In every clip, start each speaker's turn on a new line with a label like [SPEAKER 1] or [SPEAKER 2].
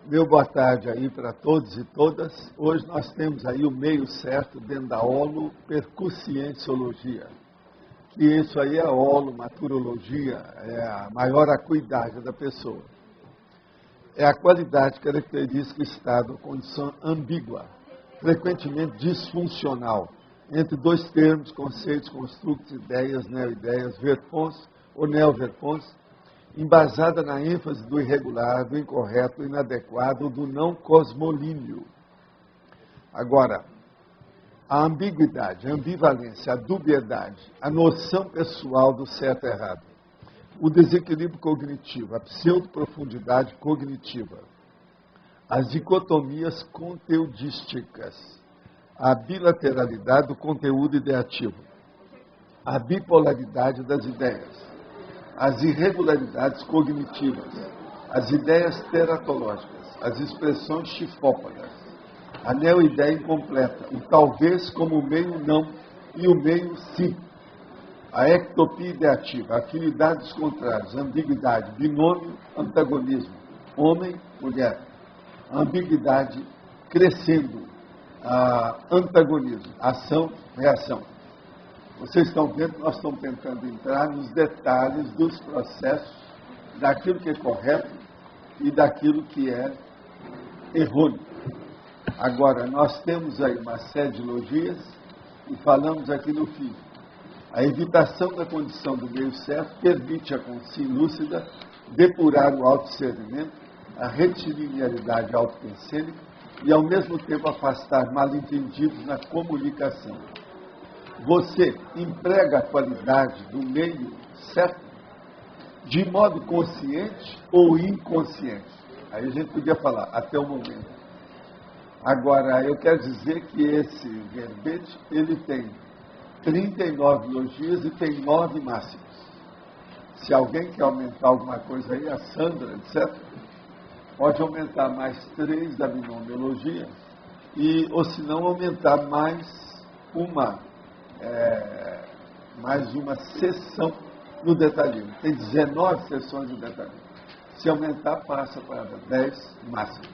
[SPEAKER 1] Meu boa tarde aí para todos e todas. Hoje nós temos aí o meio certo dentro da holopercussienciologia, que isso aí é a holomaturologia, é a maior acuidade da pessoa. É a qualidade característica, estado ou condição ambígua, frequentemente disfuncional, entre dois termos, conceitos, construtos, ideias, neo-ideias, verpons ou neo-verpons, embasada na ênfase do irregular, do incorreto, do inadequado, do não cosmolíneo. Agora, a ambiguidade, a ambivalência, a dubiedade, a noção pessoal do certo e errado, o desequilíbrio cognitivo, a pseudoprofundidade cognitiva, as dicotomias conteudísticas, a bilateralidade do conteúdo ideativo, a bipolaridade das ideias, as irregularidades cognitivas, as ideias teratológicas, as expressões chifópagas, a neo-ideia incompleta, o talvez como o meio não e o meio sim, a ectopia ideativa, a afinidade dos contrários, a ambiguidade, binômio, antagonismo, homem, mulher, a ambiguidade crescendo, a antagonismo, ação, reação. Vocês estão vendo que nós estamos tentando entrar nos detalhes dos processos, daquilo que é correto e daquilo que é errôneo. Agora, nós temos aí uma série de logias e falamos aqui no fim. A evitação da condição do meio certo permite à consciência lúcida depurar o autodiscernimento, a retilinearidade autopensênica e, ao mesmo tempo, afastar mal-entendidos na comunicação. Você emprega a qualidade do meio certo de modo consciente ou inconsciente? Aí a gente podia falar, até o momento. Agora, eu quero dizer que esse verbete, ele tem 39 logias e tem 9 máximos. Se alguém quer aumentar alguma coisa aí, a Sandra, etc., pode aumentar mais 3 da binomiologia, ou se não, aumentar mais uma sessão no detalhismo. Tem 19 sessões no detalhismo. Se aumentar, passa para 10 máximos.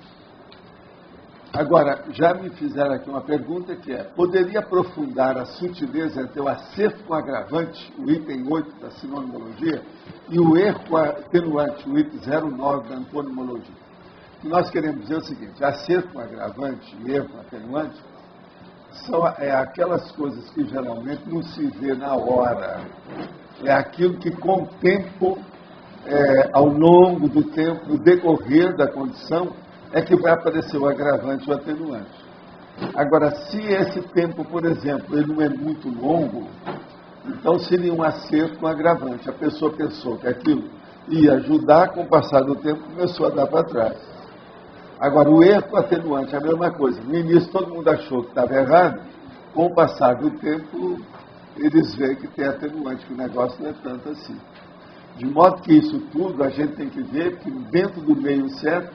[SPEAKER 1] Agora, já me fizeram aqui uma pergunta que é: poderia aprofundar a sutileza entre o acerto com agravante, o item 8 da sinonimologia, e o erro com atenuante, o item 09 da antonimologia? O que nós queremos dizer é o seguinte: acerto com agravante e erro com atenuante são aquelas coisas que geralmente não se vê na hora. É aquilo que com o tempo, ao longo do tempo, no decorrer da condição, é que vai aparecer o agravante e o atenuante. Agora, se esse tempo, por exemplo, ele não é muito longo, então seria um acerto com agravante. A pessoa pensou que aquilo ia ajudar, com o passar do tempo começou a dar para trás. Agora, o erro com atenuante é a mesma coisa. No início todo mundo achou que estava errado, com o passar do tempo eles veem que tem atenuante, que o negócio não é tanto assim. De modo que isso tudo a gente tem que ver que dentro do meio certo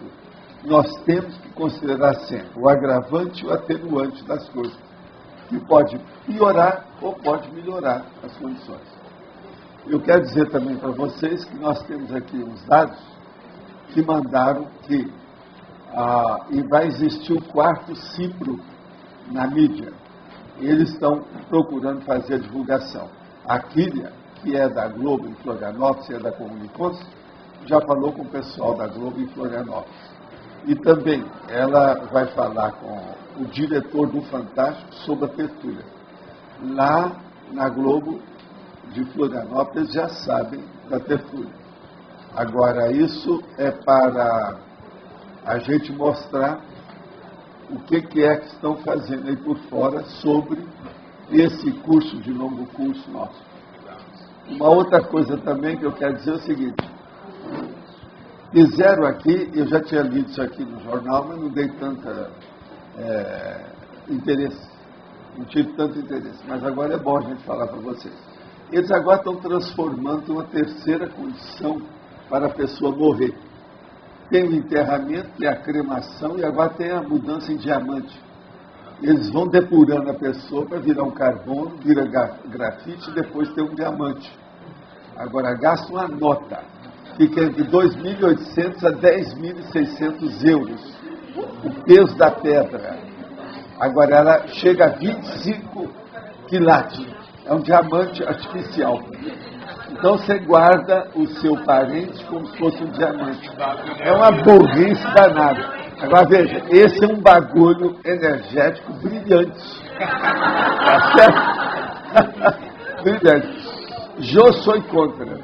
[SPEAKER 1] nós temos que considerar sempre o agravante e o atenuante das coisas, que pode piorar ou pode melhorar as condições. Eu quero dizer também para vocês que nós temos aqui uns dados que mandaram que e vai existir o quarto ciclo na mídia. Eles estão procurando fazer a divulgação. A Kília, que é da Globo em Florianópolis, é da Comunicons, já falou com o pessoal da Globo em Florianópolis. E também ela vai falar com o diretor do Fantástico sobre a tertúlia. Lá na Globo de Florianópolis já sabem da tertúlia. Agora, isso é para a gente mostrar o que é que estão fazendo aí por fora sobre esse curso de longo curso nosso. Uma outra coisa também que eu quero dizer é o seguinte: fizeram aqui, eu já tinha lido isso aqui no jornal, mas não dei tanta interesse, não tive tanto interesse, mas agora é bom a gente falar para vocês. Eles agora estão transformando uma terceira condição para a pessoa morrer. Tem o enterramento, que é a cremação, e agora tem a mudança em diamante. Eles vão depurando a pessoa para virar um carbono, vira grafite e depois tem um diamante. Agora, gasta uma nota. fica entre 2.800 a 10.600 euros, o peso da pedra. Agora ela chega a 25 quilates, é um diamante artificial. Então você guarda o seu parente como se fosse um diamante. É uma burrice danada. Agora veja, esse é um bagulho energético brilhante. Tá certo? Brilhante. Eu sou contra.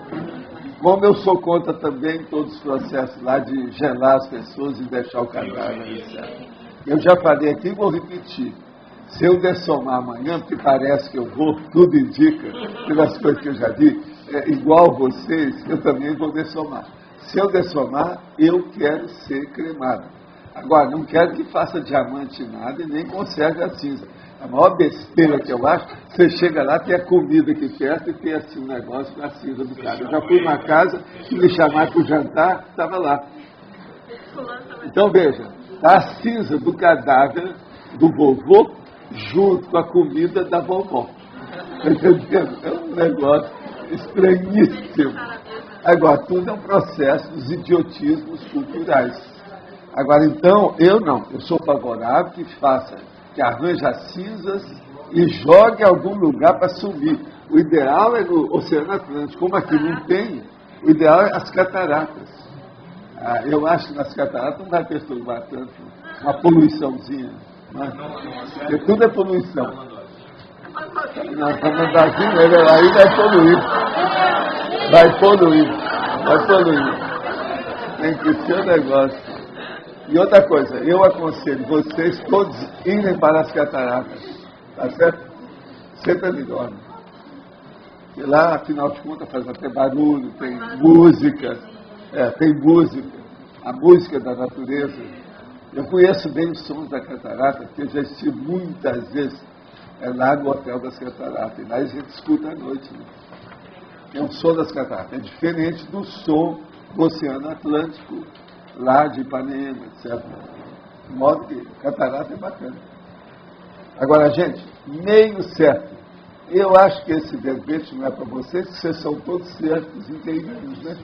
[SPEAKER 1] Como eu sou contra também todos os processos lá de gelar as pessoas e deixar o cadáver, etc. Eu já falei aqui e vou repetir. Se eu dessomar amanhã, porque parece que eu vou, tudo indica, pelas coisas que eu já vi, igual vocês, eu também vou dessomar. Se eu dessomar, eu quero ser cremado. Agora, não quero que faça diamante nada e nem conserve a cinza. A maior besteira que eu acho, você chega lá, tem a comida aqui perto e tem assim um negócio na cinza do cara. Eu já fui numa casa que me chamaram para o jantar, estava lá. Então, veja, a cinza do cadáver do vovô junto com a comida da vovó. Está entendendo? É um negócio estranhíssimo. Agora, tudo é um processo dos idiotismos culturais. Agora, então, eu não. Eu sou favorável que faça, que arranje as cinzas e jogue em algum lugar para sumir. O ideal é no Oceano Atlântico. Como aqui não tem, o ideal é as cataratas. Eu acho que nas cataratas não vai perturbar tanto uma poluiçãozinha. Porque tudo é poluição. Não, Tamandazinho, aí vai poluir. Vai poluir. Tem que ser um negócio. E outra coisa, eu aconselho vocês todos irem para as cataratas. Tá certo? Sempre é melhor. E lá, afinal de contas, faz até barulho, tem música. Tem música. A música da natureza. Eu conheço bem os sons da catarata, porque eu já estive muitas vezes lá no Hotel das Cataratas. E lá a gente escuta à noite. Né? É um som das cataratas. É diferente do som do Oceano Atlântico, lá de Ipanema, etc. De modo que catarata é bacana. Agora, gente, meio certo. Eu acho que esse verbete não é para vocês, que vocês são todos certos, inteirinhos, né?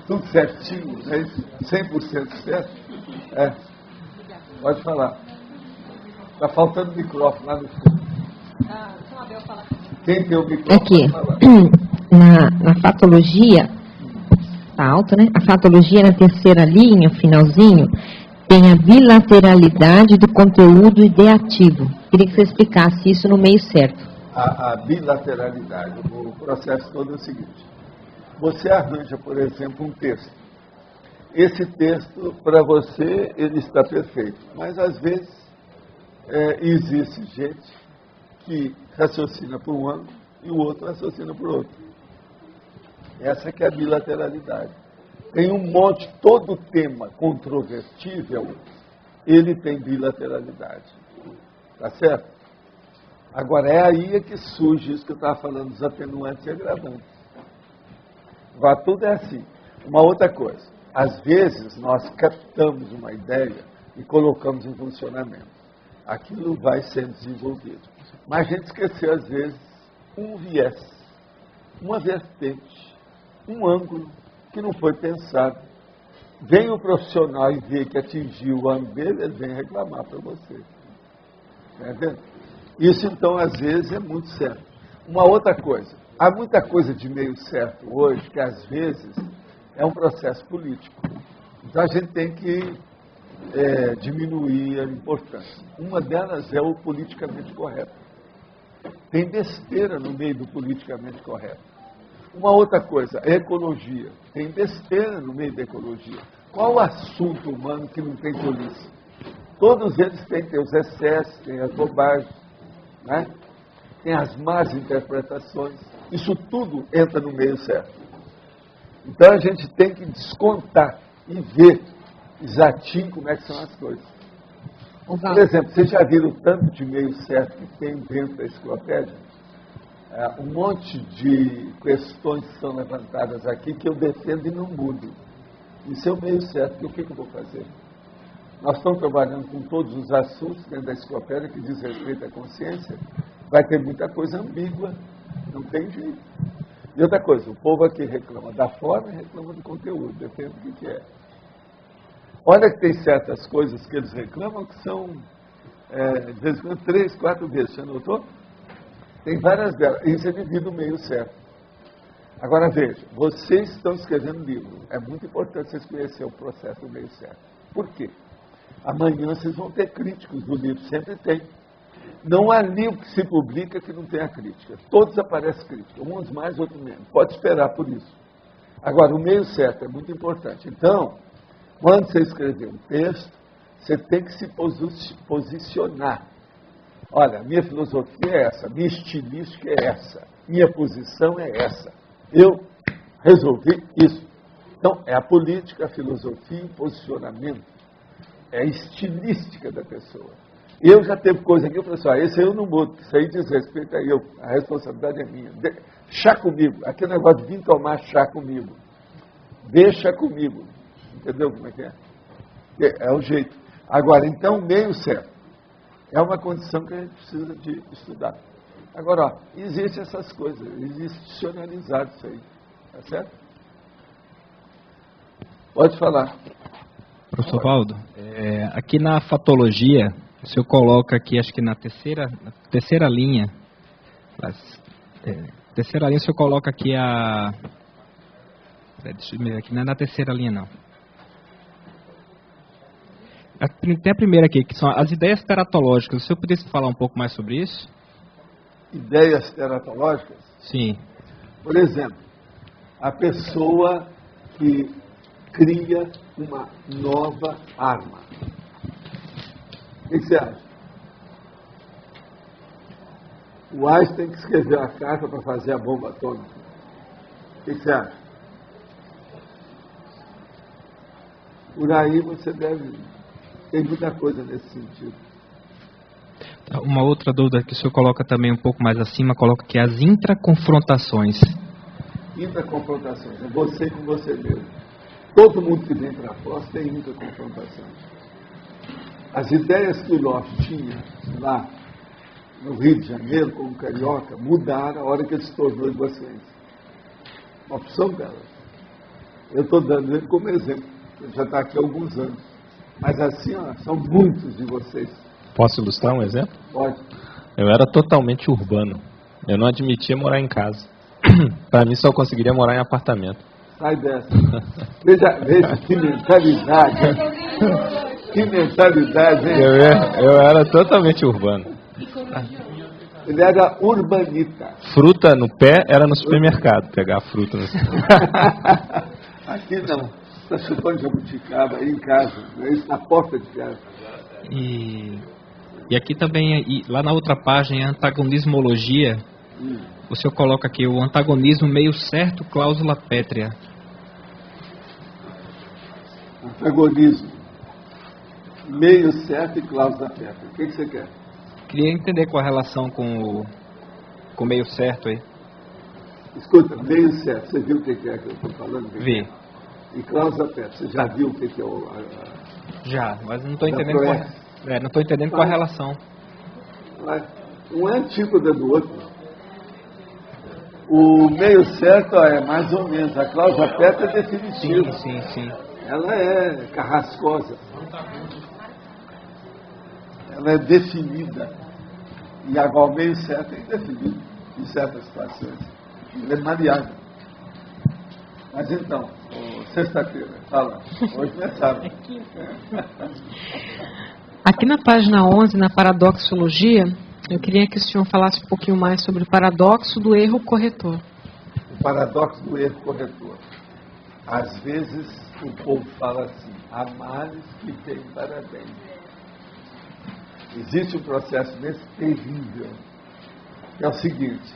[SPEAKER 1] Tudo certinho, né? 100% certo. Pode falar. Está faltando microfone lá no fundo. Quem tem o microfone?
[SPEAKER 2] Aqui, na fatologia, está alto, né? A fatologia na terceira linha, finalzinho, tem a bilateralidade do conteúdo ideativo. Queria que você explicasse isso no meio certo.
[SPEAKER 1] A bilateralidade, o processo todo é o seguinte. Você arranja, por exemplo, um texto. Esse texto, para você, ele está perfeito. Mas, às vezes, existe gente que raciocina por um ângulo e o outro raciocina por outro. Essa que é a bilateralidade. Tem um monte, todo tema controvertível, ele tem bilateralidade. Tá certo? Agora, é aí que surge isso que eu estava falando, dos atenuantes e agravantes. Agora, tudo é assim. Uma outra coisa. Às vezes, nós captamos uma ideia e colocamos em funcionamento. Aquilo vai sendo desenvolvido. Mas a gente esqueceu, às vezes, um viés, uma vertente, um ângulo que não foi pensado. Vem o profissional e vê que atingiu o ângulo dele, ele vem reclamar para você. Está vendo? Isso, então, às vezes, é muito certo. Uma outra coisa. Há muita coisa de meio certo hoje que, às vezes, é um processo político. Então, a gente tem que diminuir a importância. Uma delas é o politicamente correto. Tem besteira no meio do politicamente correto. Uma outra coisa, a ecologia. Tem besteira no meio da ecologia. Qual o assunto humano que não tem polícia? Todos eles têm os excessos, têm as bobagens, né? Tem as más interpretações. Isso tudo entra no meio certo. Então a gente tem que descontar e ver exatinho como é que são as coisas. Por exemplo, vocês já viram o tanto de meio certo que tem dentro da enciclopédia? Um monte de questões que são levantadas aqui que eu defendo e não mudo. Isso é o meio certo. O que eu vou fazer? Nós estamos trabalhando com todos os assuntos dentro da enciclopédia que diz respeito à consciência. Vai ter muita coisa ambígua. Não tem jeito. E outra coisa, o povo aqui reclama da forma e reclama do conteúdo, depende do que é. Olha que tem certas coisas que eles reclamam que são, de vez em quando, 3, 4 vezes, você notou? Tem várias delas, isso é devido ao meio certo. Agora veja, vocês estão escrevendo livro, é muito importante vocês conhecerem o processo do meio certo. Por quê? Amanhã vocês vão ter críticos do livro, sempre tem. Não há livro que se publica que não tenha crítica. Todos aparecem crítica, uns mais, outros menos. Pode esperar por isso. Agora, o meio certo é muito importante. Então, quando você escrever um texto, você tem que se posicionar. Olha, minha filosofia é essa, minha estilística é essa, minha posição é essa. Eu resolvi isso. Então, é a política, a filosofia, o posicionamento. É a estilística da pessoa. Eu já teve coisa aqui, eu falei assim, esse aí eu não mudo, isso aí diz respeito a eu, a responsabilidade é minha. Chá comigo, aquele negócio de vir tomar chá comigo. Deixa comigo. Entendeu como é que é? É o jeito. Agora, então, meio certo. É uma condição que a gente precisa de estudar. Agora, ó, existem essas coisas, institucionalizado isso aí. Tá certo? Pode falar.
[SPEAKER 3] Professor Valdo, aqui na fatologia, o senhor coloca aqui, acho que na terceira linha, o senhor coloca aqui a... Deixa eu ver aqui, não é na terceira linha, não. Tem a primeira aqui, que são as ideias teratológicas. O senhor pudesse falar um pouco mais sobre isso?
[SPEAKER 1] Ideias teratológicas?
[SPEAKER 3] Sim.
[SPEAKER 1] Por exemplo, a pessoa que cria uma nova arma. O que você acha? O Einstein que escreveu a carta para fazer a bomba atômica. O que você acha? Por aí você deve... Tem muita coisa nesse sentido.
[SPEAKER 3] Uma outra dúvida que o senhor coloca também um pouco mais acima, coloca que as intraconfrontações.
[SPEAKER 1] Intraconfrontações, é você com você mesmo. Todo mundo que vem para fora tem intraconfrontações. As ideias que o Locke tinha lá no Rio de Janeiro, como carioca, mudaram a hora que ele se tornou Iguaçuense. Uma opção dela. Eu estou dando ele como exemplo. Ele já está aqui há alguns anos. Mas assim, ó, são muitos de vocês.
[SPEAKER 4] Posso ilustrar um exemplo?
[SPEAKER 1] Pode.
[SPEAKER 4] Eu era totalmente urbano. Eu não admitia morar em casa. Para mim, só conseguiria morar em apartamento.
[SPEAKER 1] Sai dessa. Veja que mentalidade. Que mentalidade, hein?
[SPEAKER 4] Eu era totalmente urbano.
[SPEAKER 1] Ele era urbanita.
[SPEAKER 4] Fruta no pé era no supermercado. Pegar a fruta no supermercado.
[SPEAKER 1] Aqui não. Está chupando jabuticaba aí em casa. Isso na porta de casa.
[SPEAKER 3] E aqui também, lá na outra página, antagonismologia, o senhor coloca aqui o antagonismo meio certo, cláusula pétrea.
[SPEAKER 1] Antagonismo, meio certo e cláusula pétrea. O que você quer?
[SPEAKER 3] Queria entender qual a relação com o meio certo aí.
[SPEAKER 1] Escuta, meio certo, você viu o que é que eu estou falando?
[SPEAKER 3] Vi.
[SPEAKER 1] E cláusula pétrea, você já viu o que é o...
[SPEAKER 3] Já, mas não estou entendendo não estou entendendo qual a relação.
[SPEAKER 1] Um é antípoda do outro. O meio certo é mais ou menos, a cláusula pétrea é definitiva.
[SPEAKER 3] Sim.
[SPEAKER 1] Ela é carrascosa. Ela é definida. E agora o meio certo é indefinido em certas situações. Ele é maleável. Mas então, sexta-feira, fala. Hoje não é sábado.
[SPEAKER 5] Aqui na página 11, na paradoxologia, eu queria que o senhor falasse um pouquinho mais sobre o paradoxo do erro corretor.
[SPEAKER 1] O paradoxo do erro corretor. Às vezes o povo fala assim, há males que vêm para bem. Existe um processo nesse terrível, que é o seguinte,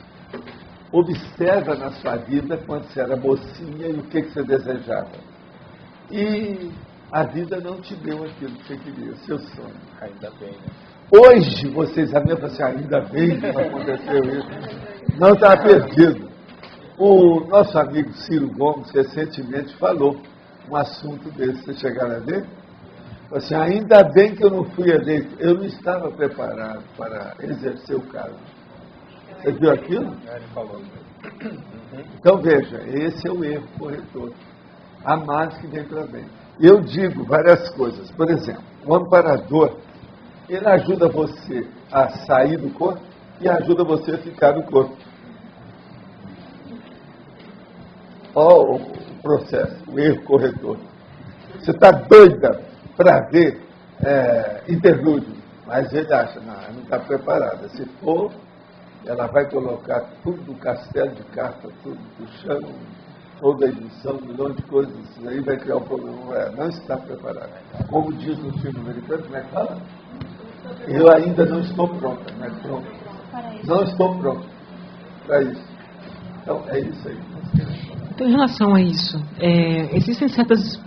[SPEAKER 1] observa na sua vida quando você era mocinha e o que você desejava. E a vida não te deu aquilo que você queria, o seu sonho.
[SPEAKER 4] Ainda bem, né?
[SPEAKER 1] Hoje você examina e fala assim, ainda bem que não aconteceu isso. Não está perdido. O nosso amigo Ciro Gomes recentemente falou um assunto desse. Vocês chegaram a ver? Falou assim, ainda bem que eu não fui eleito. Eu não estava preparado para exercer o cargo. Você viu aquilo?
[SPEAKER 4] Ele falou.
[SPEAKER 1] Então, veja, esse é o erro corretor. A mais que vem para dentro. Eu digo várias coisas. Por exemplo, o amparador, ele ajuda você a sair do corpo e ajuda você a ficar no corpo. Olha o processo, o erro corretor. Você está doida para ver interlúdio, mas ele acha, não, ela não está preparada. Se for, ela vai colocar tudo do castelo de carta, tudo do chão, toda a edição, um milhão de coisas, isso aí vai criar um problema. Não está preparada. Como diz no filme americano, como é que fala? Eu ainda não estou pronta, não é pronto. Não estou pronto para isso. Então, é isso aí.
[SPEAKER 5] Então, em relação a isso, existem certas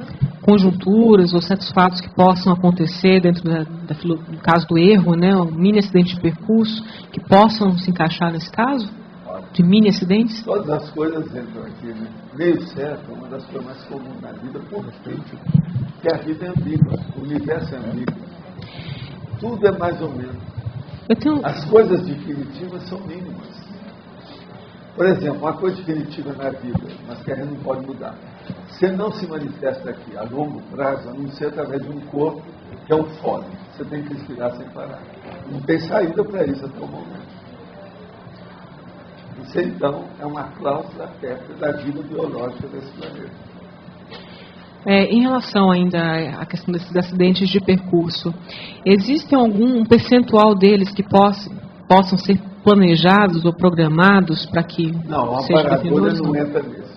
[SPEAKER 5] conjunturas ou certos fatos que possam acontecer dentro do caso do erro, né, um mini acidente de percurso, que possam se encaixar nesse caso? De mini acidentes?
[SPEAKER 1] Todas as coisas entram aqui, né? Meio certo é uma das coisas mais comuns na vida, porque a vida é ambígua, o universo é ambíguo. Tudo é mais ou menos. As coisas definitivas são mínimas. Por exemplo, uma coisa definitiva na vida, mas que a gente não pode mudar. Você não se manifesta aqui a longo prazo, a não ser através de um corpo que é um fórum. Você tem que respirar sem parar. Não tem saída para isso até o momento. Isso, então, é uma cláusula técnica da vida biológica desse planeta.
[SPEAKER 5] Em relação ainda à questão desses acidentes de percurso, existe algum percentual deles que possam ser planejados ou programados para que
[SPEAKER 1] não, o
[SPEAKER 5] seja
[SPEAKER 1] amparador não entra nisso.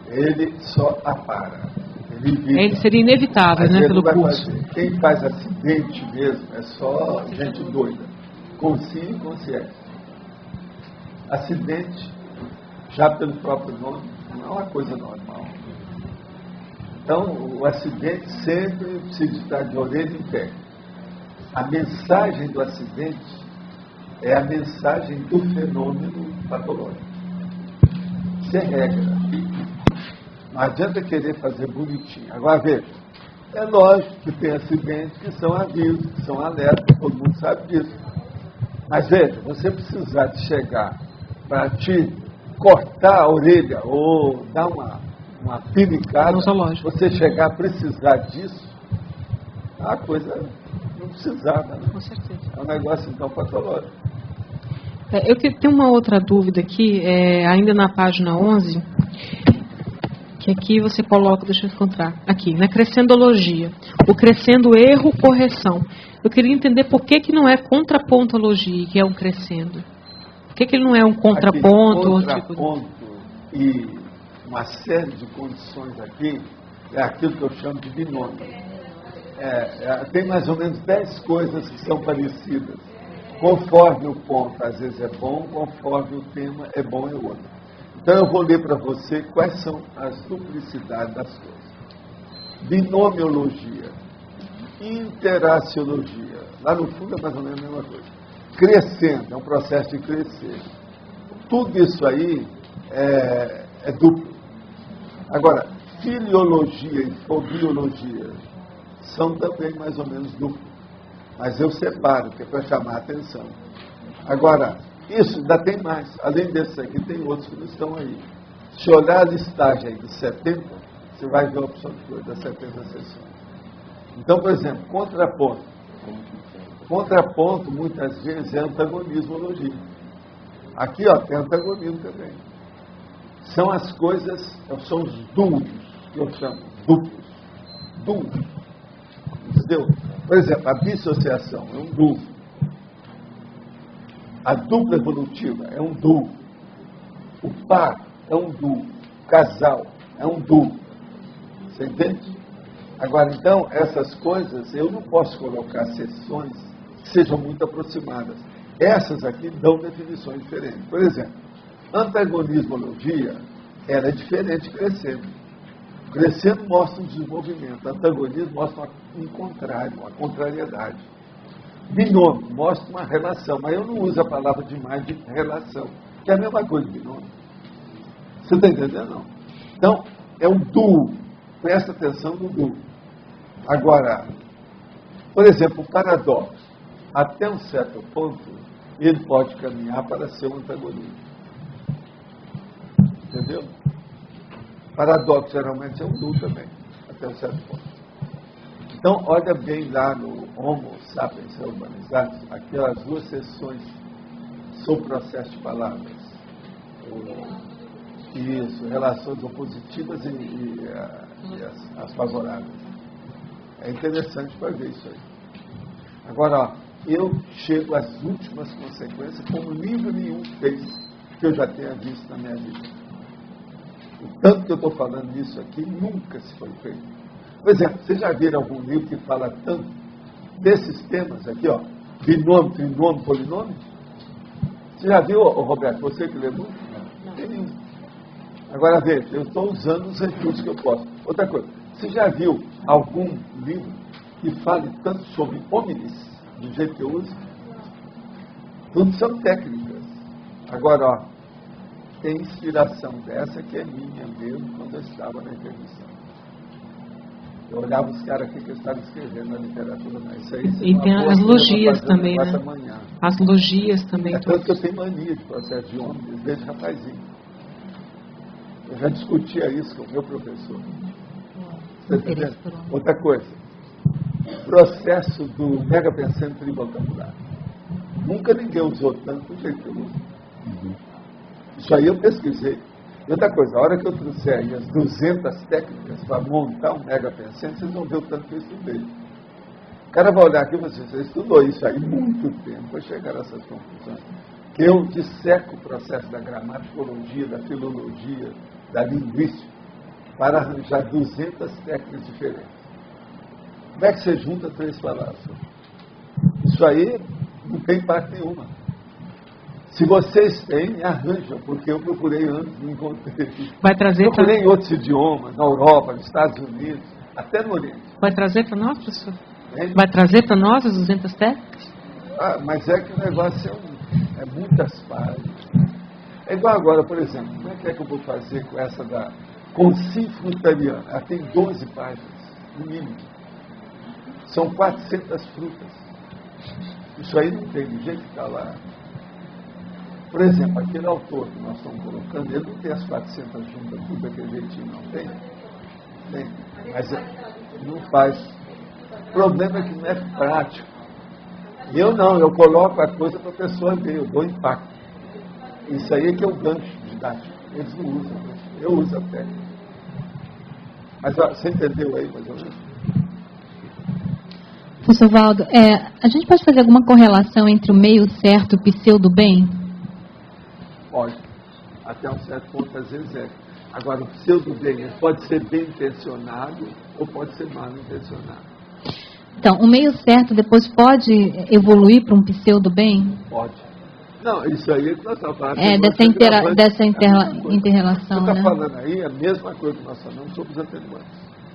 [SPEAKER 1] Ele só apara.
[SPEAKER 5] Ele seria inevitável, né, pelo curso.
[SPEAKER 1] Quem faz acidente mesmo é só gente doida, consciente e inconsciente. Acidente, já pelo próprio nome, não é uma coisa normal. Então, o acidente sempre precisa estar de orelha em pé. A mensagem do acidente é a mensagem do fenômeno patológico. Isso é regra. Não adianta querer fazer bonitinho. Agora, veja, é lógico que tem acidentes que são avisos, que são alertas, todo mundo sabe disso. Mas, veja, você precisar de chegar para te cortar a orelha ou dar uma pinicada, você chegar a precisar disso, a coisa não precisava. Né?
[SPEAKER 5] Com certeza.
[SPEAKER 1] É um negócio, então, patológico.
[SPEAKER 5] Eu tenho uma outra dúvida aqui, ainda na página 11, que aqui você coloca, deixa eu encontrar, aqui, na crescendologia, o crescendo erro, correção. Eu queria entender por que não é contrapontologia, que é um crescendo. Por que ele não é um contraponto?
[SPEAKER 1] Aqui, contraponto e uma série de condições aqui, é aquilo que eu chamo de binômio. Tem mais ou menos 10 coisas que são parecidas. Conforme o ponto, às vezes é bom, conforme o tema é bom é outro. Então eu vou ler para você quais são as duplicidades das coisas. Binomiologia, interaciologia, lá no fundo é mais ou menos a mesma coisa. Crescendo, é um processo de crescer. Tudo isso aí é duplo. Agora, filiologia e fobiologia são também mais ou menos duplos. Mas eu separo, que é para chamar a atenção. Agora, isso ainda tem mais. Além desses aqui, tem outros que não estão aí. Se olhar a listagem aí de 70, você vai ver a opção de coisa das 70 sessões. Então, por exemplo, contraponto. Contraponto, muitas vezes, é antagonismologia. Aqui, ó, tem antagonismo também. São as coisas, são os duos, que eu chamo, duplos. Duos. Entendeu? Por exemplo, a dissociação é um duo. A dupla evolutiva é um duo. O par é um duo. O casal é um duo. Você entende? Agora, então, essas coisas, eu não posso colocar sessões que sejam muito aproximadas. Essas aqui dão definições diferentes. Por exemplo, antagonismologia, ela é diferente crescendo. Crescendo mostra um desenvolvimento, antagonismo mostra um contrário, uma contrariedade. Binômio mostra uma relação, mas eu não uso a palavra demais de relação, que é a mesma coisa de binômio. Você está entendendo? Não? Então, é um duo. Presta atenção no duo. Agora, por exemplo, o paradoxo. Até um certo ponto, ele pode caminhar para ser um antagonismo. Entendeu? Paradoxo geralmente é um nu também, até um certo ponto. Então, olha bem lá no Homo Sapiens Urbanizados, aquelas 2 sessões sobre o processo de palavras. Isso, relações opositivas e as favoráveis. É interessante para ver isso aí. Agora, ó, eu chego às últimas consequências como livro nenhum fez que eu já tenha visto na minha vida. O tanto que eu estou falando isso aqui nunca se foi feito. Por exemplo, vocês já viram algum livro que fala tanto desses temas aqui, ó, binômio, trinômio, polinômio? Você já viu, Roberto, você que lê muito? Não tem nenhum. Agora veja, eu estou usando os recursos que eu posso. Outra coisa, você já viu algum livro que fale tanto sobre homens, do jeito que eu uso? Tudo são técnicas. Agora, ó, tem inspiração dessa que é minha mesmo quando eu estava na intermissão. Eu olhava os caras aqui que eu estava escrevendo na literatura, mas isso aí...
[SPEAKER 5] E tem as logias também, né?
[SPEAKER 1] Amanhã.
[SPEAKER 5] As logias também.
[SPEAKER 1] É tanto que eu tenho mania de processo de homem, desde rapazinho. Eu já discutia isso com o meu professor. Você tá entendendo? Outra coisa, processo do mega pensando trivocabulário. Nunca ninguém usou tanto do jeito que eu uso. Isso aí eu pesquisei. E outra coisa, a hora que eu trouxer aí as 200 técnicas para montar um mega pensante, vocês vão ver o tanto que eu estudei. O cara vai olhar aqui e vai dizer, você estudou isso aí muito tempo para chegar a essas conclusões. Que eu disseco o processo da gramaticologia, da filologia, da linguística, para arranjar 200 técnicas diferentes. Como é que você junta 3 palavras? Isso aí não tem parte nenhuma. Se vocês têm, arranjam, porque eu procurei antes, não encontrei.
[SPEAKER 5] Vai trazer
[SPEAKER 1] procurei em outros idiomas, na Europa, nos Estados Unidos, até no Oriente.
[SPEAKER 5] Vai trazer para nós, professor? Vai trazer para nós as 200 técnicas?
[SPEAKER 1] Ah, mas é que o negócio é muitas páginas. É igual agora, por exemplo, como é que eu vou fazer com essa da Consim Frutariana? Ela tem 12 páginas, no mínimo. São 400 frutas. Isso aí não tem, do jeito que está lá. Por exemplo, aquele autor que nós estamos colocando, ele não tem as 400 juntas, tudo daquele jeitinho, não tem? Tem, mas não faz. O problema é que não é prático. E eu não, eu coloco a coisa para a pessoa ver, eu dou impacto. Isso aí é que é o gancho didático. Eles não usam, eu uso até. Mas ó, você entendeu aí, mais ou menos?
[SPEAKER 6] Professor Valdo, a gente pode fazer alguma correlação entre o meio certo e o pseudo-bem?
[SPEAKER 1] Pode. Até um certo ponto, às vezes é. Agora, o pseudo-bem pode ser bem intencionado ou pode ser mal intencionado.
[SPEAKER 6] Então, o meio certo depois pode evoluir para um pseudo-bem?
[SPEAKER 1] Pode. Não, isso aí é que nós estamos falando.
[SPEAKER 6] Dessa interrelação,
[SPEAKER 1] você está
[SPEAKER 6] né?
[SPEAKER 1] falando aí a mesma coisa que nós falamos sobre os atenuantes.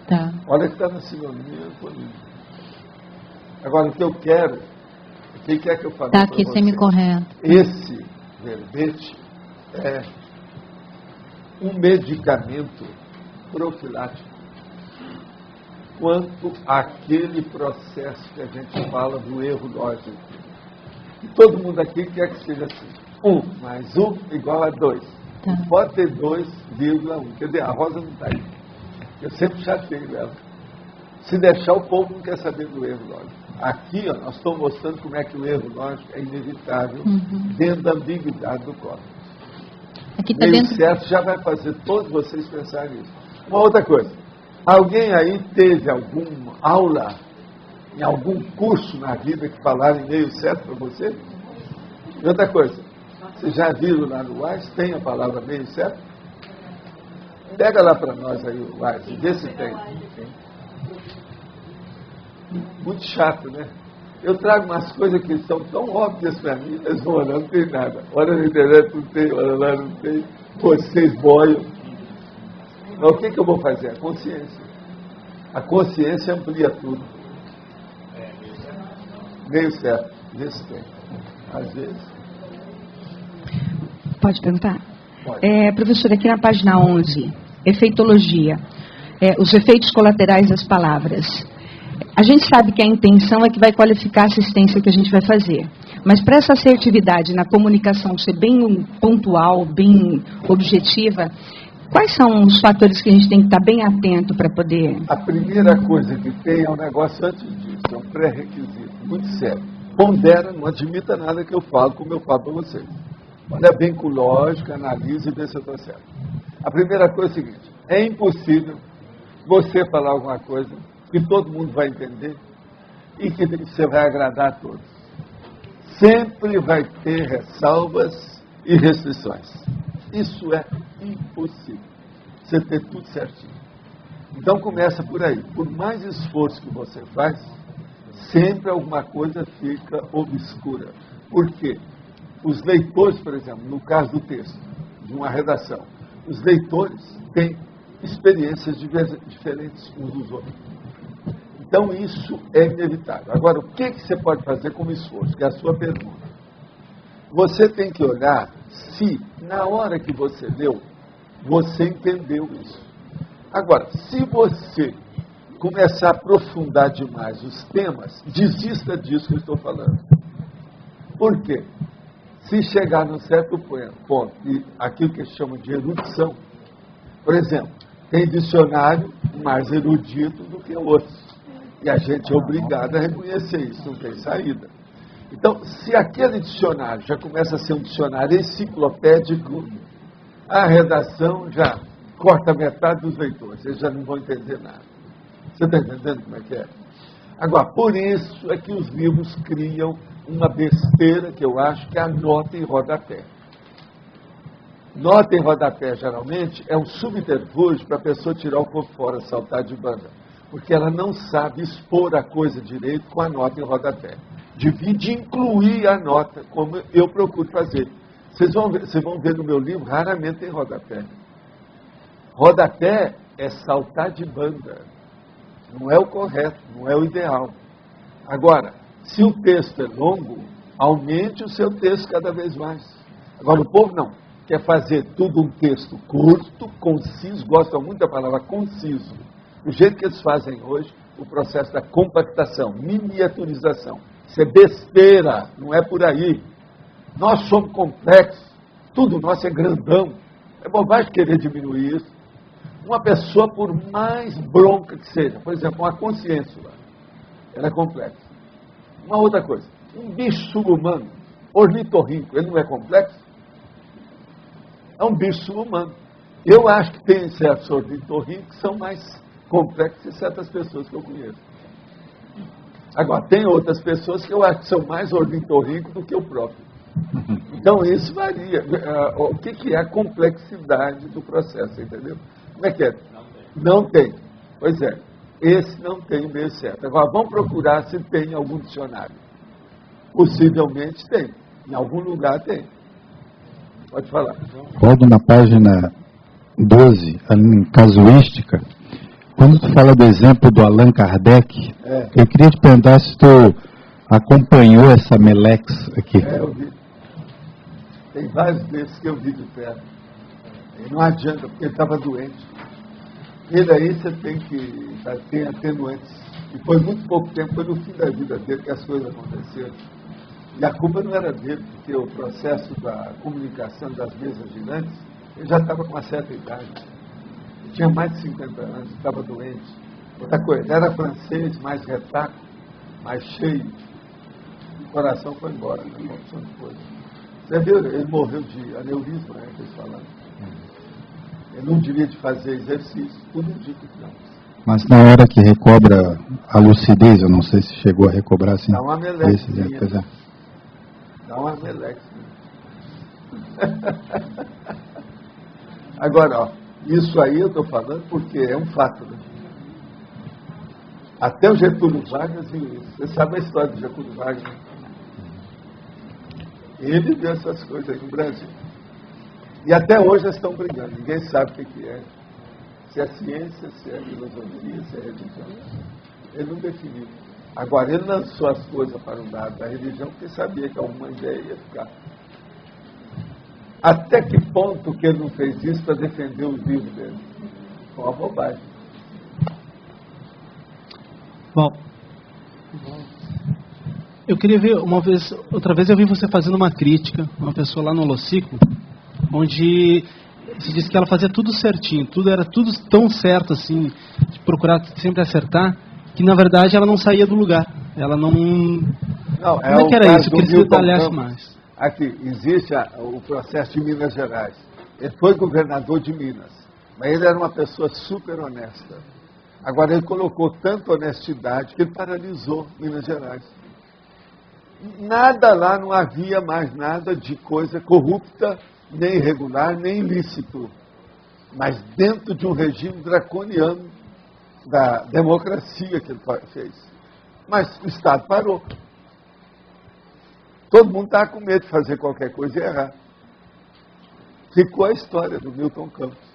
[SPEAKER 6] Tá.
[SPEAKER 1] Olha que está na sintonia antonímica. Agora, o que eu quero, quem quer que eu fale?
[SPEAKER 6] Está aqui semi-correto.
[SPEAKER 1] Esse verbete é um medicamento profilático quanto àquele processo que a gente fala do erro lógico. E todo mundo aqui quer que seja assim. 1 mais 1 igual a 2.
[SPEAKER 6] Tá.
[SPEAKER 1] Pode ter 2,1. Quer dizer, a Rosa não está aí. Eu sempre chateio ela. Se deixar, o povo não quer saber do erro lógico. Aqui, ó, nós estamos mostrando como é que o erro lógico é inevitável dentro da ambiguidade do código.
[SPEAKER 6] Aqui tá
[SPEAKER 1] Meio
[SPEAKER 6] dentro...
[SPEAKER 1] certo já vai fazer todos vocês pensarem nisso. Uma outra coisa. Alguém aí teve alguma aula, em algum curso na vida que falaram em meio certo para você? E outra coisa. Vocês já viram lá no WAIS? Tem a palavra meio certo? Pega lá para nós aí o WAIS e vê se tem. Muito chato, né? Eu trago umas coisas que são tão óbvias para mim, eles vão olhar, não tem nada. Olha na internet, não tem, olha lá, não tem. Vocês boiam. Mas o que eu vou fazer? A consciência. A consciência amplia tudo. Meio certo. Vê se tem. Às vezes.
[SPEAKER 7] Pode perguntar?
[SPEAKER 1] Pode.
[SPEAKER 7] Professor, aqui na página 11, efeitologia. Os efeitos colaterais das palavras. A gente sabe que a intenção é que vai qualificar a assistência que a gente vai fazer. Mas para essa assertividade na comunicação ser bem pontual, bem objetiva, quais são os fatores que a gente tem que estar bem atento para poder...
[SPEAKER 1] A primeira coisa que tem é um negócio antes disso, é um pré-requisito, muito sério. Pondera, não admita nada que eu falo como eu falo para vocês. Olha bem com lógica, analise e vê se eu estou certo. A primeira coisa é o seguinte, é impossível você falar alguma coisa que todo mundo vai entender e que você vai agradar a todos. Sempre vai ter ressalvas e restrições. Isso é impossível. Você ter tudo certinho. Então começa por aí. Por mais esforço que você faz, sempre alguma coisa fica obscura. Por quê? Os leitores, por exemplo, no caso do texto, de uma redação, os leitores têm experiências diferentes uns dos outros. Então isso é inevitável. Agora, o que você pode fazer como esforço? Que é a sua pergunta. Você tem que olhar se, na hora que você leu, você entendeu isso. Agora, se você começar a aprofundar demais os temas, desista disso que eu estou falando. Por quê? Se chegar num certo ponto, e aquilo que chama de erudição, por exemplo, tem dicionário mais erudito do que outros. E a gente é obrigado a reconhecer isso, não tem saída. Então, se aquele dicionário já começa a ser um dicionário enciclopédico, a redação já corta metade dos leitores, eles já não vão entender nada. Você está entendendo como é que é? Agora, por isso é que os livros criam uma besteira que eu acho que é a nota em rodapé. Nota em rodapé, geralmente, é um subterfúgio para a pessoa tirar o corpo fora, saltar de banda. Porque ela não sabe expor a coisa direito com a nota em rodapé. Divide e incluir a nota, como eu procuro fazer. Vocês vão ver no meu livro, raramente tem rodapé. Rodapé é saltar de banda. Não é o correto, não é o ideal. Agora, se o texto é longo, aumente o seu texto cada vez mais. Agora, o povo não. Quer fazer tudo um texto curto, conciso, gosta muito da palavra conciso. Do jeito que eles fazem hoje, o processo da compactação, miniaturização. Isso é besteira, não é por aí. Nós somos complexos, tudo nosso é grandão. É bobagem querer diminuir isso. Uma pessoa, por mais bronca que seja, por exemplo, uma consciência, ela é complexa. Uma outra coisa, um bicho subhumano, ornitorrinco, ele não é complexo? É um bicho subhumano. Eu acho que tem certos ornitorrincos que são mais complexos que certas pessoas que eu conheço. Agora, tem outras pessoas que eu acho que são mais ornitorrincos do que eu próprio. Então, isso varia. O que é a complexidade do processo, entendeu? Como é que é? Não tem. Pois é, esse não tem o meio certo. Agora, vamos procurar se tem algum dicionário. Possivelmente tem. Em algum lugar tem. Pode falar.
[SPEAKER 8] Rodo na página 12, em casuística, quando tu fala do exemplo do Allan Kardec, eu queria te perguntar se tu acompanhou essa Melex aqui.
[SPEAKER 1] Eu vi. Tem vários desses que eu vi de perto. E não adianta, porque ele estava doente. Ele aí você tem que ter atenuantes. E foi muito pouco tempo, foi no fim da vida dele que as coisas aconteceram. E a culpa não era dele, porque o processo da comunicação das mesas girantes, ele já estava com uma certa idade. Ele tinha mais de 50 anos, estava doente. Outra coisa, ele era francês, mais retaco, mais cheio. O coração foi embora, né? Uma opção de coisa. Você viu, ele morreu de aneurisma, né, que eles falaram. Ele não devia de fazer exercício, tudo indica que não.
[SPEAKER 8] Mas na hora que recobra a lucidez, eu não sei se chegou a recobrar assim.
[SPEAKER 1] Dá uma melequinha. Dá uma meleque. Agora, ó, isso aí eu estou falando porque é um fato, né? Até o Getúlio Vargas viu isso. Você sabe a história do Getúlio Vargas? Né? Ele viu essas coisas aí no Brasil. E até hoje eles estão brigando. Ninguém sabe o que é. Se é ciência, se é filosofia, se é religião. Ele não definiu. Agora, ele lançou as coisas para um lado da religião porque sabia que alguma ideia ia ficar. Até que ponto que ele não fez isso para defender os livros dele? Foi uma bobagem.
[SPEAKER 9] Bom, Eu queria ver outra vez eu vi você fazendo uma crítica, uma pessoa lá no Holociclo, onde se disse que ela fazia tudo certinho, era tudo tão certo assim, de procurar sempre acertar, que na verdade ela não saía do lugar. Ela não.
[SPEAKER 1] Não,
[SPEAKER 9] como é que era isso? Eu queria que você detalhasse mais.
[SPEAKER 1] Aqui, existe o processo de Minas Gerais. Ele foi governador de Minas, mas ele era uma pessoa super honesta. Agora, ele colocou tanta honestidade que ele paralisou Minas Gerais. Nada lá, não havia mais nada de coisa corrupta, nem irregular, nem ilícito. Mas dentro de um regime draconiano da democracia que ele fez. Mas o Estado parou. Todo mundo estava com medo de fazer qualquer coisa e errar. Ficou a história do Milton Campos.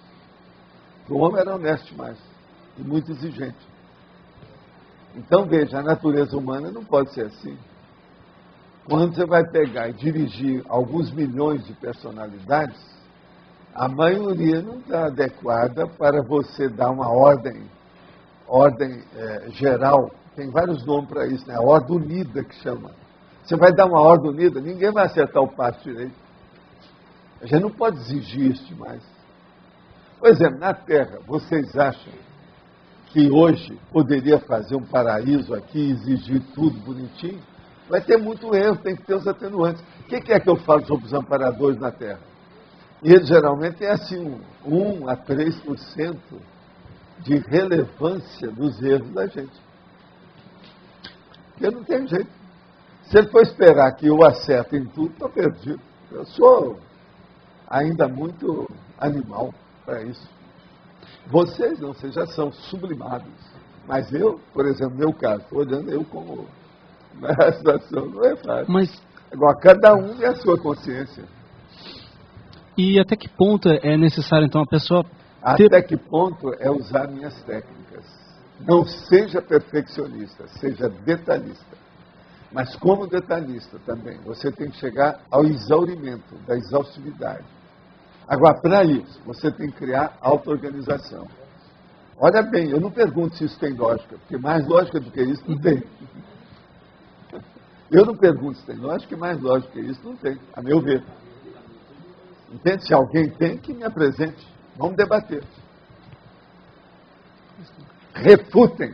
[SPEAKER 1] O homem era honesto demais e muito exigente. Então, veja, a natureza humana não pode ser assim. Quando você vai pegar e dirigir alguns milhões de personalidades, a maioria não está adequada para você dar uma ordem geral. Tem vários nomes para isso, né? A ordem unida que chama. Você vai dar uma ordem unida, ninguém vai acertar o passo direito. A gente não pode exigir isso demais. Por exemplo, na Terra, vocês acham que hoje poderia fazer um paraíso aqui e exigir tudo bonitinho? Vai ter muito erro, tem que ter os atenuantes. O que é que eu falo sobre os amparadores na Terra? E eles geralmente têm assim 1 a 3% de relevância dos erros da gente. Porque não tem jeito. Se ele for esperar que eu acerte em tudo, estou perdido. Eu sou ainda muito animal para isso. Vocês não, vocês já são sublimados. Mas eu, por exemplo, no meu caso, estou olhando eu como... A situação não é fácil.
[SPEAKER 9] Mas...
[SPEAKER 1] Agora, cada um tem a sua consciência.
[SPEAKER 9] E até que ponto é necessário, então, a pessoa...
[SPEAKER 1] Até que ponto é usar minhas técnicas. Não seja perfeccionista, seja detalhista. Mas como detalhista também, você tem que chegar ao exaurimento, da exaustividade. Agora, para isso, você tem que criar auto-organização. Olha bem, eu não pergunto se isso tem lógica, porque mais lógica do que isso não tem. Eu não pergunto se tem lógica, porque mais lógica que isso não tem, a meu ver. Entende? Se alguém tem, que me apresente. Vamos debater. Refutem.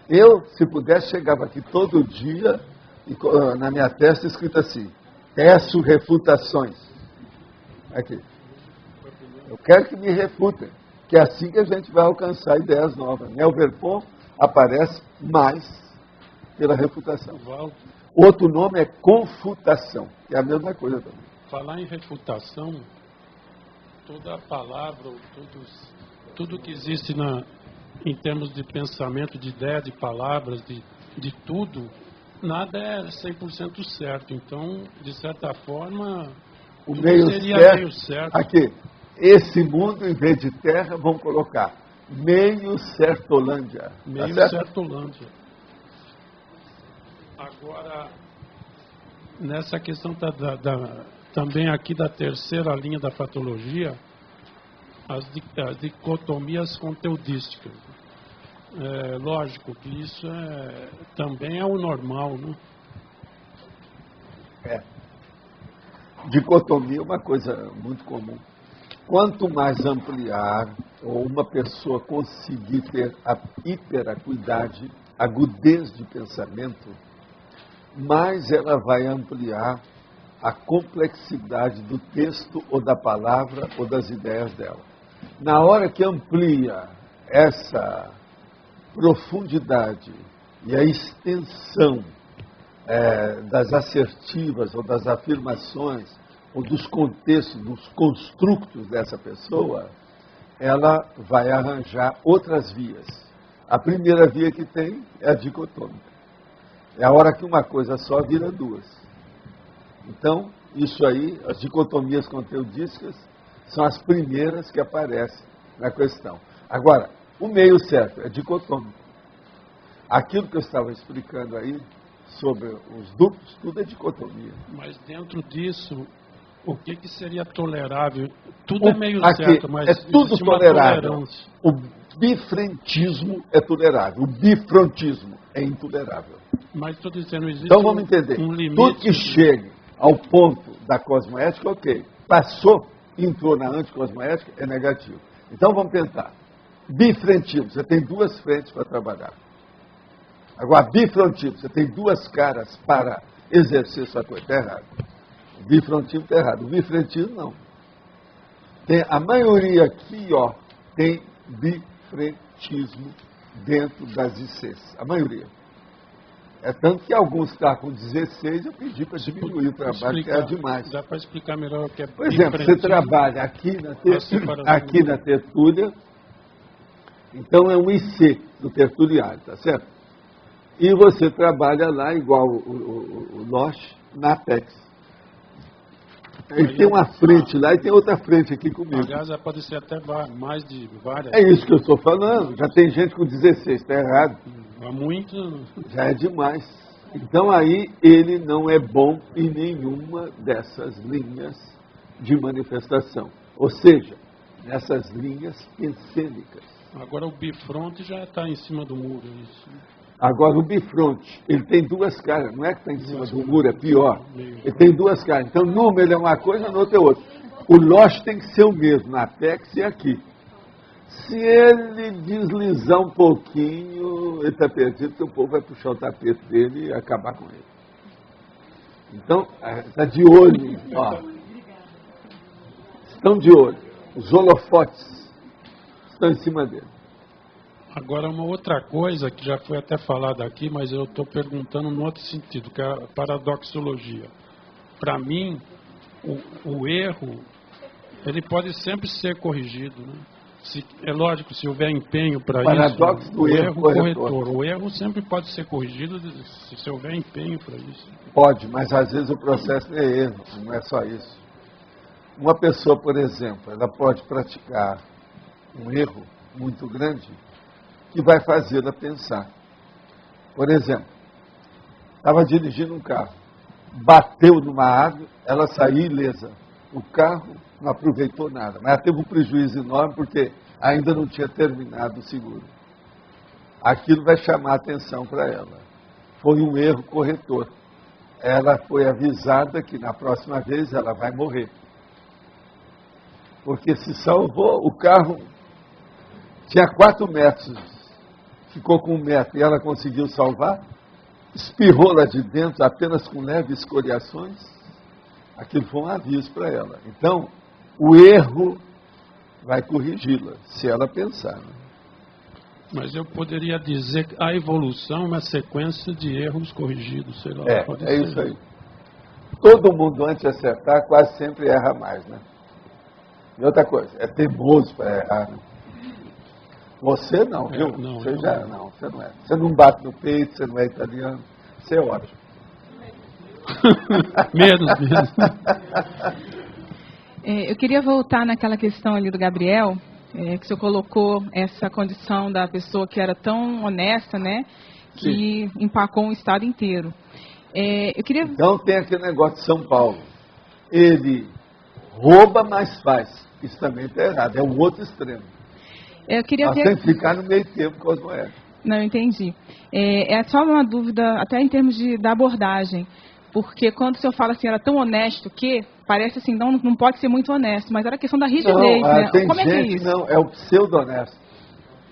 [SPEAKER 1] Eu, se pudesse, chegava aqui todo dia e na minha testa escrito assim: peço refutações. Aqui. Eu quero que me refutem, que é assim que a gente vai alcançar ideias novas. Nelverpont aparece mais pela refutação. Outro nome é confutação, que é a mesma coisa também.
[SPEAKER 10] Falar em refutação, toda palavra, tudo que existe em termos de pensamento, de ideia, de palavras, de tudo, nada é 100% certo. Então, de certa forma,
[SPEAKER 1] o meio
[SPEAKER 10] seria
[SPEAKER 1] certo,
[SPEAKER 10] meio certo.
[SPEAKER 1] Aqui, esse mundo, em vez de terra, vamos colocar meio certolândia.
[SPEAKER 10] Meio
[SPEAKER 1] tá
[SPEAKER 10] certolândia. Agora, nessa questão também aqui da terceira linha da patologia, as dicotomias conteudísticas. Lógico que isso também é o normal, né?
[SPEAKER 1] Dicotomia é uma coisa muito comum. Quanto mais ampliar, ou uma pessoa conseguir ter a hiperacuidade, agudez de pensamento, mais ela vai ampliar a complexidade do texto, ou da palavra, ou das ideias dela. Na hora que amplia essa profundidade e a extensão das assertivas, ou das afirmações, ou dos contextos, dos construtos dessa pessoa, ela vai arranjar outras vias. A primeira via que tem é a dicotômica. É a hora que uma coisa só vira duas. Então, isso aí, as dicotomias conteudísticas, são as primeiras que aparecem na questão. Agora, o meio certo é dicotômico. Aquilo que eu estava explicando aí, sobre os duplos, tudo é dicotomia.
[SPEAKER 10] Mas dentro disso, o que seria tolerável? Tudo é meio certo, mas
[SPEAKER 1] é tudo tolerável. O bifrentismo é tolerável. O bifrontismo é intolerável.
[SPEAKER 10] Mas estou dizendo, existe
[SPEAKER 1] Então vamos entender.
[SPEAKER 10] um limite.
[SPEAKER 1] Tudo que chegue ao ponto da cosmoética, ok. Passou, entrou na anticosmoética, é negativo. Então vamos tentar. Bifrentismo, você tem duas frentes para trabalhar. Agora, bifrontismo, você tem duas caras para exercer sua coisa, está errado. O bifrontismo está errado. O bifrentismo não. Tem, a maioria aqui, ó, tem bifrentismo dentro das ICs. A maioria. É tanto que alguns estavam com 16, eu pedi para diminuir o trabalho, que era demais.
[SPEAKER 10] Dá para explicar melhor o que é
[SPEAKER 1] Por exemplo, você trabalha aqui na tertúlia, então é um IC do tertuliário, tá certo? E você trabalha lá, igual o Loche, na Apex. Ele tem uma frente lá e tem outra frente aqui comigo.
[SPEAKER 10] Aliás, pode ser até mais de várias.
[SPEAKER 1] É isso que eu estou falando. Já tem gente com 16, está errado.
[SPEAKER 10] Há muito.
[SPEAKER 1] Já é demais. Então aí ele não é bom em nenhuma dessas linhas de manifestação. Ou seja, nessas linhas pensênicas.
[SPEAKER 10] Agora o bifronte já está em cima do muro, é isso.
[SPEAKER 1] Agora, o bifronte, ele tem duas caras, não é que está em cima do muro, é pior. Ele tem duas caras. Então, numa ele é uma coisa, no outro é outra. O Loche tem que ser o mesmo, na Apex e aqui. Se ele deslizar um pouquinho, ele está perdido, porque o povo vai puxar o tapete dele e acabar com ele. Então, está de olho, ó. Estão de olho. Os holofotes estão em cima dele.
[SPEAKER 10] Agora, uma outra coisa que já foi até falada aqui, mas eu estou perguntando no outro sentido, que é a paradoxologia. Para mim, o erro, ele pode sempre ser corrigido, né? É lógico, se houver empenho para isso,
[SPEAKER 1] paradoxo do erro corretor.
[SPEAKER 10] O erro sempre pode ser corrigido se houver empenho para isso.
[SPEAKER 1] Pode, mas às vezes o processo é erro, não é só isso. Uma pessoa, por exemplo, ela pode praticar um erro muito grande que vai fazê-la pensar. Por exemplo, estava dirigindo um carro, bateu numa árvore, ela saiu ilesa. O carro não aproveitou nada, mas ela teve um prejuízo enorme porque ainda não tinha terminado o seguro. Aquilo vai chamar a atenção para ela. Foi um erro corretor. Ela foi avisada que na próxima vez ela vai morrer. Porque se salvou, o carro tinha 4 metros, ficou com 1 metro e ela conseguiu salvar, espirrou lá de dentro apenas com leves escoriações, aquilo foi um aviso para ela. Então, o erro vai corrigi-la, se ela pensar. Né?
[SPEAKER 10] Mas eu poderia dizer que a evolução é uma sequência de erros corrigidos, sei lá.
[SPEAKER 1] É isso aí. Todo mundo, antes de acertar, quase sempre erra mais, né? E outra coisa, é teimoso para errar, né? Você não, viu?
[SPEAKER 10] Não,
[SPEAKER 1] você não é. Você não bate no peito, você não é italiano, você é ótimo.
[SPEAKER 10] Menos.
[SPEAKER 7] Eu queria voltar naquela questão ali do Gabriel, que o senhor colocou essa condição da pessoa que era tão honesta, né? Que empacou um estado inteiro. Eu queria...
[SPEAKER 1] Então tem aquele negócio de São Paulo. Ele rouba, mas faz. Isso também está errado, é o outro extremo.
[SPEAKER 7] Eu queria
[SPEAKER 1] Nós temos que ficar no meio termo cosmoético.
[SPEAKER 7] Não, entendi. É só uma dúvida, até em termos da abordagem. Porque quando o senhor fala assim, era tão honesto que, parece assim, não pode ser muito honesto, mas era questão da rigidez,
[SPEAKER 1] não,
[SPEAKER 7] né?
[SPEAKER 1] Tem
[SPEAKER 7] como
[SPEAKER 1] gente,
[SPEAKER 7] é que é isso?
[SPEAKER 1] Não, é o pseudo-honesto.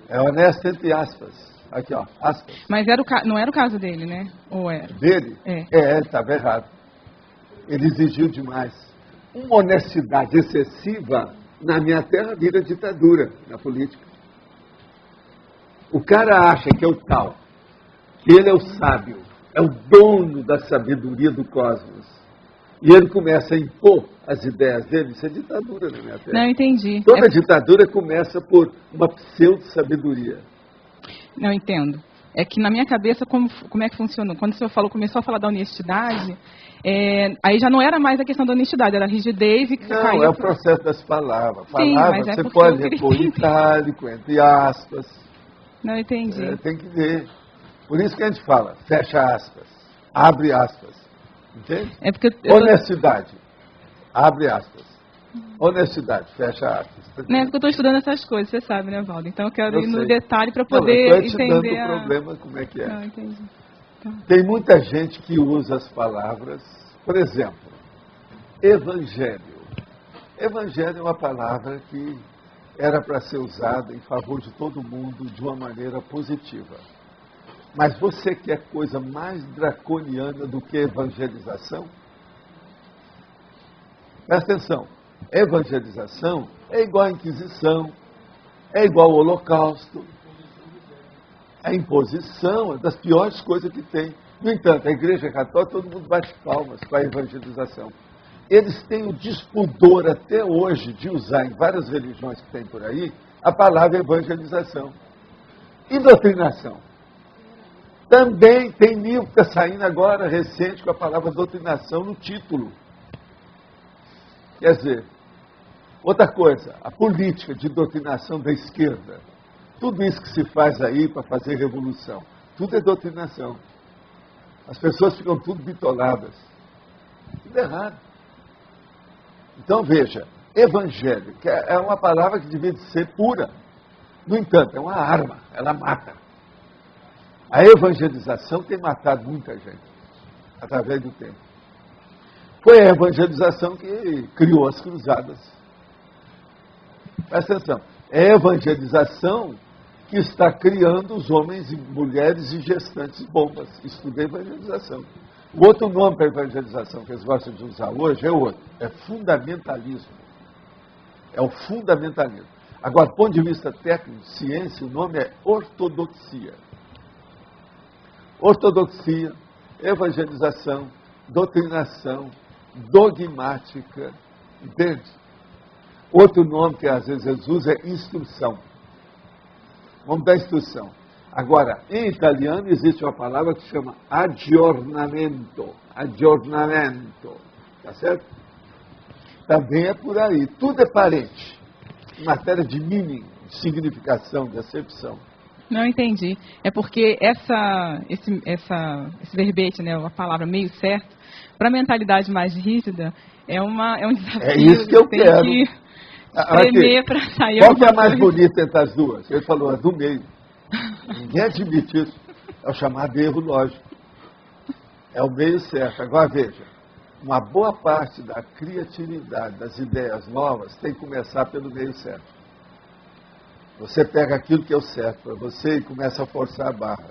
[SPEAKER 1] É honesto entre aspas. Aqui, ó, aspas.
[SPEAKER 7] Mas não era o caso dele, né? Ou era?
[SPEAKER 1] Dele? Ele estava errado. Ele exigiu demais. Uma honestidade excessiva, na minha terra, vira ditadura na política. O cara acha que é o tal, que ele é o sábio, é o dono da sabedoria do cosmos. E ele começa a impor as ideias dele, isso é ditadura na minha terra.
[SPEAKER 7] Não, entendi.
[SPEAKER 1] Toda ditadura começa por uma pseudo-sabedoria.
[SPEAKER 7] Não, entendo. É que na minha cabeça, como é que funcionou? Quando o senhor começou a falar da honestidade, aí já não era mais a questão da honestidade, era a rigidez e que você caiu...
[SPEAKER 1] Não, é o processo das palavras.
[SPEAKER 7] Sim,
[SPEAKER 1] palavras
[SPEAKER 7] mas
[SPEAKER 1] você pode repor em itálico, entre aspas.
[SPEAKER 7] Não, entendi.
[SPEAKER 1] Tem que ver. Por isso que a gente fala, fecha aspas, abre aspas. Entende?
[SPEAKER 7] É porque
[SPEAKER 1] honestidade, abre aspas. Honestidade, fecha aspas.
[SPEAKER 11] Não é porque eu estou estudando essas coisas, você sabe, né, Valdo? Então eu quero ir no
[SPEAKER 1] sei.
[SPEAKER 11] detalhe para
[SPEAKER 1] Não,
[SPEAKER 11] poder
[SPEAKER 1] eu estou te
[SPEAKER 11] entender
[SPEAKER 1] dando o problema, como é que é.
[SPEAKER 11] Não, entendi. Tá.
[SPEAKER 1] Tem muita gente que usa as palavras, por exemplo, evangelho. Evangelho é uma palavra que era para ser usada em favor de todo mundo de uma maneira positiva. Mas você quer coisa mais draconiana do que evangelização? Presta atenção. Evangelização é igual à Inquisição, é igual ao Holocausto. A imposição é das piores coisas que tem. No entanto, a Igreja Católica, todo mundo bate palmas para a evangelização. Eles têm o despudor até hoje de usar em várias religiões que tem por aí a palavra evangelização. E doutrinação? Também tem livro que está saindo agora, recente, com a palavra doutrinação no título. Quer dizer, outra coisa, a política de doutrinação da esquerda. Tudo isso que se faz aí para fazer revolução, tudo é doutrinação. As pessoas ficam tudo bitoladas. Tudo errado. Então veja, evangelho, que é uma palavra que devia ser pura. No entanto, é uma arma, ela mata. A evangelização tem matado muita gente, através do tempo. Foi a evangelização que criou as cruzadas. Presta atenção, é a evangelização que está criando os homens e mulheres e gestantes bombas. Isso tudo é evangelização. O outro nome para evangelização que eles gostam de usar hoje é outro, é fundamentalismo. É o fundamentalismo. Agora, do ponto de vista técnico, ciência, o nome é ortodoxia. Ortodoxia, evangelização, doutrinação, dogmática, entende? Outro nome que às vezes eles usam é instrução. Vamos dar instrução. Agora, em italiano existe uma palavra que se chama aggiornamento. Aggiornamento. Tá certo? Também é por aí. Tudo é parente. Em matéria de meaning, de significação, de acepção.
[SPEAKER 11] Não entendi. É porque esse verbete, né, a palavra meio certo, para a mentalidade mais rígida, é um desafio.
[SPEAKER 1] É isso que eu quero.
[SPEAKER 11] Que espremer para sair.
[SPEAKER 1] Qual que é a mais bonita entre as duas? Ele falou, a do meio. Ninguém admite isso. É o chamado erro lógico. É o meio certo. Agora veja, uma boa parte da criatividade, das ideias novas, tem que começar pelo meio certo. Você pega aquilo que é o certo para você e começa a forçar a barra.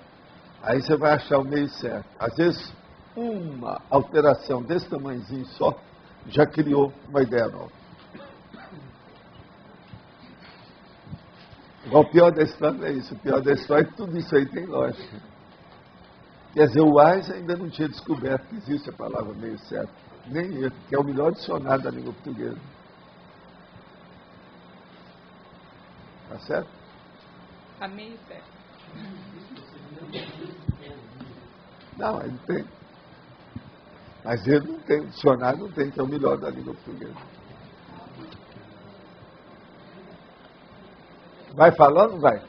[SPEAKER 1] Aí você vai achar o meio certo. Às vezes, uma alteração desse tamanhozinho só já criou uma ideia nova. Igual o pior da história é isso. O pior da história é que tudo isso aí tem lógica. Quer dizer, o Einstein ainda não tinha descoberto que existe a palavra meio certo. Nem ele, que é o melhor dicionário da língua portuguesa. Tá certo?
[SPEAKER 11] Tá meio certo.
[SPEAKER 1] Não, ele tem. Mas ele não tem, o dicionário não tem, que é o melhor da língua portuguesa. Vai falando, vai?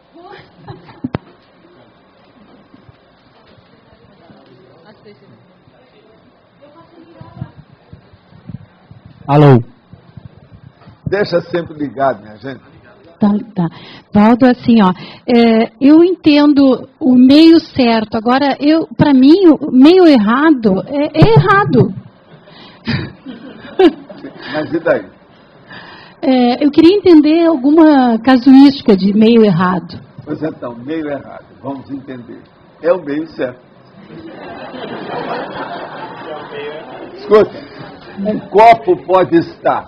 [SPEAKER 12] Alô?
[SPEAKER 1] Deixa sempre ligado, minha gente.
[SPEAKER 6] Tá. Valdo, assim, ó, eu entendo o meio certo. Agora, para mim, o meio errado é errado.
[SPEAKER 1] Mas e daí?
[SPEAKER 6] Eu queria entender alguma casuística de meio errado.
[SPEAKER 1] Pois então, meio errado. Vamos entender. É o meio certo. Escuta, um copo pode estar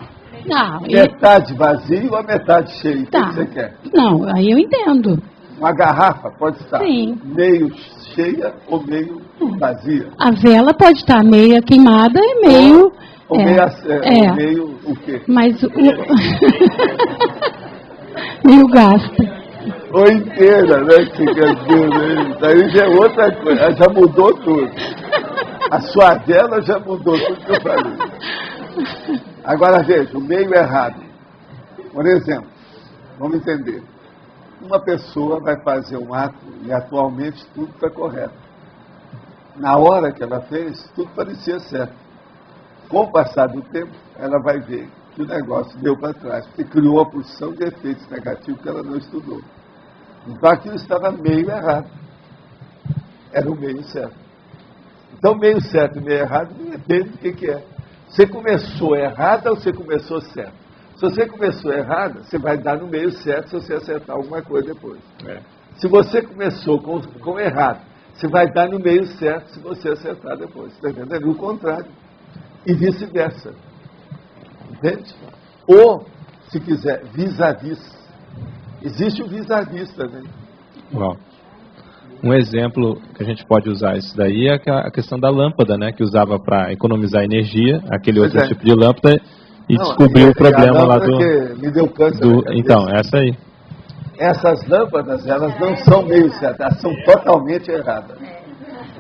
[SPEAKER 1] metade vazio ou metade cheio?
[SPEAKER 6] Tá.
[SPEAKER 1] O que você quer?
[SPEAKER 6] Não, aí eu entendo.
[SPEAKER 1] Uma garrafa pode estar
[SPEAKER 6] meio
[SPEAKER 1] cheia ou meio vazia?
[SPEAKER 6] A vela pode estar meia queimada e meio...
[SPEAKER 1] Ou meio o quê?
[SPEAKER 6] Mas meio gasta.
[SPEAKER 1] Ou inteira, né? Que quer dizer, né? Daí já é outra coisa, já mudou tudo. A sua vela já mudou tudo que eu falei. Agora veja, o meio errado. Por exemplo, vamos entender. Uma pessoa vai fazer um ato e atualmente tudo está correto. Na hora que ela fez, tudo parecia certo. Com o passar do tempo, ela vai ver que o negócio deu para trás, porque criou uma porção de efeitos negativos que ela não estudou. Então aquilo estava meio errado. Era o meio certo. Então meio certo e meio errado depende do que é. Você começou errada ou você começou certo? Se você começou errada, você vai dar no meio certo se você acertar alguma coisa depois. Se você começou com errado, você vai dar no meio certo se você acertar depois. Está entendendo? O contrário. E vice-versa. Entende? Ou, se quiser, vis-a-vis. Existe o vis-a-vis também.
[SPEAKER 4] Bom, um exemplo que a gente pode usar isso daí é a questão da lâmpada, né? Que usava para economizar energia, aquele outro tipo de lâmpada, e descobriu o problema lá do...
[SPEAKER 1] me deu câncer
[SPEAKER 4] então, essa aí.
[SPEAKER 1] Essas lâmpadas, elas não são meio certas, elas são totalmente erradas.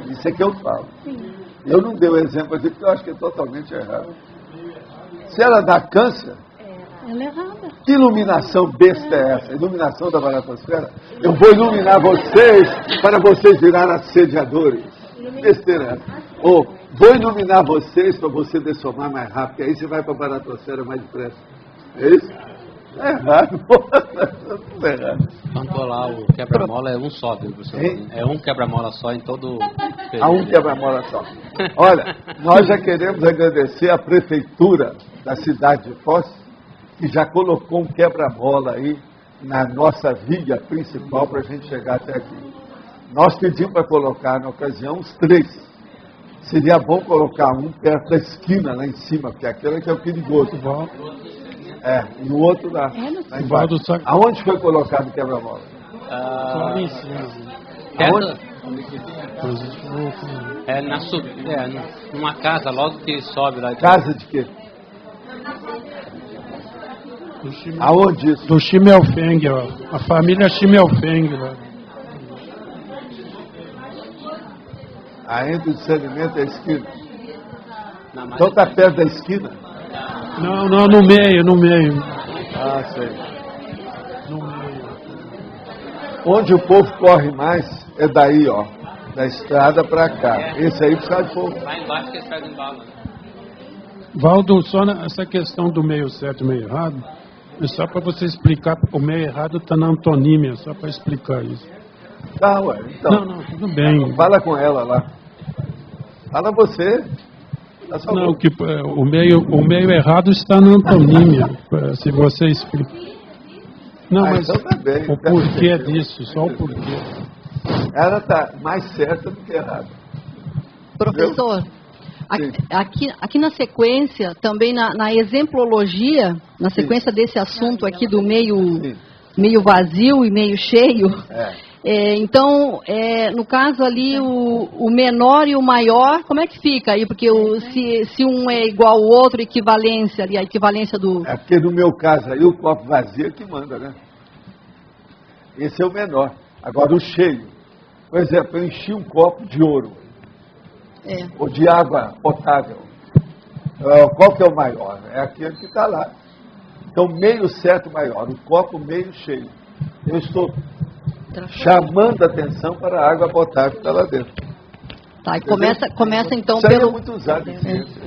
[SPEAKER 1] Isso é que eu falo. Eu não dei o exemplo aqui porque eu acho que é totalmente errado. Se ela dá câncer,
[SPEAKER 6] ela é errada.
[SPEAKER 1] Que iluminação besta é essa? Iluminação da baratosfera? Eu vou iluminar vocês para vocês virarem assediadores. Besteira é essa. Ou vou iluminar vocês para você dessomar mais rápido, aí você vai para a baratosfera mais depressa. É isso? É errado. É errado.
[SPEAKER 13] Quanto lá, o quebra-mola é um só, viu, professor? É um quebra-mola só em todo...
[SPEAKER 1] Há um quebra-mola só. Olha, nós já queremos agradecer a prefeitura da cidade de Foz, que já colocou um quebra-mola aí na nossa via principal para a gente chegar até aqui. Nós pedimos para colocar, na ocasião, os 3. Seria bom colocar um perto da esquina, lá em cima, porque aquele que é o perigoso. E o outro lá embaixo. Aonde foi colocado o quebra-mola?
[SPEAKER 13] Lá em cima. Numa casa, logo que sobe lá.
[SPEAKER 1] Casa de quê? Aonde isso?
[SPEAKER 10] Do Schimmelfeng, ó. A família Schimmelfeng lá.
[SPEAKER 1] Entre o discernimento e a esquina. Então está perto da esquina?
[SPEAKER 10] Não, no meio.
[SPEAKER 1] Ah, sei. No meio. Onde o povo corre mais é daí, ó. Da estrada para cá. Esse aí precisa de fogo.
[SPEAKER 13] Lá embaixo que eles pegam bala.
[SPEAKER 10] Valdo, só essa questão do meio certo e meio errado, é só para você explicar, o meio errado está na antonímia, só para explicar isso.
[SPEAKER 1] Tá, ué, então.
[SPEAKER 10] Não, tudo bem.
[SPEAKER 1] Fala com ela lá. Fala você.
[SPEAKER 10] Não, que o meio errado está na antonímia, se você explica. Não, mas
[SPEAKER 1] então tá bem,
[SPEAKER 10] o porquê disso, só o porquê.
[SPEAKER 1] Ela está mais certa do que errada.
[SPEAKER 14] Professor, aqui na sequência, também na exemplologia, na sequência desse assunto aqui do meio vazio e meio cheio, então, no caso ali, o menor e o maior, como é que fica aí? Porque se um é igual ao outro, equivalência ali, a equivalência do...
[SPEAKER 1] É porque no meu caso aí, o copo vazio é que manda, né? Esse é o menor. Agora o cheio. Por exemplo, eu enchi um copo de ouro. Ou de água potável. Qual que é o maior? É aquele que está lá. Então, meio certo maior, o copo meio cheio. Eu estou chamando a atenção para a água potável que está lá dentro.
[SPEAKER 14] Tá, e começa então
[SPEAKER 1] isso
[SPEAKER 14] pelo...
[SPEAKER 1] é muito usado em ciência.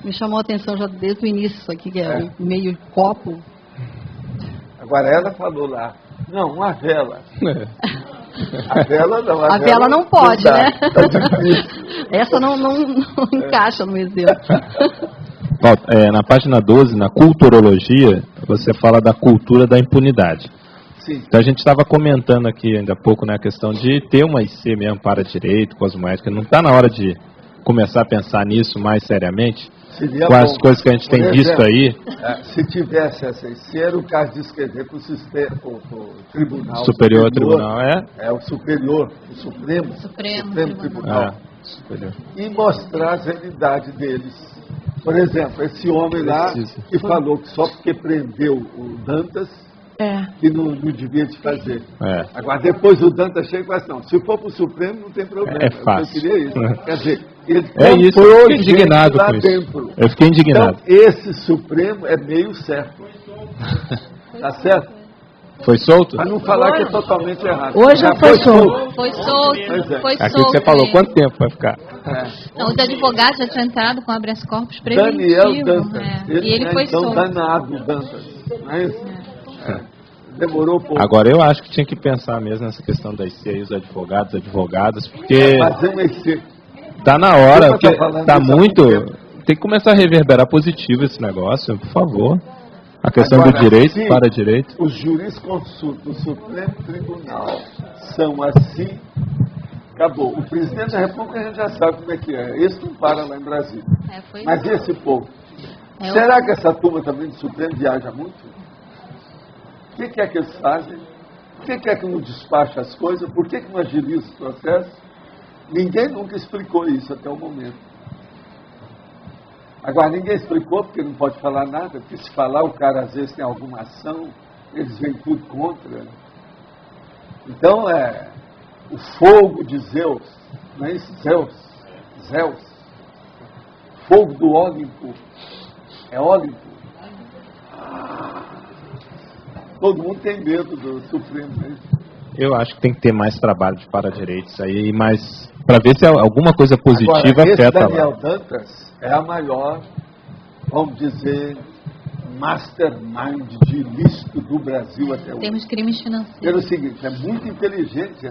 [SPEAKER 14] Me chamou a atenção já desde o início isso aqui, que é o meio copo.
[SPEAKER 1] Agora ela falou lá, não, uma vela. A vela não.
[SPEAKER 14] A vela não pode, não né? Essa não encaixa no exemplo.
[SPEAKER 4] Na página 12, na culturologia, você fala da cultura da impunidade.
[SPEAKER 1] Sim.
[SPEAKER 4] Então a gente estava comentando aqui ainda há pouco, né, a questão de ter uma IC mesmo para direito, cosmoética. Não está na hora de começar a pensar nisso mais seriamente? Com as coisas que a gente tem visto aí.
[SPEAKER 1] Se tivesse essa IC, era o caso de escrever para o Tribunal
[SPEAKER 4] Superior. Tribunal,
[SPEAKER 1] o Superior, o Supremo Tribunal.
[SPEAKER 4] Superior.
[SPEAKER 1] E mostrar as realidades deles. Por exemplo, esse homem lá que falou que só porque prendeu o Dantas, que não devia te fazer. Agora, depois o Dantas chega e fala assim, não, se for para o Supremo, não tem problema.
[SPEAKER 4] É fácil.
[SPEAKER 1] Eu queria isso. Quer dizer, ele
[SPEAKER 4] isso, eu fiquei indignado
[SPEAKER 1] lá
[SPEAKER 4] com isso.
[SPEAKER 1] dentro.
[SPEAKER 4] Eu fiquei indignado.
[SPEAKER 1] Então, esse Supremo é meio certo. Tá certo?
[SPEAKER 4] Foi solto?
[SPEAKER 1] Para não falar que é totalmente errado.
[SPEAKER 7] Hoje já foi solto.
[SPEAKER 15] Foi solto. Foi solto.
[SPEAKER 4] Aquilo que você falou, quanto tempo vai ficar?
[SPEAKER 15] Não, os advogados já tinham entrado com habeas corpus preventivo.
[SPEAKER 1] Daniel Dantas.
[SPEAKER 15] E ele foi
[SPEAKER 1] então
[SPEAKER 15] solto.
[SPEAKER 1] danado, Dantas. Não é isso? Demorou um pouco.
[SPEAKER 4] Agora, eu acho que tinha que pensar mesmo nessa questão da IC aí, os advogadas, porque
[SPEAKER 1] Fazer um IC.
[SPEAKER 4] tá na hora,
[SPEAKER 1] Eu
[SPEAKER 4] porque
[SPEAKER 1] tô falando
[SPEAKER 4] tá
[SPEAKER 1] isso há
[SPEAKER 4] muito...
[SPEAKER 1] muito tempo.
[SPEAKER 4] Tem que começar a reverberar positivo esse negócio, por favor. A questão
[SPEAKER 1] Agora,
[SPEAKER 4] do direito,
[SPEAKER 1] se
[SPEAKER 4] para direito.
[SPEAKER 1] Os jurisconsultos do Supremo Tribunal são assim, acabou. O presidente da República a gente já sabe como é que é. Esse não para lá em Brasília. Mas esse povo. Será que essa turma também do Supremo viaja muito? O que é que eles fazem? Por que é que não despacha as coisas? Por que não agiliza os processos? Ninguém nunca explicou isso até o momento. Agora, ninguém explicou porque não pode falar nada, porque se falar o cara às vezes tem alguma ação, eles vêm tudo contra. Então, o fogo de Zeus, não é isso? Zeus. Fogo do Ólimpo. É Ólimpo. Todo mundo tem medo do Supremo, né?
[SPEAKER 4] Eu acho que tem que ter mais trabalho de para-direitos aí, mas para ver se alguma coisa positiva
[SPEAKER 1] agora,
[SPEAKER 4] afeta
[SPEAKER 1] Daniel
[SPEAKER 4] lá.
[SPEAKER 1] Dantas é a maior, vamos dizer, mastermind de ilícito do Brasil até hoje.
[SPEAKER 15] Temos crimes financeiros.
[SPEAKER 1] Pelo seguinte, é muito inteligente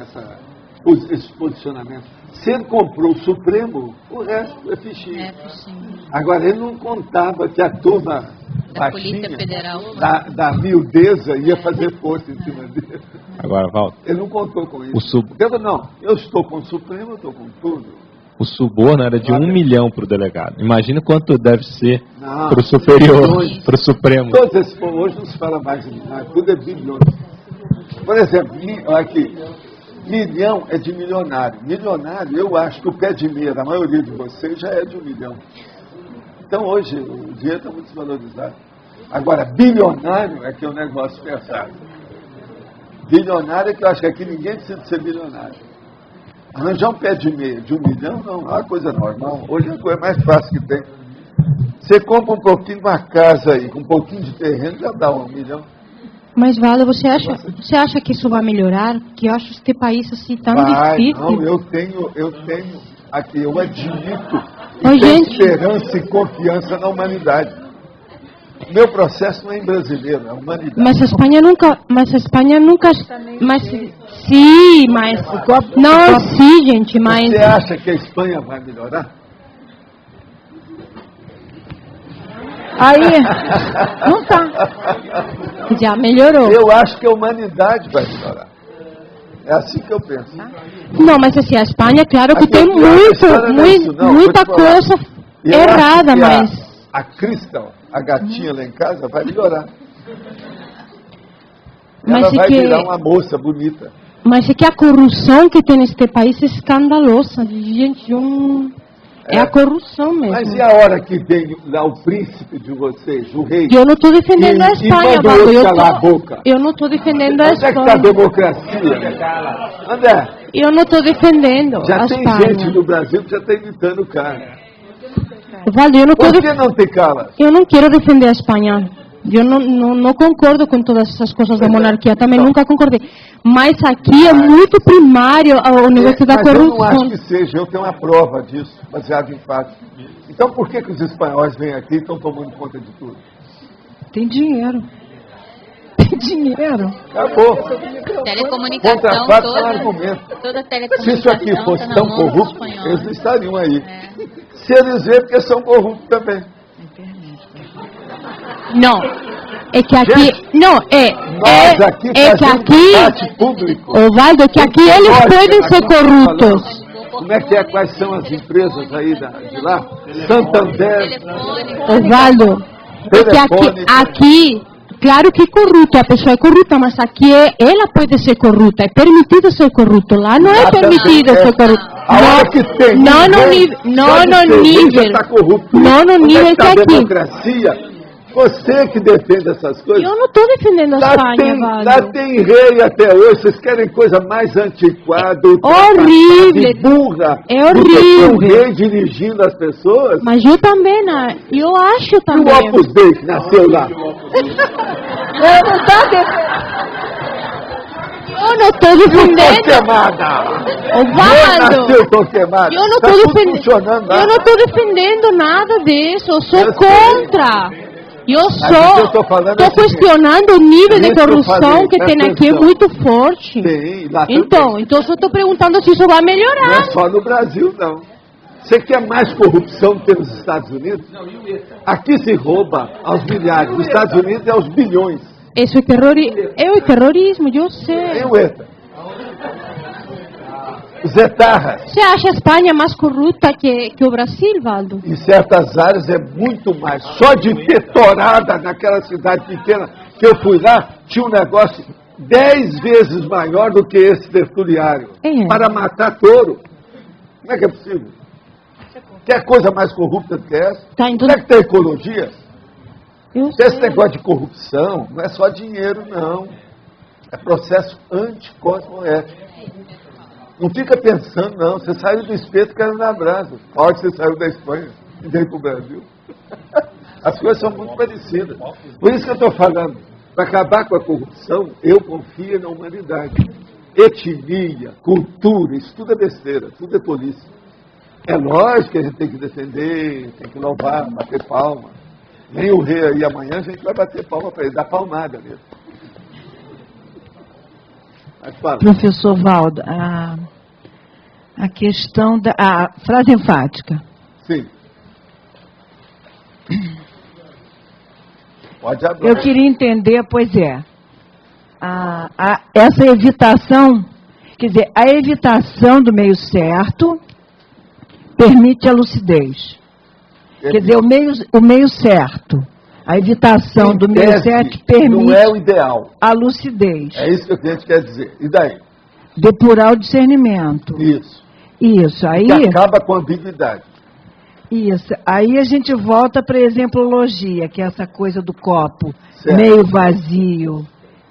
[SPEAKER 1] esse posicionamento. Se ele comprou o Supremo, o resto é fichinho. Agora, ele não contava que a turma
[SPEAKER 15] da Polícia Federal
[SPEAKER 1] da miudeza ia fazer força em cima dele.
[SPEAKER 4] Agora, Walter.
[SPEAKER 1] Ele não contou com isso. Não, eu estou com o Supremo, eu estou com tudo.
[SPEAKER 4] O suborno era de 1 milhão para o delegado. Imagina quanto deve ser para o superior, para o Supremo.
[SPEAKER 1] Todos esses, hoje não se fala mais em milhões, tudo é bilhões. Por exemplo, aqui, milhão é de milionário. Milionário, eu acho que o pé de meia da maioria de vocês já é de 1 milhão. Então hoje o dinheiro está muito desvalorizado. Agora, bilionário é que é um negócio pesado. Bilionário é que eu acho que aqui ninguém precisa ser bilionário. Arranjar um pé de meia de 1 milhão não é uma coisa normal. Hoje é a coisa mais fácil que tem. Você compra um pouquinho de uma casa aí, com um pouquinho de terreno, já dá 1 milhão.
[SPEAKER 6] Mas, Valdo, você acha que isso vai melhorar? Que eu acho este país assim tão difícil.
[SPEAKER 1] Não, eu tenho aqui, eu admito e tenho esperança e confiança na humanidade. Meu processo não é em brasileiro, é humanidade.
[SPEAKER 6] Mas a Espanha nunca, gente, mas...
[SPEAKER 1] Você acha que a Espanha vai melhorar?
[SPEAKER 6] Aí, não tá. Já melhorou.
[SPEAKER 1] Eu acho que a humanidade vai melhorar. É assim que eu penso.
[SPEAKER 6] Não, mas assim, a Espanha, claro que tem muita coisa errada, mas...
[SPEAKER 1] A Crystal, a gatinha lá em casa, vai melhorar. Ela vai virar uma moça bonita.
[SPEAKER 6] Mas é que a corrupção que tem neste país é escandalosa. Gente, é a corrupção mesmo.
[SPEAKER 1] Mas e a hora que vem lá o príncipe de vocês, o rei?
[SPEAKER 6] Eu não estou defendendo a Espanha,
[SPEAKER 1] Valdo.
[SPEAKER 6] Eu não estou defendendo a Espanha.
[SPEAKER 1] Onde é que está a democracia? André?
[SPEAKER 6] Eu não estou defendendo a Espanha.
[SPEAKER 1] Já tem gente no Brasil que já está imitando o cara.
[SPEAKER 6] Valdo,
[SPEAKER 1] Por que não te cala?
[SPEAKER 6] Eu não quero defender a Espanha. Eu não concordo com todas essas coisas da monarquia. Também nunca concordei. Mas aqui é muito primário o negócio da corrupção.
[SPEAKER 1] Eu não acho que seja. Eu tenho uma prova disso, baseado em fatos. Então por que os espanhóis vêm aqui e estão tomando conta de tudo?
[SPEAKER 6] Tem dinheiro. Tem dinheiro.
[SPEAKER 1] Acabou.
[SPEAKER 15] Telecomunicação
[SPEAKER 1] Contra fatos é um argumento. Se isso aqui fosse tão corrupto, eles não estariam aí. Se eles veem, porque são corruptos também.
[SPEAKER 6] Não, é que aqui,
[SPEAKER 1] gente,
[SPEAKER 6] não, que aqui,
[SPEAKER 1] público.
[SPEAKER 6] Valdo, que aqui eles podem ser corruptos.
[SPEAKER 1] Como é que é? Quais são as empresas aí de lá? Santander.
[SPEAKER 6] Valdo, é que aqui, claro que é corrupto, a pessoa é corrupta, mas aqui ela pode ser corrupta, é permitido ser corrupto, lá não é permitido ser corrupto. Não no nível que aqui.
[SPEAKER 1] Democracia. Você que defende essas coisas.
[SPEAKER 6] Eu não estou defendendo a Espanha, Valdo.
[SPEAKER 1] Lá tem rei até hoje. Vocês querem coisa mais antiquada,
[SPEAKER 6] horrível,
[SPEAKER 1] burra.
[SPEAKER 6] É horrível.
[SPEAKER 1] Um rei dirigindo as pessoas.
[SPEAKER 6] Mas eu também, eu acho também.
[SPEAKER 1] E o Opus Dei que nasceu lá.
[SPEAKER 7] Eu não estou defendendo.
[SPEAKER 6] estou defendendo.
[SPEAKER 1] Osvaldo, eu estou queimada.
[SPEAKER 6] Eu não estou defendendo nada disso. Eu sou contra. Eu estou questionando o nível de corrupção que tem aqui, é muito forte.
[SPEAKER 1] Tem, lá
[SPEAKER 6] então eu só estou perguntando se isso vai melhorar.
[SPEAKER 1] Não é só no Brasil, não. Você quer mais corrupção que nos Estados Unidos? Aqui se rouba aos milhares, nos Estados Unidos é aos bilhões.
[SPEAKER 6] Isso é terrorismo, eu sei.
[SPEAKER 1] E o ETA? Os etarras.
[SPEAKER 6] Você acha a Espanha mais corrupta que o Brasil, Valdo?
[SPEAKER 1] Em certas áreas é muito mais. Só de ter torada naquela cidade pequena que eu fui lá, tinha um negócio 10 vezes maior do que esse tertuliário. Para matar touro. Como é que é possível? Quer coisa mais corrupta do que essa? Como é que tem ecologia? Esse negócio de corrupção não é só dinheiro, não. É processo anticosmoético. Não fica pensando, não. Você saiu do espeto que era na brasa. Pode, você saiu da Espanha e veio para o Brasil. As coisas são muito parecidas. Por isso que eu estou falando. Para acabar com a corrupção, eu confio na humanidade. Etnia, cultura, isso tudo é besteira, tudo é polícia. É lógico que a gente tem que defender, tem que louvar, bater palma. Nem o rei aí amanhã, a gente vai bater palma para ele, dar palmada mesmo.
[SPEAKER 16] Professor Valdo, a questão da frase enfática.
[SPEAKER 1] Sim. Pode abrir.
[SPEAKER 16] Eu queria entender, essa evitação, quer dizer, a evitação do meio certo permite a lucidez. Quer dizer, o meio certo. A evitação do meio certo permite
[SPEAKER 1] não é o ideal.
[SPEAKER 16] A lucidez.
[SPEAKER 1] É isso que a gente quer dizer. E daí?
[SPEAKER 16] Depurar o discernimento. Isso. Aí
[SPEAKER 1] que acaba com a ambiguidade.
[SPEAKER 16] Isso. Aí a gente volta para a exemplologia, que é essa coisa do copo meio vazio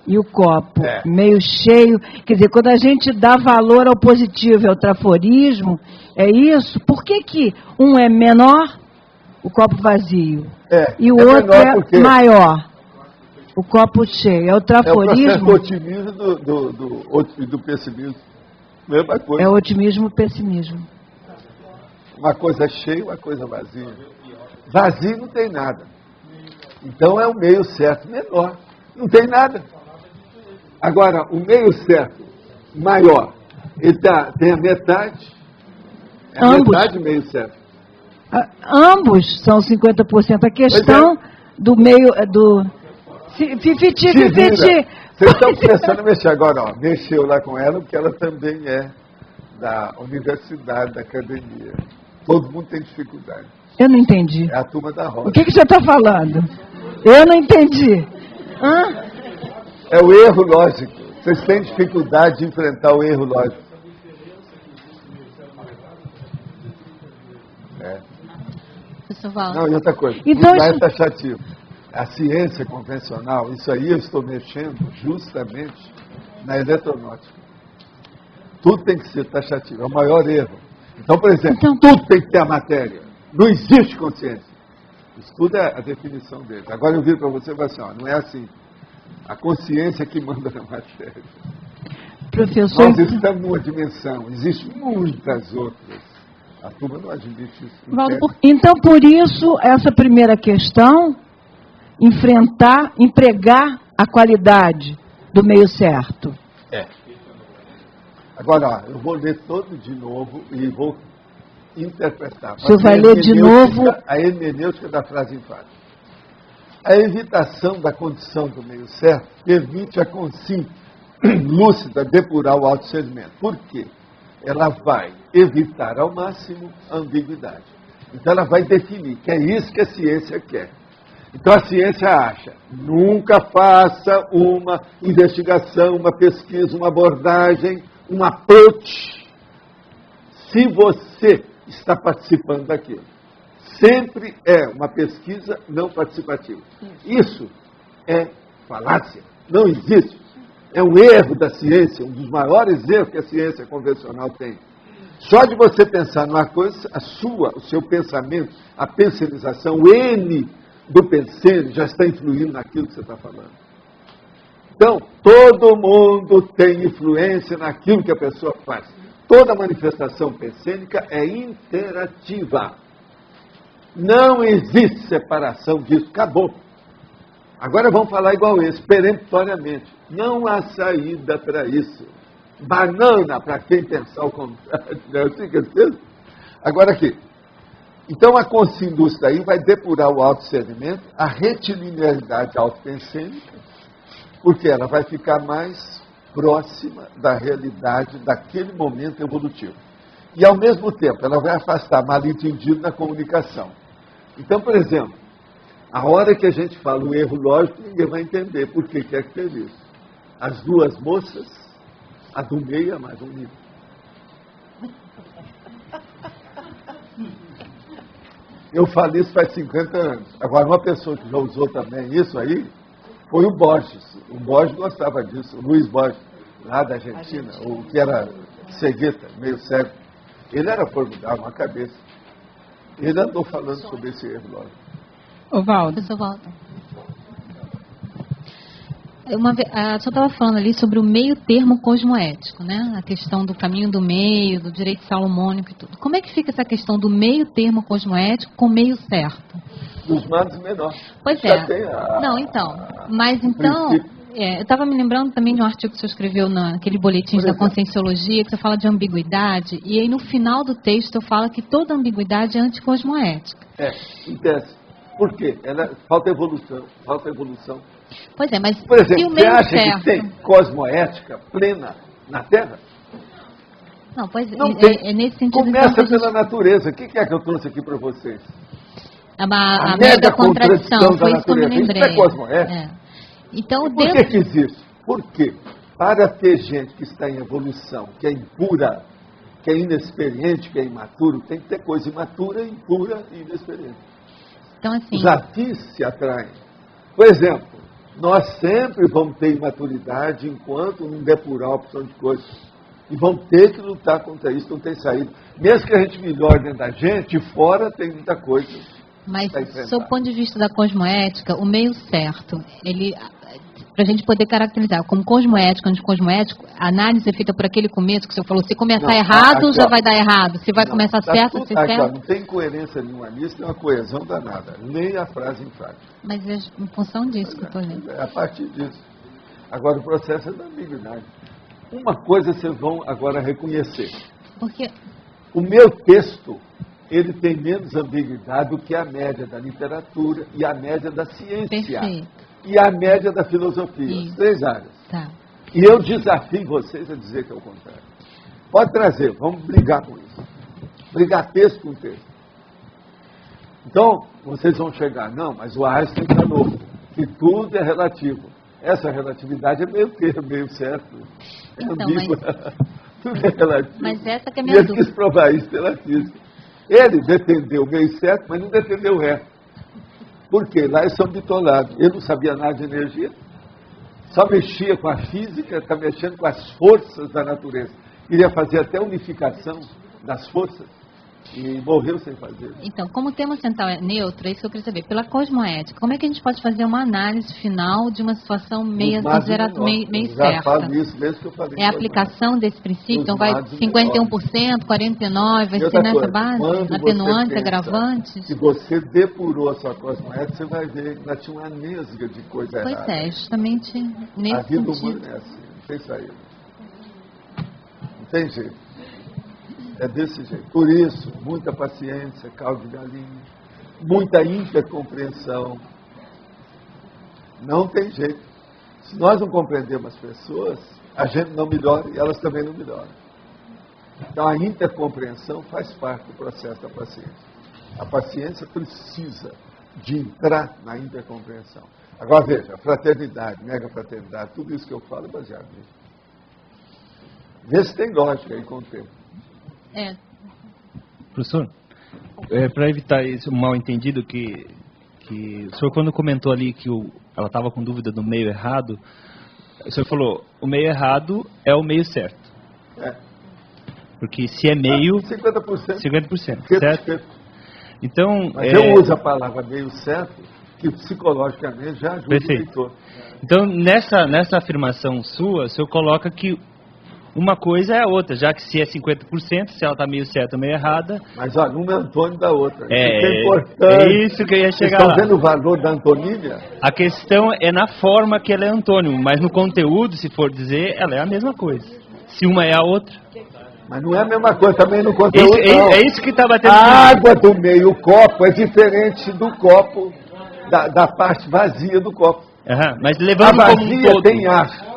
[SPEAKER 16] e o copo meio cheio. Quer dizer, quando a gente dá valor ao positivo e ao traforismo, é isso. Por que um é menor, o copo vazio, e o outro é maior, o copo cheio? É o traforismo.
[SPEAKER 1] É o otimismo do pessimismo. Mesma coisa.
[SPEAKER 16] É o otimismo e o pessimismo.
[SPEAKER 1] Uma coisa cheia, uma coisa vazia. Vazio não tem nada. Então é o meio certo menor. Não tem nada. Agora, o meio certo maior, ele tem a metade. É a metade meio certo.
[SPEAKER 16] Ambos são 50%. A questão do meio... Fifiti.
[SPEAKER 1] Vocês estão começando a mexer agora, ó. Mexeu lá com ela, porque ela também é da universidade, da academia. Todo mundo tem dificuldade.
[SPEAKER 16] Eu não entendi.
[SPEAKER 1] É a turma da roda.
[SPEAKER 16] O que você está falando? Eu não entendi.
[SPEAKER 1] É o erro lógico. Vocês têm dificuldade de enfrentar o erro lógico. Não, e outra coisa.
[SPEAKER 16] Então,
[SPEAKER 1] isso é taxativo. A ciência convencional, isso aí eu estou mexendo justamente na eletronáutica. Tudo tem que ser taxativo, é o maior erro. Então, por exemplo, tudo tem que ter a matéria. Não existe consciência. Isso tudo é a definição dele. Agora eu viro para você e falo assim, não é assim. A consciência que manda na matéria.
[SPEAKER 16] Professor...
[SPEAKER 1] Nós estamos numa dimensão, existem muitas outras. A turma não admite isso.
[SPEAKER 16] Então, por isso, essa primeira questão, empregar a qualidade do meio certo.
[SPEAKER 1] Agora, eu vou ler todo de novo e vou interpretar.
[SPEAKER 16] Você vai ler de novo...
[SPEAKER 1] A hermenêutica da frase enfática. A evitação da condição do meio certo permite a consciência lúcida depurar o autodiscernimento. Por quê? Ela vai evitar ao máximo a ambiguidade. Então ela vai definir, que é isso que a ciência quer. Então a ciência acha, nunca faça uma investigação, uma pesquisa, uma abordagem, um approach, se você está participando daquilo. Sempre é uma pesquisa não participativa. Isso é falácia, não existe. É um erro da ciência, um dos maiores erros que a ciência convencional tem. Só de você pensar numa coisa, o seu pensamento, a pensenização, o N do pensene já está influindo naquilo que você está falando. Então, todo mundo tem influência naquilo que a pessoa faz. Toda manifestação pensênica é interativa. Não existe separação disso. Acabou. Agora vamos falar igual esse, peremptoriamente. Não há saída para isso. Banana para quem pensar o contrário. Eu tenho certeza. Agora aqui. Então a consciência aí vai depurar o autodiscernimento, a retilinearidade autopensênica, porque ela vai ficar mais próxima da realidade daquele momento evolutivo. E ao mesmo tempo ela vai afastar mal-entendido na comunicação. Então, por exemplo, a hora que a gente fala o erro lógico, ninguém vai entender por que é que teve isso. As duas moças, a do meio é mais bonita. Eu falei isso faz 50 anos. Agora, uma pessoa que já usou também isso aí, foi o Borges. O Borges gostava disso, o Luiz Borges, lá da Argentina, o que era cegueta, meio cego. Ele era formidável, uma cabeça. Ele andou falando sobre esse erro lógico.
[SPEAKER 15] Ô, Valdo. Professor Valdo. A senhora estava falando ali sobre o meio termo cosmoético, né? A questão do caminho do meio, do direito salomônico e tudo. Como é que fica essa questão do meio termo cosmoético com o meio certo?
[SPEAKER 1] Dos manos menores.
[SPEAKER 15] Pois é. Não, então. Mas então, eu estava me lembrando também de um artigo que o senhor escreveu naquele boletim da Conscienciologia, que você fala de ambiguidade, e aí no final do texto eu falo que toda ambiguidade é anticosmoética.
[SPEAKER 1] Em tese. Por quê? Falta evolução. Falta evolução.
[SPEAKER 15] Pois é, mas
[SPEAKER 1] por exemplo,
[SPEAKER 15] se o meio
[SPEAKER 1] você acha
[SPEAKER 15] certo...
[SPEAKER 1] que tem cosmoética plena na Terra?
[SPEAKER 15] Não, pois
[SPEAKER 1] não tem.
[SPEAKER 15] É nesse sentido.
[SPEAKER 1] Começa
[SPEAKER 15] então,
[SPEAKER 1] pela natureza. O que é que eu trouxe aqui para vocês?
[SPEAKER 15] A mega contradição, foi isso que eu me lembrei.
[SPEAKER 1] Isso é cosmoética?
[SPEAKER 15] Então,
[SPEAKER 1] por que existe? Por quê? Para ter gente que está em evolução, que é impura, que é inexperiente, que é imaturo, tem que ter coisa imatura, impura e inexperiente.
[SPEAKER 15] Então, assim...
[SPEAKER 1] Os afins se atraem. Por exemplo, nós sempre vamos ter imaturidade enquanto não depurar a opção de coisas. E vamos ter que lutar contra isso, não tem saída. Mesmo que a gente melhore dentro da gente, fora tem muita coisa.
[SPEAKER 15] Mas, sob o ponto de vista da cosmoética, o meio certo, para a gente poder caracterizar como cosmoético, anticosmoético, a análise é feita por aquele começo que o senhor falou, se começar errado, já vai dar errado. Se vai começar certo, vai ser certo.
[SPEAKER 1] Não tem coerência nenhuma nisso, tem uma coesão danada. Nem a frase enfática.
[SPEAKER 15] Mas é em função disso que eu estou lendo.
[SPEAKER 1] É a partir disso. Agora, o processo é da ambiguidade. Uma coisa vocês vão agora reconhecer.
[SPEAKER 15] Porque
[SPEAKER 1] o meu texto, ele tem menos ambiguidade do que a média da literatura e a média da ciência.
[SPEAKER 15] Perfeito.
[SPEAKER 1] E a média da filosofia.
[SPEAKER 15] Isso.
[SPEAKER 1] 3 áreas.
[SPEAKER 15] Tá.
[SPEAKER 1] E eu desafio vocês a dizer que é o contrário. Pode trazer, vamos brigar com isso. Brigar texto com texto. Então, vocês vão chegar, não, mas o Einstein falou que tudo é relativo. Essa relatividade é meio termo, meio certo. É ambígua. Tudo é relativo.
[SPEAKER 15] Mas essa que é a minha dúvida.
[SPEAKER 1] Ele quis provar isso pela física. Ele defendeu o meio certo, mas não defendeu o resto. Por quê? Lá eles são bitolados. Ele não sabia nada de energia. Só mexia com a física, está mexendo com as forças da natureza. Queria fazer até unificação das forças. E morreu sem fazer.
[SPEAKER 15] Então, como o tema central é neutro, é isso que eu queria saber. Pela cosmoética, como é que a gente pode fazer uma análise final de uma situação meio certa?
[SPEAKER 1] Falo isso mesmo que eu falei.
[SPEAKER 15] É a aplicação desse princípio? Então vai 51%, 49%, vai ser nessa base? Atenuantes, agravantes?
[SPEAKER 1] Se você depurou a sua cosmoética, você vai ver que ela tinha uma nesga de coisa errada.
[SPEAKER 15] Pois é, justamente nesse
[SPEAKER 1] sentido. A vida
[SPEAKER 15] sentido.
[SPEAKER 1] humana é assim, não tem saída. Não tem jeito. É desse jeito. Por isso, muita paciência, caldo de galinha, muita intercompreensão. Não tem jeito. Se nós não compreendemos as pessoas, a gente não melhora e elas também não melhoram. Então, a intercompreensão faz parte do processo da paciência. A paciência precisa de entrar na intercompreensão. Agora, veja, fraternidade, mega fraternidade, tudo isso que eu falo é baseado nisso. Vê se tem lógica aí com o tempo.
[SPEAKER 17] Professor, para evitar esse mal entendido que o senhor quando comentou ali que ela estava com dúvida do meio errado, o senhor falou, o meio errado é o meio certo. Porque se é meio... 50%. 50%, certo?
[SPEAKER 1] Então, mas eu uso a palavra meio certo que psicologicamente já ajuda
[SPEAKER 17] Perfeito.
[SPEAKER 1] o leitor.
[SPEAKER 17] Então, nessa afirmação sua, o senhor coloca que uma coisa é a outra, já que se é 50%, se ela está meio certa ou meio errada...
[SPEAKER 1] Mas, olha, uma é antônimo da outra.
[SPEAKER 17] É,
[SPEAKER 1] isso é importante.
[SPEAKER 17] É isso que eu ia chegar
[SPEAKER 1] Vocês
[SPEAKER 17] lá.
[SPEAKER 1] estão vendo o valor da antonímia?
[SPEAKER 17] A questão é na forma que ela é antônimo, mas no conteúdo, se for dizer, ela é a mesma coisa. Se uma é a outra...
[SPEAKER 1] Mas não é a mesma coisa também no conteúdo, não.
[SPEAKER 17] É isso que está batendo.
[SPEAKER 1] A água do meio copo é diferente do copo, da parte vazia do copo.
[SPEAKER 17] Mas levando
[SPEAKER 1] a
[SPEAKER 17] como um
[SPEAKER 1] vazia
[SPEAKER 17] todo...
[SPEAKER 1] tem ar.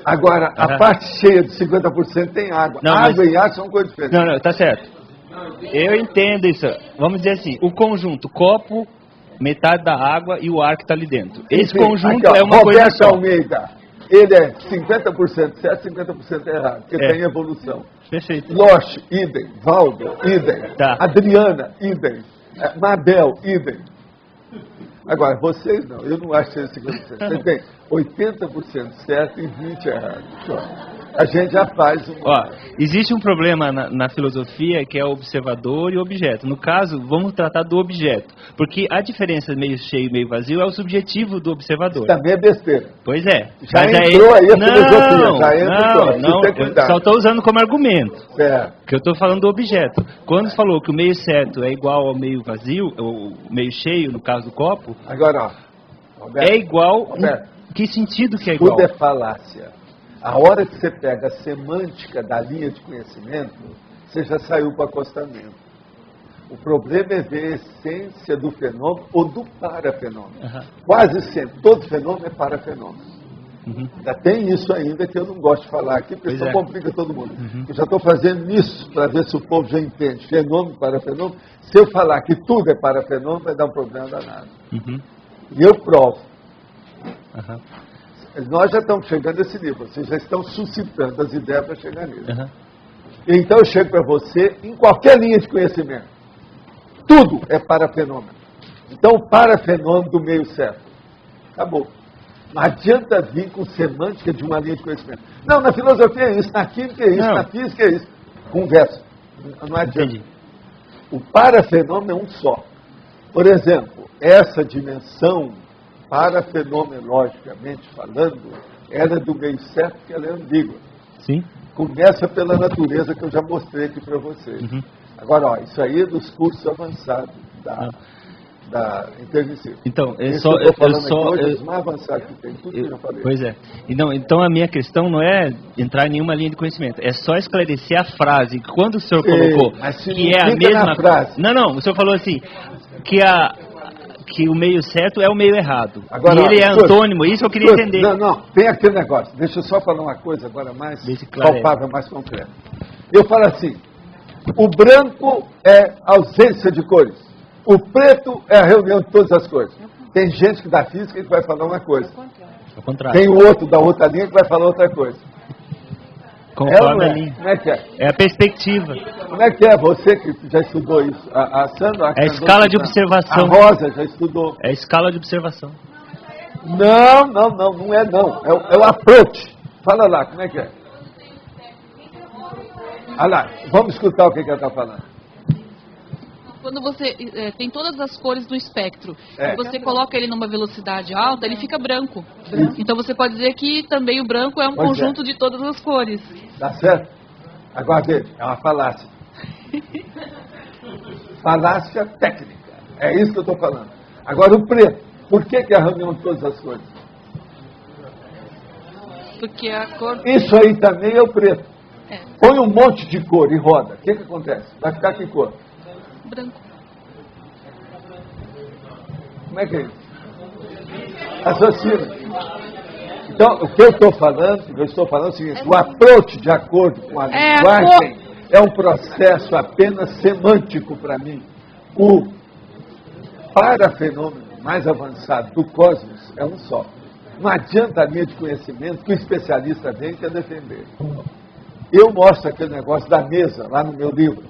[SPEAKER 1] Agora, a parte cheia de 50% tem água.
[SPEAKER 17] Não,
[SPEAKER 1] água
[SPEAKER 17] mas...
[SPEAKER 1] e ar são coisas diferentes.
[SPEAKER 17] Não, tá certo. Eu entendo isso. Vamos dizer assim, o conjunto, copo, metade da água e o ar que está ali dentro. Esse conjunto
[SPEAKER 1] aqui, ó,
[SPEAKER 17] é uma
[SPEAKER 1] Roberto
[SPEAKER 17] coisa só.
[SPEAKER 1] Almeida, ele é 50% certo, 50% errado, porque tem evolução.
[SPEAKER 17] Perfeito.
[SPEAKER 1] Loche, idem. Valdo, idem.
[SPEAKER 17] Tá.
[SPEAKER 1] Adriana, idem. Mabel, idem. Agora, vocês não, eu não acho que seja 50%. Vocês têm 80% certo e 20% errado. A gente já faz
[SPEAKER 17] existe um problema na filosofia que é observador e objeto. No caso, vamos tratar do objeto. Porque a diferença meio cheio e meio vazio é o subjetivo do observador.
[SPEAKER 1] Isso também é besteira.
[SPEAKER 17] Pois é.
[SPEAKER 1] Já
[SPEAKER 17] mas
[SPEAKER 1] entrou aí a filosofia. Já entrou.
[SPEAKER 17] Não, só estou usando como argumento.
[SPEAKER 1] Certo.
[SPEAKER 17] Que eu estou falando do objeto. Quando falou que o meio certo é igual ao meio vazio, ou meio cheio, no caso do copo,
[SPEAKER 1] agora, Roberto,
[SPEAKER 17] é igual...
[SPEAKER 1] Roberto,
[SPEAKER 17] que sentido que é igual?
[SPEAKER 1] Tudo é falácia. A hora que você pega a semântica da linha de conhecimento, você já saiu para o acostamento. O problema é ver a essência do fenômeno ou do parafenômeno. Quase sempre, todo fenômeno é parafenômeno. Ainda tem isso ainda que eu não gosto de falar aqui, porque senão complica todo mundo. Eu já estou fazendo isso para ver se o povo já entende. Fenômeno, parafenômeno. Se eu falar que tudo é parafenômeno, vai dar um problema danado. E eu provo. Nós já estamos chegando a esse nível. Vocês já estão suscitando as ideias para chegar nisso. Então eu chego para você em qualquer linha de conhecimento. Tudo é parafenômeno. Então o parafenômeno do meio certo. Acabou. Não adianta vir com semântica de uma linha de conhecimento. Não, na filosofia é isso, na química é isso, na física é isso. Conversa. Não adianta. O parafenômeno é um só. Por exemplo, essa dimensão, parafenomenologicamente falando, ela é do meio certo porque ela é ambígua.
[SPEAKER 17] Sim.
[SPEAKER 1] Começa pela natureza que eu já mostrei aqui para vocês. Agora, isso aí é dos cursos avançados da intermissiva.
[SPEAKER 17] Então,
[SPEAKER 1] mais avançado que tem, tudo que eu já falei.
[SPEAKER 17] Pois é. Então a minha questão não é entrar em nenhuma linha de conhecimento, é só esclarecer a frase. Quando o senhor colocou que é a mesma frase. Não, o senhor falou assim, que o meio certo é o meio errado. Agora, e ele é antônimo, isso eu queria entender.
[SPEAKER 1] Não, tem aquele negócio. Deixa eu só falar uma coisa agora mais palpável, mais concreta. Eu falo assim, o branco é ausência de cores. O preto é a reunião de todas as cores. Tem gente que da física que vai falar uma coisa.
[SPEAKER 17] Ao contrário.
[SPEAKER 1] Tem o outro da outra linha que vai falar outra coisa.
[SPEAKER 17] Conforme a linha.
[SPEAKER 1] Como é que é?
[SPEAKER 17] É a perspectiva.
[SPEAKER 1] Como é que é? Você que já estudou isso? A Sandra?
[SPEAKER 17] É a escala de observação.
[SPEAKER 1] A Rosa já estudou.
[SPEAKER 17] É a escala de observação.
[SPEAKER 1] Não é não. É o approach. Fala lá, como é que é? Olha lá, vamos escutar o que ela está falando.
[SPEAKER 18] Quando você tem todas as cores do espectro e você coloca ele numa velocidade alta, ele fica branco. Então você pode dizer que também o branco é um conjunto de todas as cores.
[SPEAKER 1] Tá certo? Agora veja, é uma falácia. Falácia técnica. É isso que eu estou falando. Agora o preto. Por que é a reunião de todas as cores?
[SPEAKER 18] Porque a cor...
[SPEAKER 1] Isso aí também é o preto. Põe um monte de cor e roda. O que acontece? Vai ficar que cor?
[SPEAKER 18] Branco.
[SPEAKER 1] Como é que é isso? Raciocínio. Então, o que eu estou falando é o seguinte, o approach de acordo com a linguagem é um processo apenas semântico para mim. O parafenômeno mais avançado do cosmos é um só. Não adianta a linha de conhecimento que o especialista vem e quer defender. Eu mostro aquele negócio da mesa lá no meu livro.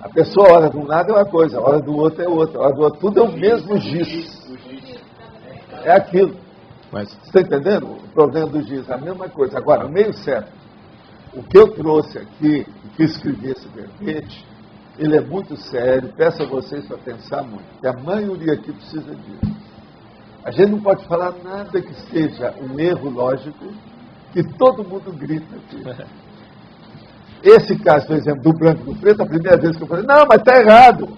[SPEAKER 1] A pessoa olha de um lado é uma coisa, a hora do outro é outra, a hora do outro, tudo é o mesmo giz. É aquilo. Mas você está entendendo o problema do giz? É a mesma coisa. Agora, o meio certo. O que eu trouxe aqui, que escrevi esse verbete, ele é muito sério, peço a vocês para pensar muito, porque a maioria aqui precisa disso. A gente não pode falar nada que seja um erro lógico, que todo mundo grita aqui. Esse caso, por exemplo, do branco e do preto, a primeira vez que eu falei, não, mas está errado.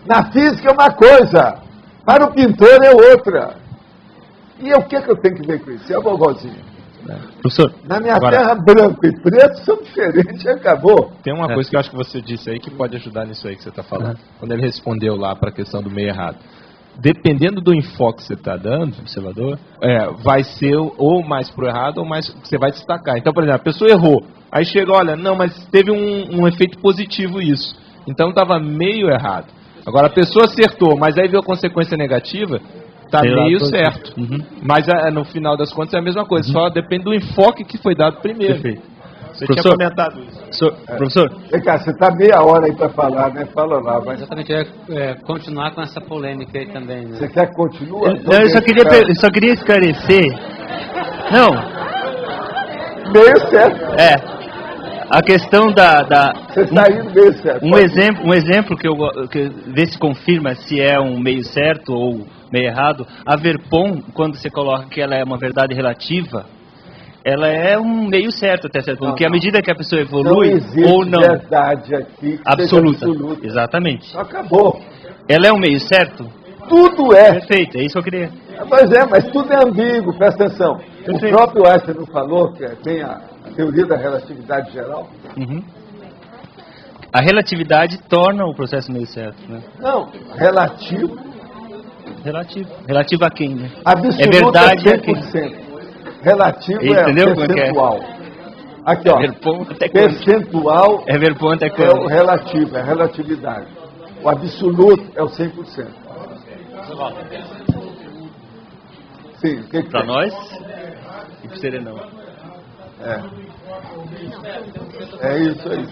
[SPEAKER 1] Na física é uma coisa, para o pintor é outra. E o que eu tenho que ver com isso? É a vovozinha.
[SPEAKER 4] Professor,
[SPEAKER 1] na minha terra, branco e preto são diferentes e acabou.
[SPEAKER 4] Tem uma coisa que eu acho que você disse aí que pode ajudar nisso aí que você está falando. Quando ele respondeu lá para a questão do meio errado. Dependendo do enfoque que você está dando, observador, vai ser ou mais pro errado ou mais que você vai destacar. Então, por exemplo, a pessoa errou. Aí chega, olha, não, mas teve um efeito positivo isso. Então estava meio errado. Agora a pessoa acertou, mas aí veio a consequência negativa, está meio certo. Mas no final das contas é a mesma coisa, só depende do enfoque que foi dado primeiro.
[SPEAKER 17] Perfeito.
[SPEAKER 4] Você tinha comentado isso.
[SPEAKER 17] Professor?
[SPEAKER 1] Vem cá, você está meia hora aí para falar, né? Fala lá. Mas...
[SPEAKER 13] Exatamente, continuar com essa polêmica aí também. Né?
[SPEAKER 1] Você quer que continue?
[SPEAKER 17] Não, eu só queria esclarecer. Não.
[SPEAKER 1] Meio certo.
[SPEAKER 17] A questão
[SPEAKER 1] Você está indo meio certo.
[SPEAKER 17] Um exemplo que vê se confirma se é um meio certo ou meio errado. A Verpon, quando você coloca que ela é uma verdade relativa, ela é um meio certo até certo ponto. Porque à medida que a pessoa evolui ou não.
[SPEAKER 1] Verdade aqui
[SPEAKER 17] absoluta. Exatamente.
[SPEAKER 1] Só acabou.
[SPEAKER 17] Ela é um meio certo?
[SPEAKER 1] Tudo é.
[SPEAKER 17] Perfeito, é isso que eu queria.
[SPEAKER 1] Pois mas tudo é ambíguo, presta atenção. Perfeito. O próprio Einstein não falou que tem a teoria da relatividade geral?
[SPEAKER 17] A relatividade torna o processo meio certo, né?
[SPEAKER 1] Não, relativo.
[SPEAKER 17] Relativo a quem, né?
[SPEAKER 1] Absoluto
[SPEAKER 17] é verdade
[SPEAKER 1] é 100%. Relativo é percentual. Aqui, ó. Percentual é o relativo, é a relatividade. O absoluto é o 100%. Sim, o que
[SPEAKER 17] para nós e para o serenão.
[SPEAKER 1] É isso aí.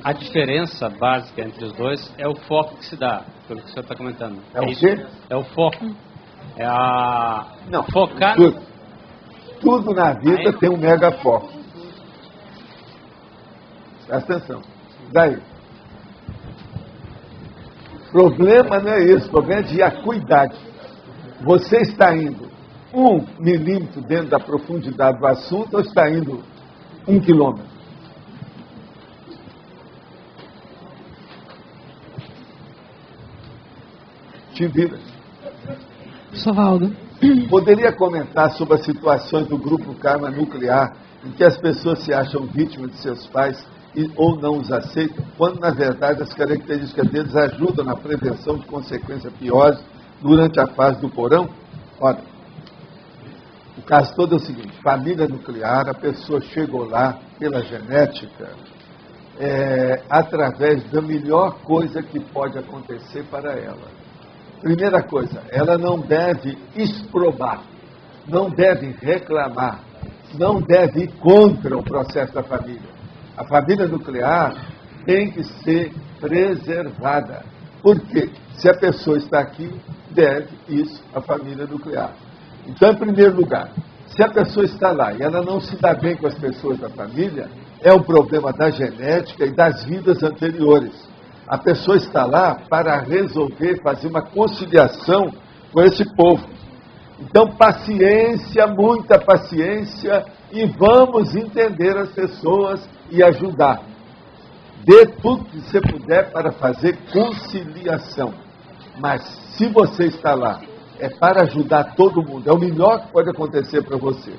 [SPEAKER 13] A diferença básica entre os dois é o foco que se dá, pelo que o senhor está comentando.
[SPEAKER 1] É o quê?
[SPEAKER 13] É o foco. É a...
[SPEAKER 1] Não,
[SPEAKER 13] focar...
[SPEAKER 1] Tudo na vida tem um mega foco. Presta atenção. Daí. O problema não é isso, o problema é de acuidade. Você está indo 1 milímetro dentro da profundidade do assunto ou está indo 1 quilômetro? Te vira.
[SPEAKER 5] Sovaldo.
[SPEAKER 1] Poderia comentar sobre as situações do grupo karma nuclear em que as pessoas se acham vítimas de seus pais ou não os aceitam, quando na verdade as características deles ajudam na prevenção de consequências piores durante a fase do porão? Olha, o caso todo é o seguinte: família nuclear, a pessoa chegou lá pela genética, através da melhor coisa que pode acontecer para ela. Primeira coisa, ela não deve exprobar, não deve reclamar, não deve ir contra o processo da família. A família nuclear tem que ser preservada. Por quê? Se a pessoa está aqui, deve isso à família nuclear. Então, em primeiro lugar, se a pessoa está lá e ela não se dá bem com as pessoas da família, é um problema da genética e das vidas anteriores. A pessoa está lá para resolver, fazer uma conciliação com esse povo. Então, paciência, muita paciência, e vamos entender as pessoas e ajudar. Dê tudo que você puder para fazer conciliação. Mas, se você está lá, é para ajudar todo mundo. É o melhor que pode acontecer para você.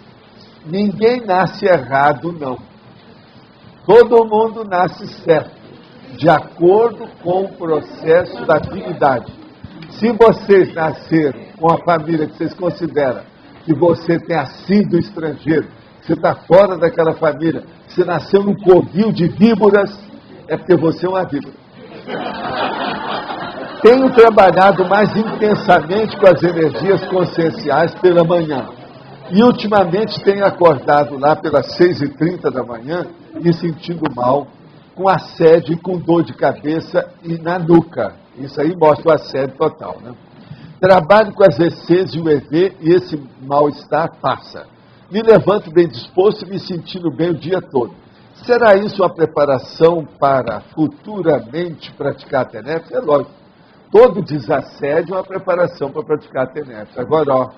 [SPEAKER 1] Ninguém nasce errado, não. Todo mundo nasce certo, de acordo com o processo da dignidade. Se vocês nasceram com a família que vocês consideram que você tenha sido estrangeiro, que você está fora daquela família, que você nasceu num covil de víboras, é porque você é uma víbora. Tenho trabalhado mais intensamente com as energias conscienciais pela manhã. E ultimamente tenho acordado lá pelas 6h30 da manhã, me sentindo mal, com assédio e com dor de cabeça e na nuca. Isso aí mostra o assédio total, né? Trabalho com as ECs e o EV e esse mal-estar passa. Me levanto bem disposto e me sentindo bem o dia todo. Será isso uma preparação para futuramente praticar a TENEPS? É lógico. Todo desassédio é uma preparação para praticar a TENEPS. Agora, ó,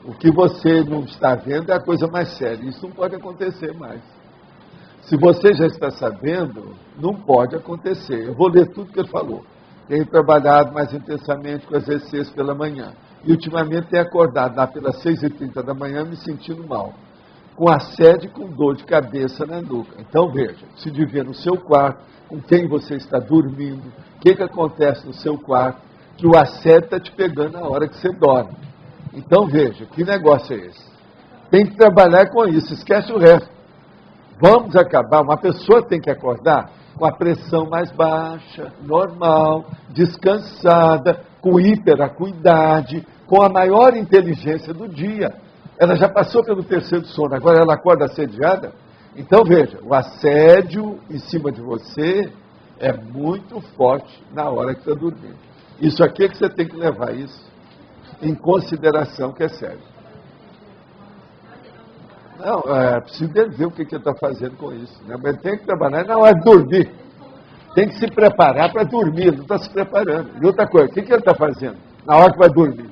[SPEAKER 1] o que você não está vendo é a coisa mais séria. Isso não pode acontecer mais. Se você já está sabendo, não pode acontecer. Eu vou ler tudo que ele falou. Tenho trabalhado mais intensamente com exercícios pela manhã. E ultimamente tenho acordado lá pelas 6h30 da manhã me sentindo mal. Com assédio e com dor de cabeça na nuca. Então veja, se devia no seu quarto, com quem você está dormindo, o que acontece no seu quarto, que o assédio está te pegando na hora que você dorme. Então veja, que negócio é esse? Tem que trabalhar com isso, esquece o resto. Vamos acabar, uma pessoa tem que acordar com a pressão mais baixa, normal, descansada, com hiperacuidade, com a maior inteligência do dia. Ela já passou pelo terceiro sono, agora ela acorda assediada. Então veja, o assédio em cima de você é muito forte na hora que está dormindo. Isso aqui é que você tem que levar isso em consideração, que é sério. Não, precisa ver o que ele está fazendo com isso. Né? Mas tem que trabalhar na hora de dormir. Tem que se preparar para dormir, não está se preparando. E outra coisa, o que ele está fazendo na hora que vai dormir?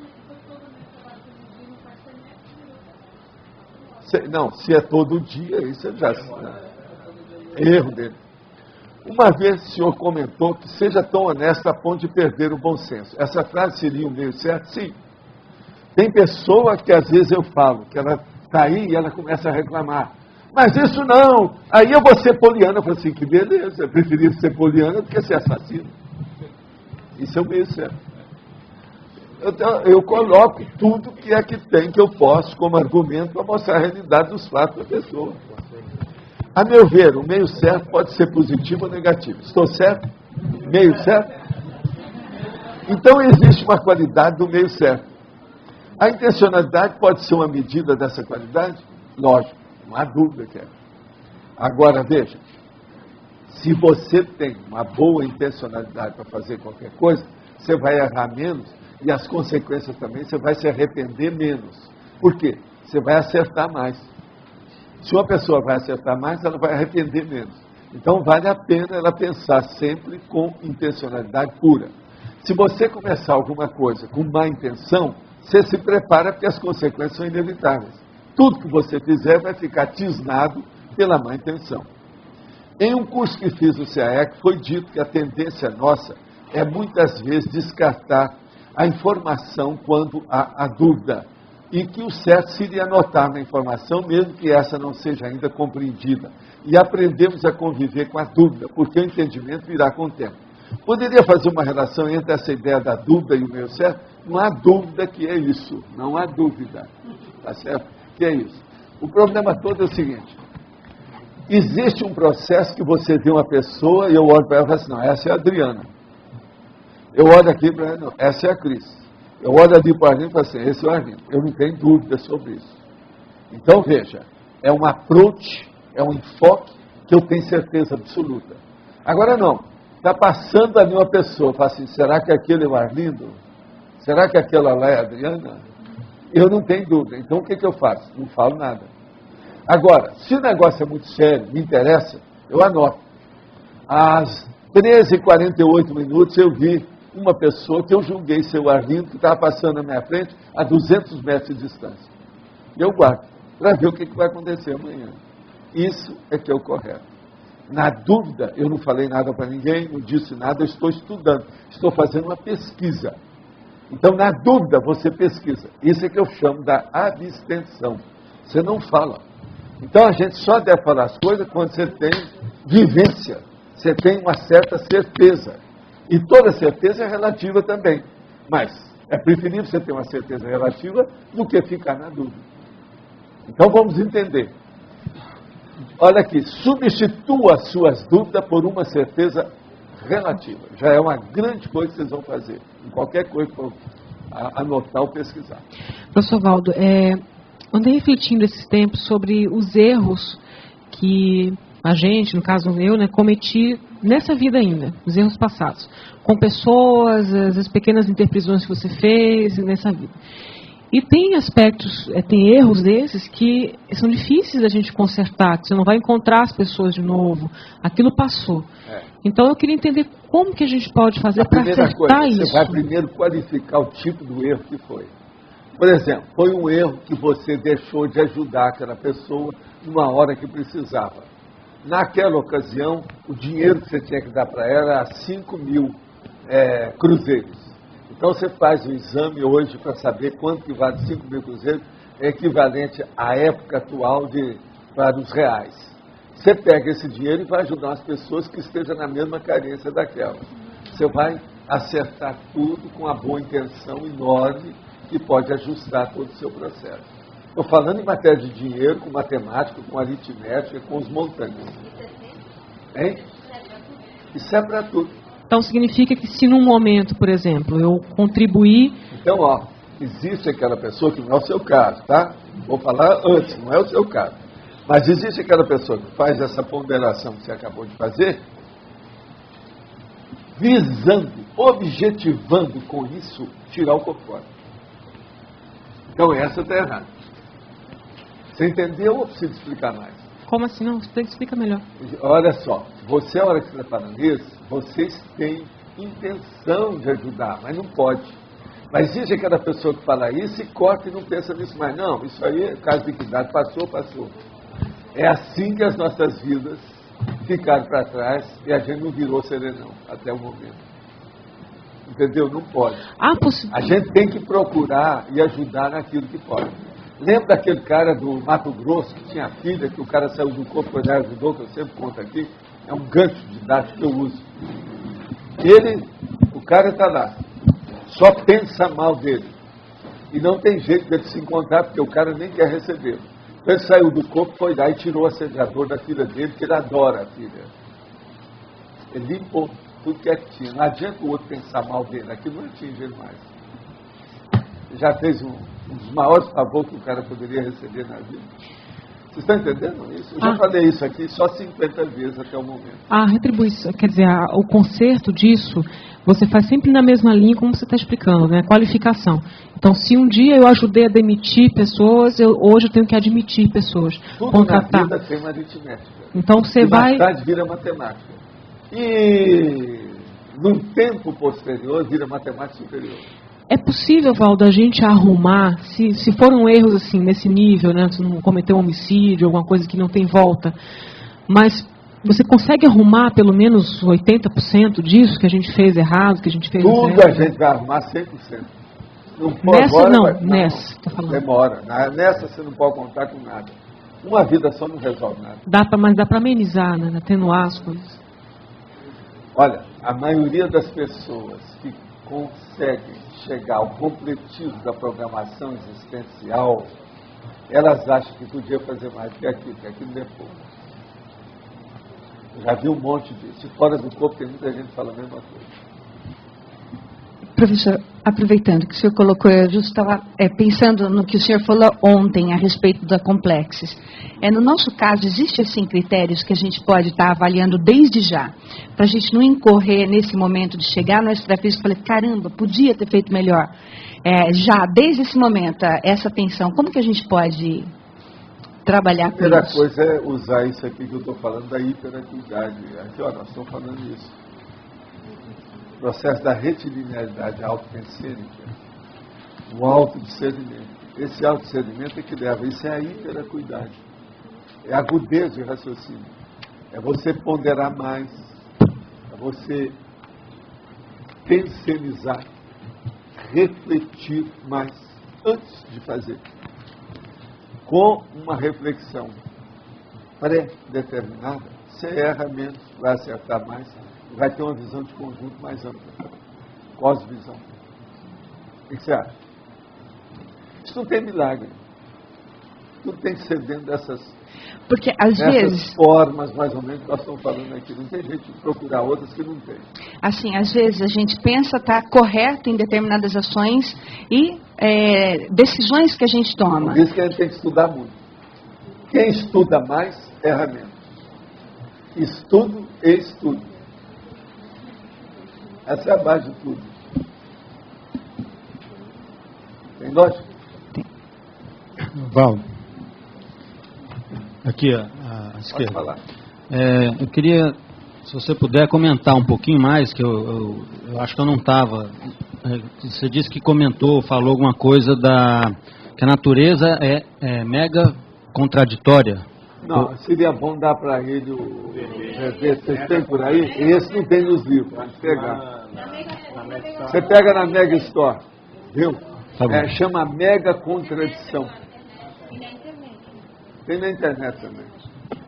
[SPEAKER 1] Não, se é todo dia, isso já é erro dele. Uma vez o senhor comentou que seja tão honesto a ponto de perder o bom senso. Essa frase seria o meio certo? Sim. Tem pessoa que às vezes eu falo, que ela está aí e ela começa a reclamar. Mas isso não, aí eu vou ser poliana. Eu falo assim, que beleza, eu preferia ser poliana do que ser assassino. Isso é o meio certo. Eu coloco tudo que é que tem, que eu posso, como argumento, para mostrar a realidade dos fatos da pessoa. A meu ver, o meio certo pode ser positivo ou negativo. Estou certo? Meio certo? Então existe uma qualidade do meio certo. A intencionalidade pode ser uma medida dessa qualidade? Lógico, não há dúvida que é. Agora, veja, se você tem uma boa intencionalidade para fazer qualquer coisa, você vai errar menos e as consequências também, você vai se arrepender menos. Por quê? Você vai acertar mais. Se uma pessoa vai acertar mais, ela vai arrepender menos. Então, vale a pena ela pensar sempre com intencionalidade pura. Se você começar alguma coisa com má intenção, você se prepara porque as consequências são inevitáveis. Tudo que você fizer vai ficar tisnado pela má intenção. Em um curso que fiz no CAEC, foi dito que a tendência nossa é muitas vezes descartar a informação quando há a dúvida. E que o certo seria anotar na informação, mesmo que essa não seja ainda compreendida. E aprendemos a conviver com a dúvida, porque o entendimento virá com o tempo. Poderia fazer uma relação entre essa ideia da dúvida e o meio certo? Não há dúvida que é isso. Não há dúvida. Tá certo? Que é isso. O problema todo é o seguinte. Existe um processo que você vê uma pessoa e eu olho para ela e falo assim, não, essa é a Adriana. Eu olho aqui para ela, não, essa é a Cris. Eu olho ali para a Arlindo e falo assim, esse é o Arlindo. Eu não tenho dúvida sobre isso. Então, veja, é um approach, é um enfoque que eu tenho certeza absoluta. Agora não, está passando ali uma pessoa, fala assim, será que aquele é o Arlindo? Será que aquela lá é a Adriana? Eu não tenho dúvida. Então, o que eu faço? Não falo nada. Agora, se o negócio é muito sério, me interessa, eu anoto. Às 13h48 eu vi uma pessoa que eu julguei ser o Arlindo, que estava passando na minha frente a 200 metros de distância. E eu guardo, para ver o que vai acontecer amanhã. Isso é que é o correto. Na dúvida, eu não falei nada para ninguém, não disse nada, eu estou estudando, estou fazendo uma pesquisa. Então, na dúvida, você pesquisa. Isso é que eu chamo da abstenção. Você não fala. Então, a gente só deve falar as coisas quando você tem vivência, você tem uma certa certeza. E toda certeza é relativa também. Mas é preferível você ter uma certeza relativa do que ficar na dúvida. Então vamos entender. Olha aqui, substitua as suas dúvidas por uma certeza relativa. Já é uma grande coisa que vocês vão fazer. Em qualquer coisa que for anotar ou pesquisar.
[SPEAKER 5] Professor Valdo, andei refletindo esses tempos sobre os erros que a gente, no caso eu, cometi nessa vida ainda, os erros passados, com pessoas, as pequenas interprisões que você fez nessa vida. E tem aspectos, tem erros desses que são difíceis da gente consertar, que você não vai encontrar as pessoas de novo. Aquilo passou. Então eu queria entender como que a gente pode fazer para acertar isso.
[SPEAKER 1] Você vai primeiro qualificar o tipo do erro que foi. Por exemplo, foi um erro que você deixou de ajudar aquela pessoa numa hora que precisava. Naquela ocasião, o dinheiro que você tinha que dar para ela era 5.000 cruzeiros. Então você faz o exame hoje para saber quanto que vale 5.000 cruzeiros, é equivalente à época atual para os reais. Você pega esse dinheiro e vai ajudar as pessoas que estejam na mesma carência daquela. Você vai acertar tudo com a boa intenção enorme que pode ajustar todo o seu processo. Estou falando em matéria de dinheiro, com matemática, com aritmética, com os montantes. Hein? Isso é para tudo.
[SPEAKER 5] Então significa que se num momento, por exemplo, eu contribuir...
[SPEAKER 1] Então, existe aquela pessoa que não é o seu caso, tá? Vou falar antes, não é o seu caso. Mas existe aquela pessoa que faz essa ponderação que você acabou de fazer, visando, objetivando com isso, tirar o corpo fora. Então essa está errada. Você entendeu ou precisa explicar mais?
[SPEAKER 5] Como assim? Não, você explica melhor.
[SPEAKER 1] Olha só, você, a hora que você está falando isso, vocês têm intenção de ajudar, mas não pode. Mas existe aquela pessoa que fala isso e corta e não pensa nisso mais. Não, isso aí é caso de equidade, passou. É assim que as nossas vidas ficaram para trás e a gente não virou serenão até o momento. Entendeu? Não pode. A gente tem que procurar e ajudar naquilo que pode. Lembra daquele cara do Mato Grosso que tinha filha, que o cara saiu do corpo, foi lá e ajudou, que eu sempre conto aqui. É um gancho didático que eu uso. O cara está lá, só pensa mal dele. E não tem jeito dele se encontrar, porque o cara nem quer recebê-lo. Então ele saiu do corpo, foi lá e tirou o assediador da filha dele, que ele adora a filha. Ele limpou tudo quietinho. Não adianta o outro pensar mal dele, aquilo não atinge ele mais. Ele já fez um dos maiores favores que o cara poderia receber na vida. Vocês estão entendendo isso? Eu já falei isso aqui só 50 vezes até o momento.
[SPEAKER 5] A retribuição, quer dizer, o conserto disso, você faz sempre na mesma linha como você está explicando, né? Qualificação. Então, se um dia eu ajudei a demitir pessoas, hoje eu tenho que admitir pessoas.
[SPEAKER 1] Tudo
[SPEAKER 5] contratar.
[SPEAKER 1] na vida tem uma aritmética.
[SPEAKER 5] Então, você vai...
[SPEAKER 1] mais tarde vira matemática. E num tempo posterior vira matemática superior.
[SPEAKER 5] É possível, Valdo, a gente arrumar, se foram erros assim, nesse nível, né, se não cometeu um homicídio, alguma coisa que não tem volta, mas você consegue arrumar pelo menos 80% disso que a gente fez errado, que a gente fez
[SPEAKER 1] tudo
[SPEAKER 5] certo?
[SPEAKER 1] A gente vai arrumar 100%. Não
[SPEAKER 5] nessa
[SPEAKER 1] agora,
[SPEAKER 5] não, nessa, tô falando.
[SPEAKER 1] Demora. Nessa você não pode contar com nada. Uma vida só não resolve nada.
[SPEAKER 5] Mas dá para amenizar, né, atenuar as coisas.
[SPEAKER 1] Olha, a maioria das pessoas que conseguem chegar ao completismo da programação existencial, elas acham que podia fazer mais do que aquilo não é pouco. Eu já vi um monte disso. E fora do corpo tem muita gente que fala a mesma coisa.
[SPEAKER 7] Professor, aproveitando que o senhor colocou, eu justo estava pensando no que o senhor falou ontem a respeito da Complexes. No nosso caso, existem assim critérios que a gente pode estar avaliando desde já, para a gente não incorrer nesse momento de chegar no extrafísico e falar, caramba, podia ter feito melhor. Já, desde esse momento, essa tensão, como que a gente pode trabalhar com isso?
[SPEAKER 1] A primeira coisa é usar isso aqui que eu estou falando da hiperacuidade. Aqui, nós estamos falando isso. O processo da retilinearidade autopensênica, o autodiscernimento. Esse autodiscernimento é que leva, isso é a hiperacuidade. É a agudeza de raciocínio. É você ponderar mais, é você pensionizar, refletir mais antes de fazer. Com uma reflexão pré-determinada, você erra menos, vai acertar mais, vai ter uma visão de conjunto mais ampla. Cosvisão. O que você acha? Isso não tem milagre. Tudo tem que ser dentro dessas,
[SPEAKER 7] porque, às vezes,
[SPEAKER 1] formas, mais ou menos, que nós estamos falando aqui. Não tem jeito de procurar outras que não tem.
[SPEAKER 7] Assim, às vezes a gente pensa estar correto em determinadas ações e decisões que a gente toma.
[SPEAKER 1] Por isso que a gente tem que estudar muito. Quem estuda mais, erra menos. Estudo e estudo. Essa é a base de tudo. Tem lógica?
[SPEAKER 12] Valdo. Aqui, à esquerda.
[SPEAKER 1] Pode falar.
[SPEAKER 12] Eu queria, se você puder comentar um pouquinho mais, que eu acho que eu não estava. Você disse que falou alguma coisa que a natureza é mega contraditória.
[SPEAKER 1] Não, seria bom dar para ele o rever. Vocês têm por aí? Esse não tem nos livros, pode pegar. Você pega na Mega Store, viu?
[SPEAKER 12] Tá
[SPEAKER 1] chama Mega Contradição. Tem na internet também.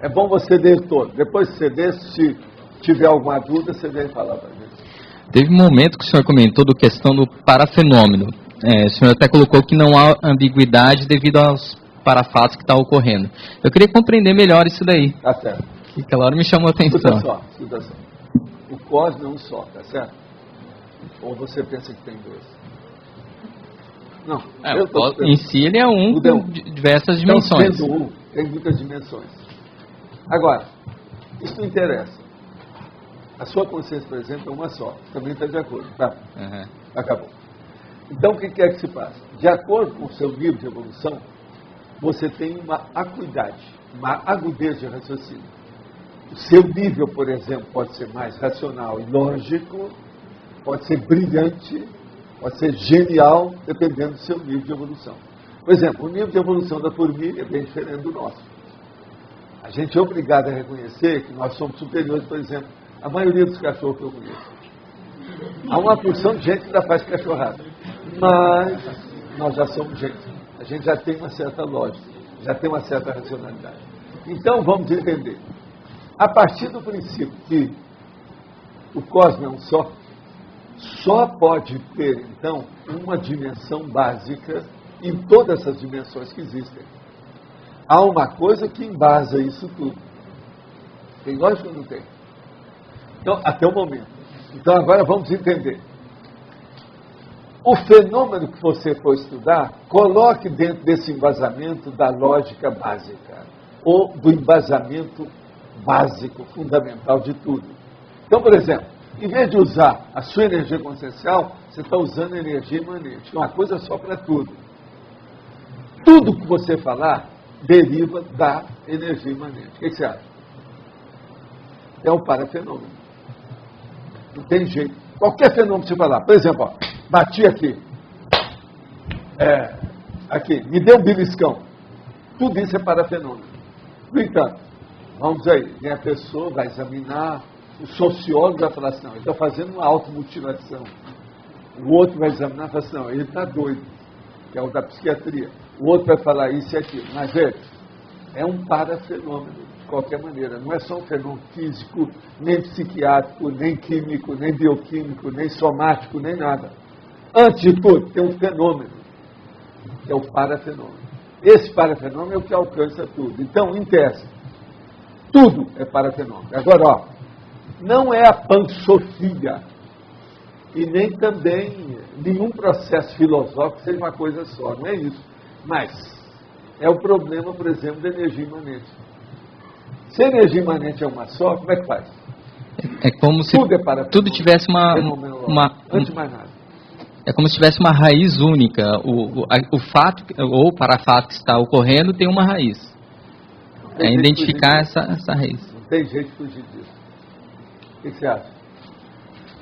[SPEAKER 1] É bom você ler todo. Depois que você ler, se tiver alguma dúvida, você vem falar para a gente.
[SPEAKER 3] Teve um momento que o senhor comentou da questão do parafenômeno. O senhor até colocou que não há ambiguidade devido aos parafatos que está ocorrendo. Eu queria compreender melhor isso daí.
[SPEAKER 1] Tá certo.
[SPEAKER 3] Que aquela hora me chamou a atenção.
[SPEAKER 1] Escuta só. O cosmos é um só, tá certo? Ou você pensa que tem dois? Não.
[SPEAKER 3] O cosmos em si ele é um com diversas dimensões.
[SPEAKER 1] Então, sendo tem muitas dimensões. Agora, isso não interessa. A sua consciência, por exemplo, é uma só. Também está de acordo, tá?
[SPEAKER 3] Uhum.
[SPEAKER 1] Acabou. Então, o que é que se passa? De acordo com o seu nível de evolução, você tem uma acuidade, uma agudez de raciocínio. O seu nível, por exemplo, pode ser mais racional e lógico, pode ser brilhante, pode ser genial, dependendo do seu nível de evolução. Por exemplo, o nível de evolução da formiga é bem diferente do nosso. A gente é obrigado a reconhecer que nós somos superiores, por exemplo, à maioria dos cachorros que eu conheço. Há uma porção de gente que ainda faz cachorrada, mas nós já somos gente. A gente já tem uma certa lógica, já tem uma certa racionalidade. Então, vamos entender. A partir do princípio que o cosmos é um só pode ter, então, uma dimensão básica em todas essas dimensões que existem. Há uma coisa que embasa isso tudo. Tem lógica ou não tem? Então, até o momento. Então, agora vamos entender. O fenômeno que você for estudar, coloque dentro desse embasamento da lógica básica, ou do embasamento básico, fundamental de tudo. Então, por exemplo, em vez de usar a sua energia consciencial, você está usando energia imanente, uma coisa só para tudo. Tudo que você falar deriva da energia imanente. O que você acha? É o parafenômeno. Não tem jeito. Qualquer fenômeno que você falar, por exemplo, ó, bati aqui, aqui, me deu um beliscão. Tudo isso é parafenômeno. No entanto, vamos aí, vem a pessoa, vai examinar, o sociólogo vai falar assim, não, ele está fazendo uma automutilação. O outro vai examinar e falar assim, não, ele está doido, que é o da psiquiatria. O outro vai falar isso e aquilo. Mas, é um parafenômeno, de qualquer maneira. Não é só um fenômeno físico, nem psiquiátrico, nem químico, nem bioquímico, nem somático, nem nada. Antes de tudo, tem um fenômeno, que é o parafenômeno. Esse parafenômeno é o que alcança tudo. Então, em tese, tudo é parafenômeno. Agora, ó, não é a pansofia e nem também nenhum processo filosófico seja uma coisa só, não é isso. Mas é o problema, por exemplo, da energia imanente. Se a energia imanente é uma só, como é que faz?
[SPEAKER 3] É como se tudo tivesse
[SPEAKER 1] antes de mais nada.
[SPEAKER 3] É como se tivesse uma raiz única. O fato ou o parafato que está ocorrendo tem uma raiz. É identificar essa raiz.
[SPEAKER 1] Não tem jeito de fugir disso. O que você acha?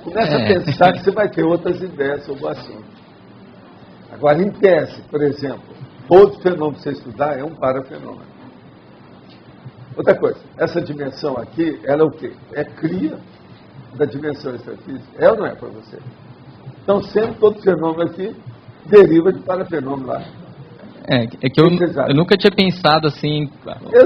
[SPEAKER 1] Começa a pensar que você vai ter outras ideias sobre o assunto. Agora, em tese, por exemplo, todo fenômeno que você estudar é um parafenômeno. Outra coisa, essa dimensão aqui, ela é o quê? É cria da dimensão extrafísica. É ou não é para você? Então, sempre todo fenômeno aqui deriva de parafenômeno lá.
[SPEAKER 3] É que eu nunca tinha pensado assim,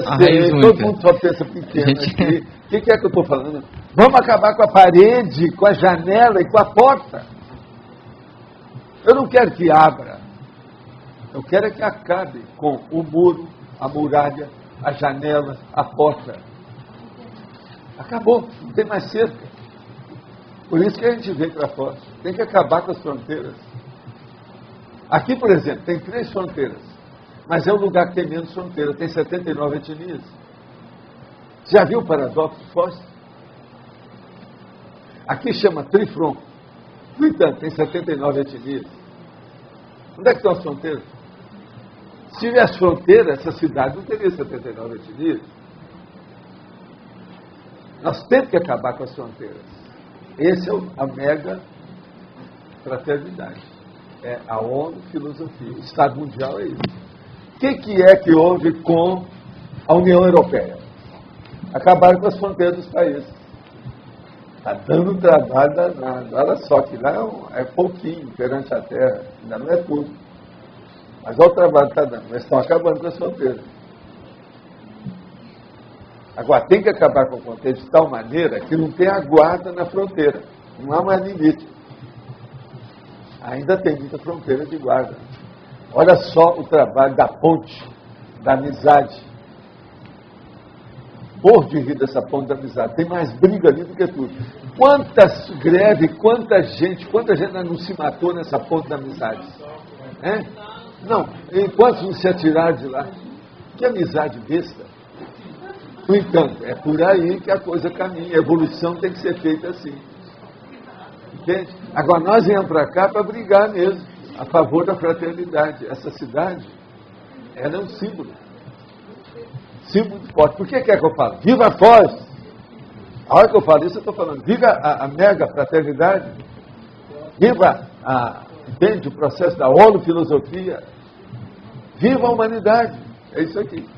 [SPEAKER 1] a raiz única. Todo mundo só pensa pequeno aqui. O que é que eu estou falando? Vamos acabar com a parede, com a janela e com a porta. Eu não quero que abra. Eu quero é que acabe com o muro, a muralha, a janela, a porta. Acabou, não tem mais cerca. Por isso que a gente vem para fora. Tem que acabar com as fronteiras. Aqui, por exemplo, tem 3 fronteiras. Mas é o lugar que tem menos fronteira. Tem 79 etnias. Já viu o paradoxo de Fausto? Aqui chama Trifron. No entanto, tem 79 etnias. Onde é que estão as fronteiras? Se tivesse fronteira, essa cidade não teria 79 etnias. Nós temos que acabar com as fronteiras. Esse é a mega fraternidade. É a ONU Filosofia. O Estado Mundial é isso. O que é que houve com a União Europeia? Acabaram com as fronteiras dos países. Está dando trabalho danado. Olha só que lá é pouquinho perante a Terra. Ainda não é tudo. Mas olha o trabalho que está dando. Mas estão acabando com as fronteiras. Agora, tem que acabar com a fronteira de tal maneira que não tenha guarda na fronteira. Não há mais limite. Ainda tem muita fronteira de guarda. Olha só o trabalho da ponte, da amizade. Morro de rir dessa ponte da amizade. Tem mais briga ali do que tudo. Quantas greves, quanta gente não se matou nessa ponte da amizade? É? Não, enquanto não se atiraram de lá. Que amizade besta. No entanto, é por aí que a coisa caminha. A evolução tem que ser feita assim. Entende? Agora, nós viemos para cá para brigar mesmo, a favor da fraternidade. Essa cidade, ela é um símbolo. Símbolo de forte. Por que é que eu falo? Viva a Foz! A hora que eu falo isso, eu estou falando, viva a mega fraternidade. Viva entende, o processo da ONU Filosofia. Viva a humanidade. É isso aqui.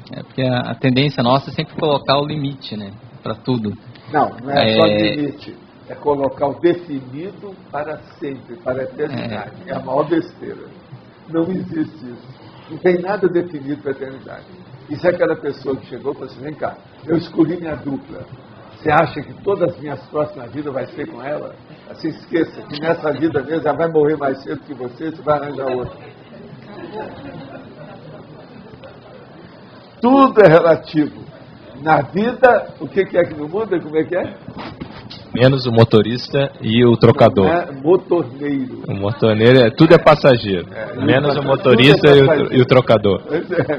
[SPEAKER 3] É porque a tendência nossa é sempre colocar o limite, né? Para tudo.
[SPEAKER 1] Não é só limite. É colocar o definido para sempre, para a eternidade. É a maior besteira. Não existe isso. Não tem nada definido para a eternidade. Isso é aquela pessoa que chegou e falou assim, vem cá, eu escolhi minha dupla. Você acha que todas as minhas próximas vidas vai ser com ela? Assim, esqueça que nessa vida mesmo ela vai morrer mais cedo que você vai arranjar outra. Tudo é relativo. Na vida, o que é que no mundo? Como é que é?
[SPEAKER 4] Menos o motorista e o trocador.
[SPEAKER 1] Não é motorneiro.
[SPEAKER 4] O motorneiro, tudo é passageiro. Menos o motorista e o trocador.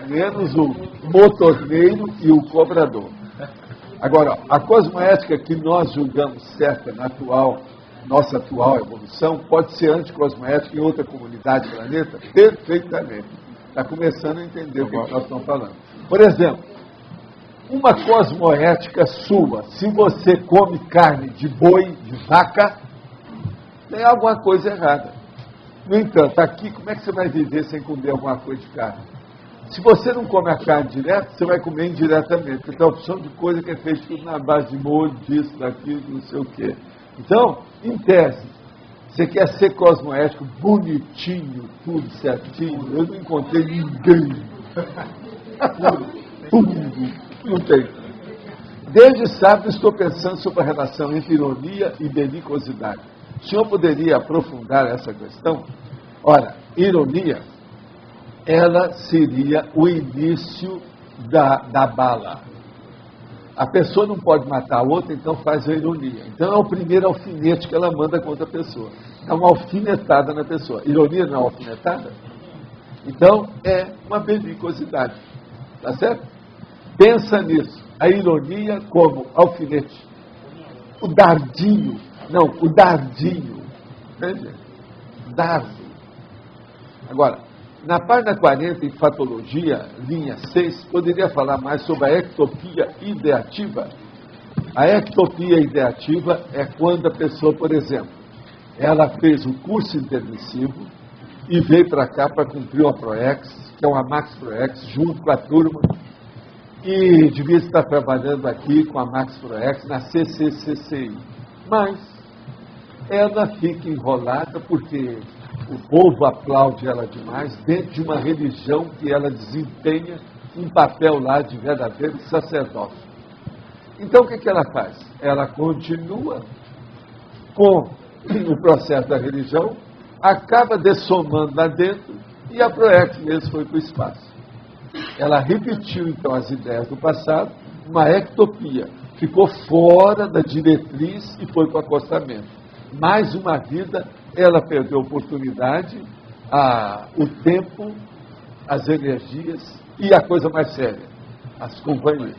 [SPEAKER 1] Menos o motorneiro e o cobrador. Agora, a cosmoética que nós julgamos certa na nossa atual evolução, pode ser anticosmoética em outra comunidade do planeta? Perfeitamente. Está começando a entender o que nós estamos falando. Por exemplo, uma cosmoética sua, se você come carne de boi, de vaca, tem alguma coisa errada. No entanto, aqui, como é que você vai viver sem comer alguma coisa de carne? Se você não come a carne direto, você vai comer indiretamente, porque tem a opção de coisa que é feita tudo na base de molho, disso, daquilo, não sei o quê. Então, em tese, você quer ser cosmoético, bonitinho, tudo certinho, eu não encontrei ninguém. Tudo. Não tem. Desde sábado estou pensando sobre a relação entre ironia e belicosidade. O senhor poderia aprofundar essa questão? Ora, ironia, ela seria o início da bala. A pessoa não pode matar a outra, então faz a ironia. Então é o primeiro alfinete que ela manda contra a pessoa. É uma alfinetada na pessoa. Ironia não é alfinetada? Então é uma belicosidade. Tá certo? Pensa nisso. A ironia como alfinete. O dardinho. Não, o dardinho. Entende? Dardo. Agora, na página 40, em Fatologia, linha 6, poderia falar mais sobre a ectopia ideativa. A ectopia ideativa é quando a pessoa, por exemplo, ela fez um curso intermissivo e veio para cá para cumprir uma ProEx, que é uma Max ProEx, junto com a turma, e devia estar trabalhando aqui com a Max ProEx na CCCCI. Mas ela fica enrolada porque o povo aplaude ela demais dentro de uma religião que ela desempenha um papel lá de verdadeiro sacerdócio. Então o que ela faz? Ela continua com o processo da religião, acaba dessomando lá dentro e a ProEx mesmo foi para o espaço. Ela repetiu então as ideias do passado, uma ectopia, ficou fora da diretriz e foi para o acostamento. Mais uma vida, ela perdeu a oportunidade, o tempo, as energias e a coisa mais séria, as companhias.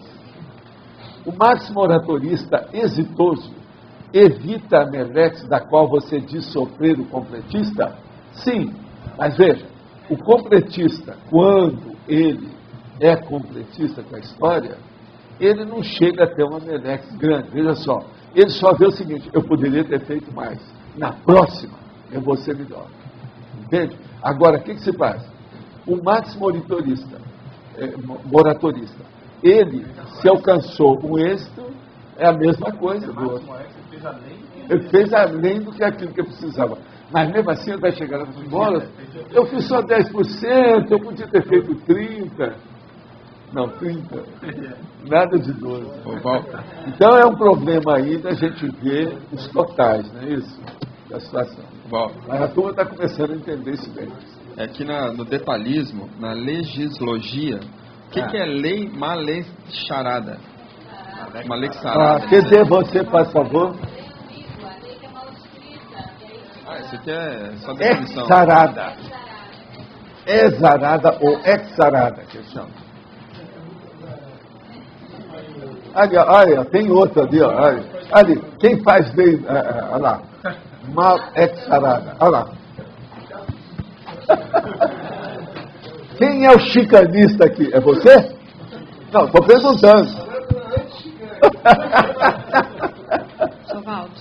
[SPEAKER 1] O máximo oratorista exitoso evita a melex da qual você diz sofrer o completista? Sim, mas veja, O completista, quando ele é completista com a história, ele não chega a ter uma melex grande. Veja só, ele só vê o seguinte: eu poderia ter feito mais. Na próxima, eu vou ser melhor. Entende? Agora, o que se faz? O Max moratorista, ele, se alcançou um êxito, é a mesma coisa do outro. Ele fez além do que aquilo que eu precisava. Mas mesmo assim ele vai chegar lá e falar: bola, eu fiz só 10%, eu podia ter feito 30%. Não, 30%. Nada de 12%. Então é um problema aí da gente ver os totais, não é isso? Da situação. Mas a turma está começando a entender isso bem.
[SPEAKER 19] Aqui no detalhismo, na legislogia, o que é lei malexarada? Malexarada.
[SPEAKER 1] Quer dizer, você, por favor?
[SPEAKER 19] Isso aqui é só definição.
[SPEAKER 1] Exarada. Exarada ou exarada, que chama. Ali, tem outro ali, ó. Ali, quem faz lei, olha lá. Mal exarada, olha lá. Quem é o chicanista aqui? É você? Não, estou perguntando.
[SPEAKER 2] Sr. Valdo,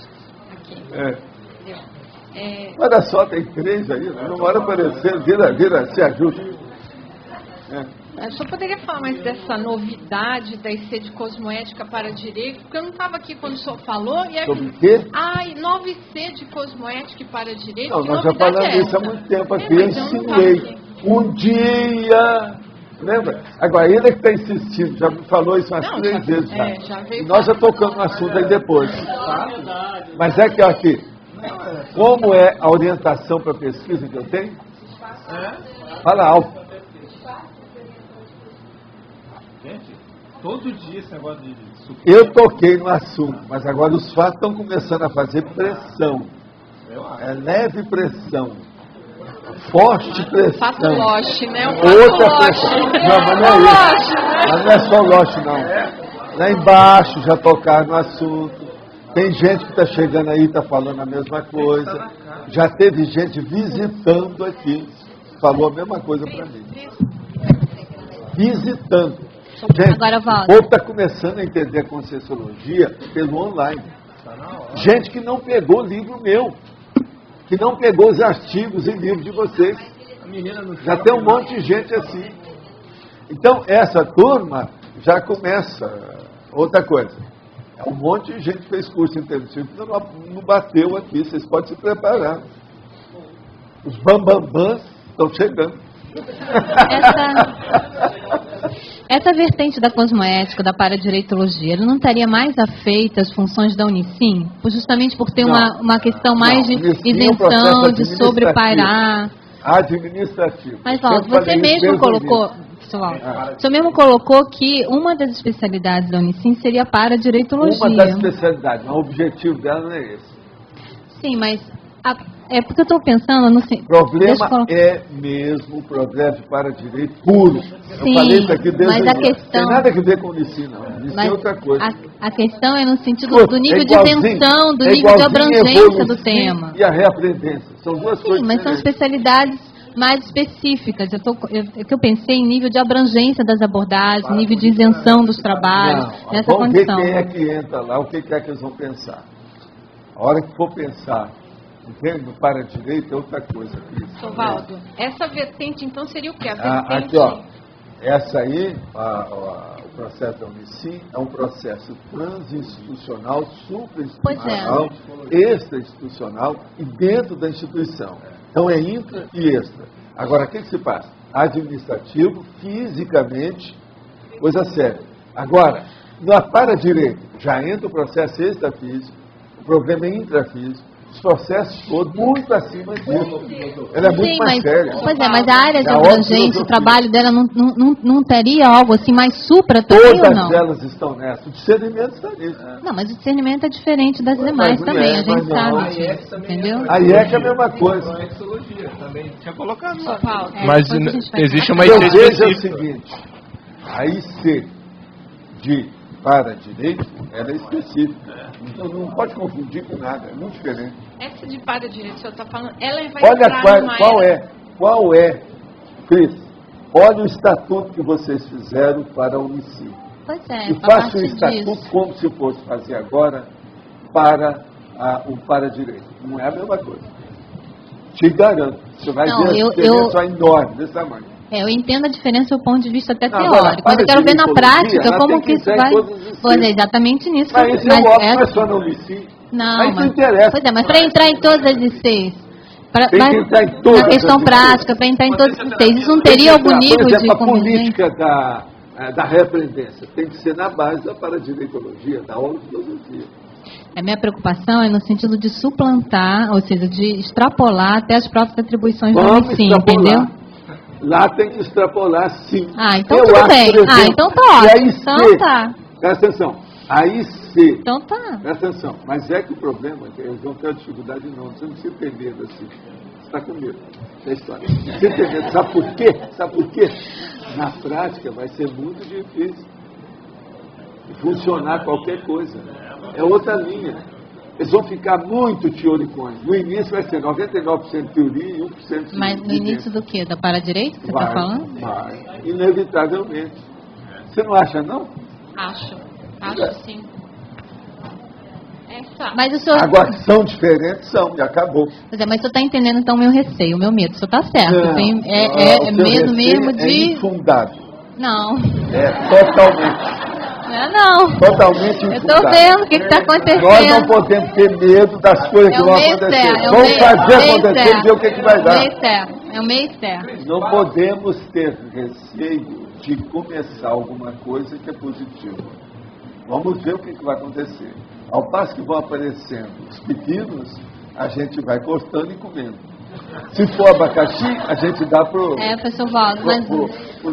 [SPEAKER 1] Olha só, tem 3 aí, não vai aparecer, vira, se ajuda.
[SPEAKER 2] Eu só poderia falar mais dessa novidade da IC de Cosmoética para Direito, porque eu não estava aqui quando o senhor falou. E
[SPEAKER 1] sobre o quê?
[SPEAKER 2] Nova IC de Cosmoética para Direito.
[SPEAKER 1] Não, nós já falamos isso há muito tempo aqui, eu insinuei. Um dia... Lembra? Agora, ele é que está insistindo, já me falou isso umas 3 vezes. E nós já tocamos no assunto aí depois. Mas é que aqui, como é a orientação para a pesquisa que eu tenho? Fala alto.
[SPEAKER 4] Gente, todo dia esse negócio de...
[SPEAKER 1] Eu toquei no assunto, mas agora os fatos estão começando a fazer pressão. É leve pressão. Forte pressão.
[SPEAKER 2] Fato loche, né?
[SPEAKER 1] Outra pressão. Não, mas não é isso. Mas não é só o loche, não. Lá embaixo já tocaram no assunto. Tem gente que está chegando aí e está falando a mesma coisa. Já teve gente visitando aqui. Falou a mesma coisa para mim. Visitando. Gente,
[SPEAKER 15] agora,
[SPEAKER 1] o povo está começando a entender a Conscienciologia pelo online. Gente que não pegou livro meu. Que não pegou os artigos e livros de vocês. Já tem um monte de gente assim. Então, essa turma já começa. Outra coisa. Um monte de gente fez curso intensivo que não bateu aqui. Vocês podem se preparar. Os bambambãs estão chegando.
[SPEAKER 15] Essa vertente da cosmoética, da paradireitologia, ele não estaria mais afeita às funções da Unicim? Justamente por ter uma questão mais de isenção, de sobrepairar.
[SPEAKER 1] Administrativo.
[SPEAKER 15] Mas, Valdo, você mesmo colocou... O senhor mesmo colocou que uma das especialidades da Unicim seria a paradireitologia.
[SPEAKER 1] Uma das especialidades, mas o objetivo dela não é esse.
[SPEAKER 15] Sim, mas... É porque eu estou pensando no...
[SPEAKER 1] O problema é mesmo o progresso para direito puro.
[SPEAKER 15] Sim,
[SPEAKER 1] eu falei isso aqui desde
[SPEAKER 15] mas a questão...
[SPEAKER 1] Não tem nada a ver com o Unicim, não. Unicim é outra coisa.
[SPEAKER 15] A questão é no sentido do nível de isenção, do nível de abrangência do tema.
[SPEAKER 1] E a reaprendência. São duas coisas.
[SPEAKER 15] Sim, mas são especialidades mais específicas. Eu pensei em nível de abrangência das abordagens, nível de isenção dos trabalhos, nessa condição.
[SPEAKER 1] Vamos ver quem é que entra lá, o que é que eles vão pensar. A hora que for pensar... Entende? Para direito é outra coisa.
[SPEAKER 2] Sr. Valdo, essa vertente então seria o quê? A vertente...
[SPEAKER 1] Aqui, ó. Essa aí, o processo da Unicim, é um processo transinstitucional, suprainstitucional, extra-institucional e dentro da instituição. Então é intra e extra. Agora, o que se passa? Administrativo, fisicamente, coisa séria. Agora, no para-direito, já entra o processo extrafísico, o problema é intrafísico, os processos todos muito acima disso. Ela é muito mais séria.
[SPEAKER 15] Pois é, mas a área de abrangência, o trabalho dela não teria algo assim mais supra também ou não?
[SPEAKER 1] Todas elas estão nessa. O discernimento está nisso.
[SPEAKER 15] Não, mas o discernimento é diferente das demais também, a gente sabe disso, entendeu?
[SPEAKER 1] A IEC é a mesma coisa.
[SPEAKER 17] Também tinha colocado
[SPEAKER 15] lá.
[SPEAKER 4] Mas existe uma
[SPEAKER 1] IC específica. É o seguinte, a IC de para direito, ela é específica. Então não pode confundir com nada, é muito diferente.
[SPEAKER 2] Essa de para direito, o senhor está falando, ela vai
[SPEAKER 1] Olha qual é Cris, olha o estatuto que vocês fizeram para a Unici.
[SPEAKER 15] Pois é,
[SPEAKER 1] E faça o estatuto como se fosse fazer agora para o para-direito. Não é a mesma coisa. Te garanto. Você vai ver a diferença enorme desse tamanho.
[SPEAKER 15] Eu entendo a diferença do ponto de vista até teórico. Mas eu quero ver na prática como que isso vai... Pois é, exatamente nisso.
[SPEAKER 1] Mas isso é só no Unici.
[SPEAKER 15] Não,
[SPEAKER 1] mas interessa.
[SPEAKER 15] Pois é, mas para entrar em todas as ICs,
[SPEAKER 1] tem que entrar em todas
[SPEAKER 15] na questão prática, para entrar em todas as ICs, isso não teria algum nível de
[SPEAKER 1] convivência? A política da repreendência tem que ser na base da paradireitologia, da aula de filosofia.
[SPEAKER 15] A minha preocupação é no sentido de suplantar, ou seja, de extrapolar até as próprias atribuições do Unici, entendeu?
[SPEAKER 1] Lá tem que extrapolar, sim.
[SPEAKER 15] Então tudo bem. Então tá ótimo. Então tá.
[SPEAKER 1] Presta atenção. Aí sim.
[SPEAKER 15] Então tá.
[SPEAKER 1] Presta atenção. Mas é que o problema é que eles vão ter dificuldade não. Você não precisa ter medo assim. Você está com medo. Essa é a história. Você tem medo. Sabe por quê? Sabe por quê? Na prática vai ser muito difícil funcionar qualquer coisa. É outra linha. Eles vão ficar muito teoricões. No início vai ser 99% teoria e 1%
[SPEAKER 15] Mas no início do quê? Da para-direito que você está falando?
[SPEAKER 1] Vai, inevitavelmente. Você não acha, não?
[SPEAKER 15] Acho sim. Mas o senhor...
[SPEAKER 1] Agora, são diferentes, e acabou.
[SPEAKER 15] Pois é, mas o senhor está entendendo então o meu receio, o meu medo. O senhor está certo. É medo mesmo de...
[SPEAKER 1] É infundado.
[SPEAKER 15] Não.
[SPEAKER 1] É totalmente...
[SPEAKER 15] Não.
[SPEAKER 1] Totalmente infundado.
[SPEAKER 15] Eu estou vendo o que está acontecendo.
[SPEAKER 1] Nós não podemos ter medo das coisas que vão acontecer. Vamos fazer acontecer e ver o que vai dar.
[SPEAKER 15] É o meio certo.
[SPEAKER 1] Não podemos ter receio de começar alguma coisa que é positiva. Vamos ver o que vai acontecer. Ao passo que vão aparecendo os pepinos, a gente vai cortando e comendo. Se for abacaxi, a gente dá pro...
[SPEAKER 15] professor Valdo,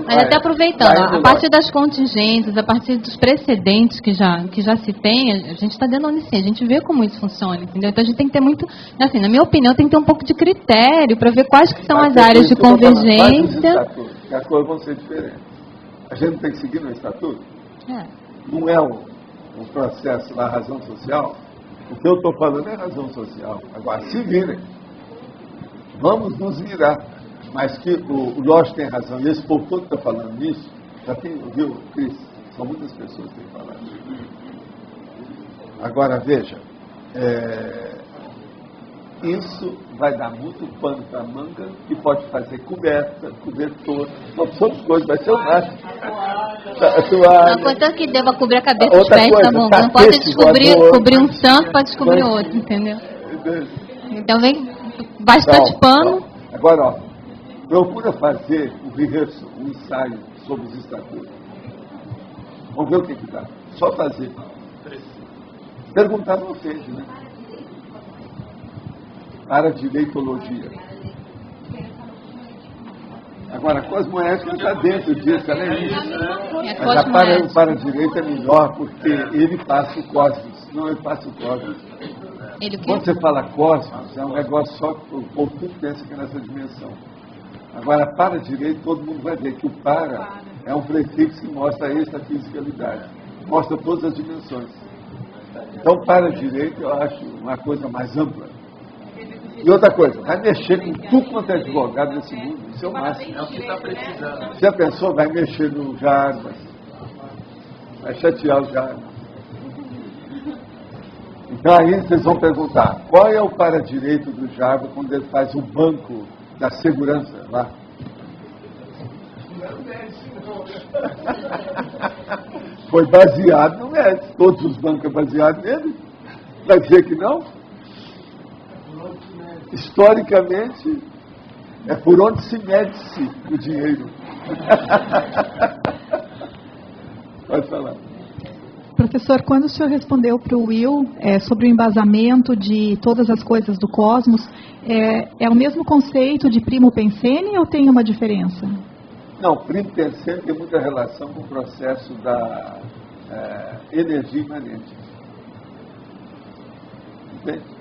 [SPEAKER 15] mas até aproveitando, a partir das contingências, a partir dos precedentes que já se tem, a gente está dando licença, a gente vê como isso funciona, entendeu? Então a gente tem que ter muito, assim, na minha opinião, tem que ter um pouco de critério para ver quais que são as áreas de convergência.
[SPEAKER 1] As coisas vão ser diferentes. A gente não tem que seguir no estatuto? Não é um processo da razão social? O que eu estou falando é razão social. Agora, se virem. Vamos nos virar. Mas que o Lodge tem razão. E esse povo todo está falando nisso. Já tem, viu, Cris? São muitas pessoas que têm falado. Agora, veja. Isso vai dar muito pano para a manga e pode fazer coberta, cobertor, uma opção de coisas. Vai ser o máximo.
[SPEAKER 15] Contanto que deva cobrir a cabeça dos pés, tá bom? Não pode cobrir um santo para descobrir outro, entendeu? Então vem... Bastante pano.
[SPEAKER 1] Agora, procura fazer o rehearsal, o ensaio sobre os estatutos. Vamos ver o que dá. Só fazer. Perguntar não fez, né? Para direitologia. Agora, a cosmoética está dentro disso, ela é isso. Mas o para-direito é melhor porque ele passa o cosmos. Não, ele passa o cosmos. Quando você fala cosmos, é um negócio só que o povo tudo pensa que é nessa dimensão. Agora, para direito, todo mundo vai ver que o para é um prefixo que mostra a extrafisicalidade, mostra todas as dimensões. Então, para direito, eu acho uma coisa mais ampla. E outra coisa, vai mexer com tudo quanto é advogado nesse mundo, isso é o máximo.
[SPEAKER 19] É o que está precisando.
[SPEAKER 1] Já pensou, vai mexer no Jarbas, vai chatear o Jarbas. Então aí vocês vão perguntar, qual é o para-direito do Jarbas quando ele faz o banco da segurança lá? Foi baseado no Médici. Todos os bancos são baseados nele. Vai dizer que não? Historicamente, é por onde se mede-se o dinheiro. Pode falar.
[SPEAKER 20] Professor, quando o senhor respondeu para o Will sobre o embasamento de todas as coisas do cosmos, é o mesmo conceito de primo pensene ou tem uma diferença?
[SPEAKER 1] Não, primo pensene tem muita relação com o processo da energia imanente. Entende?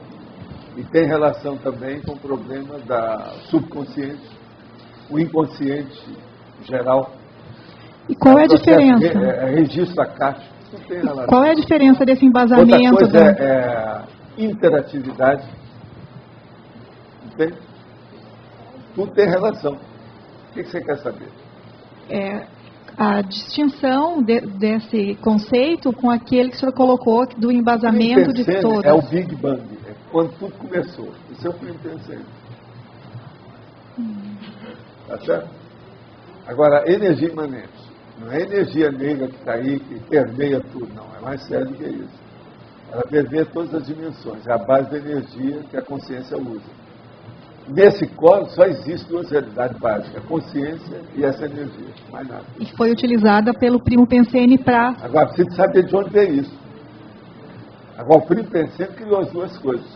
[SPEAKER 1] E tem relação também com o problema da subconsciente, o inconsciente geral.
[SPEAKER 20] E qual é a diferença?
[SPEAKER 1] Registro acástico.
[SPEAKER 20] Qual é a diferença desse embasamento?
[SPEAKER 1] Outra coisa é interatividade. Entende? Tudo tem relação. que você quer saber?
[SPEAKER 20] A distinção desse conceito com aquele que o senhor colocou do embasamento de todas.
[SPEAKER 1] É o Big Bang, é quando tudo começou. Isso é o primo pensene. Tá certo? Agora, energia imanente. Não é energia negra que está aí, que permeia tudo, não. É mais sério do que isso. Ela permeia todas as dimensões. É a base da energia que a consciência usa. Nesse código só existem duas realidades básicas, a consciência e essa energia, mais nada.
[SPEAKER 20] E foi utilizada pelo primo pensene para...
[SPEAKER 1] Agora, precisa saber de onde veio isso. Agora, o primo pensene criou as duas coisas,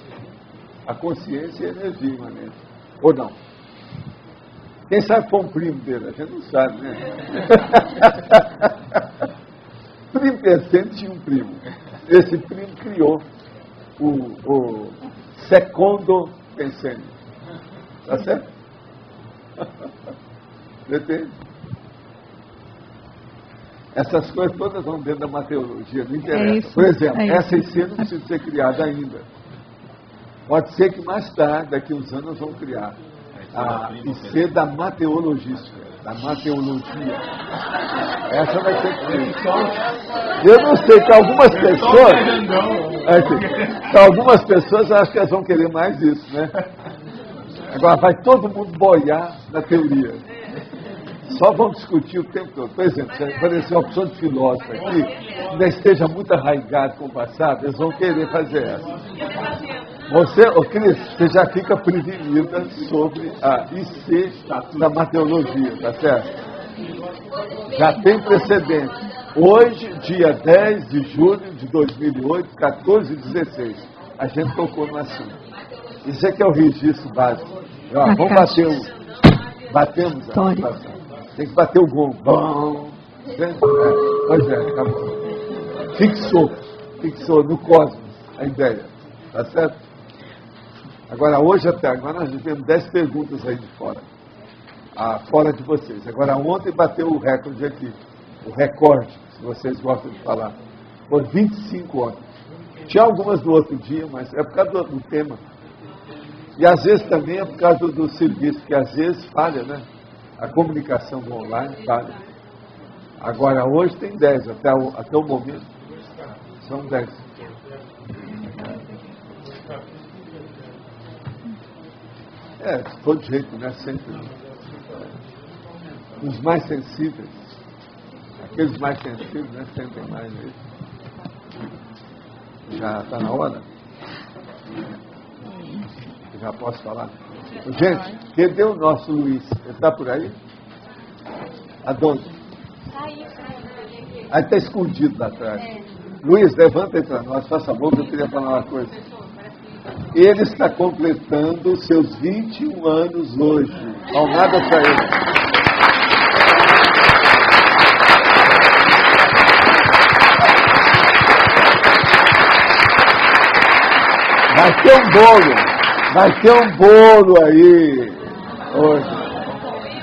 [SPEAKER 1] a consciência e a energia imanente. Ou não? Quem sabe foi um primo dele? A gente não sabe, né? Primo pensene tinha um primo. Esse primo criou o secondo pensene. Tá certo? Depende. Essas coisas todas vão dentro da materiologia, não interessa. Por exemplo, essa IC não precisa ser criada ainda. Pode ser que mais tarde, daqui a uns anos, nós vamos criar a IC da mateologística, da mateologia. Essa vai ser criada. Eu não sei, que algumas pessoas acham que elas vão querer mais isso, né? Agora vai todo mundo boiar na teoria. Só vão discutir o tempo todo. Por exemplo, se aparecer uma opção de filósofo aqui, ainda esteja muito arraigado com o passado, eles vão querer fazer essa. Cris, você já fica prevenida sobre a IC da mateologia, tá certo? Já tem precedente. Hoje, dia 10 de julho de 2008, 14h16, a gente tocou no assunto. Isso aqui é o registro básico. Ó, vamos bater o... Batemos a situação. Tem que bater o gong. Bom. Pois é, acabou. Fixou no cosmos a ideia. Tá certo? Agora, hoje até agora, nós tivemos 10 perguntas aí de fora. Fora de vocês. Agora, ontem bateu o recorde aqui. O recorde, se vocês gostam de falar. Foi 25 ontem. Tinha algumas no outro dia, mas é por causa do tema. E às vezes também é por causa do serviço, que às vezes falha, né? A comunicação do online falha. Agora, hoje tem 10, até o momento. São 10. De todo jeito, né? Sempre. Os mais sensíveis. Aqueles mais sensíveis, né? Sentem mais isso. Já está na hora? Já posso falar? Gente, cadê o nosso Luiz? Ele está por aí? Aonde? Aí está escondido lá atrás. Luiz, levanta aí para nós, faça a boca, eu queria falar uma coisa. Ele está completando seus 21 anos hoje. Palmada para ele. Vai ter um bolo. Vai ter um bolo aí hoje.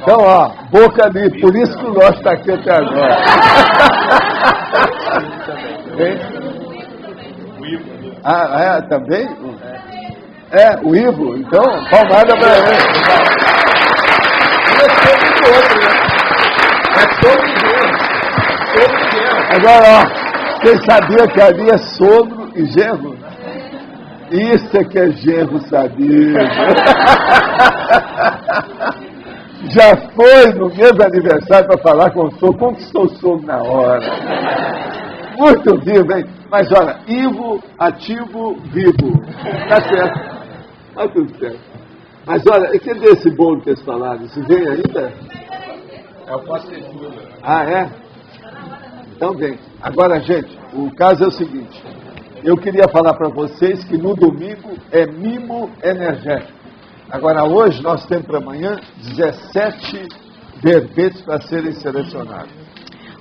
[SPEAKER 1] Então, ó, boca ali, por isso que o nosso está aqui até agora. Também? O Ivo? Então, palmada para ele. Agora, ó, quem sabia que ali é sogro e genro? Isso é que é genro sabido. Já foi no mesmo aniversário para falar com o sogro, conquistou o sogro na hora. Muito vivo, hein? Mas olha, Ivo, ativo, vivo. Tá certo. Tá tudo certo. Mas olha, cadê esse bolo que eles falaram? Isso vem ainda?
[SPEAKER 19] É o passeio.
[SPEAKER 1] É? Então vem. Agora, gente, o caso é o seguinte. Eu queria falar para vocês que no domingo é mimo energético. Agora, hoje, nós temos para amanhã 17 verbetes para serem selecionados.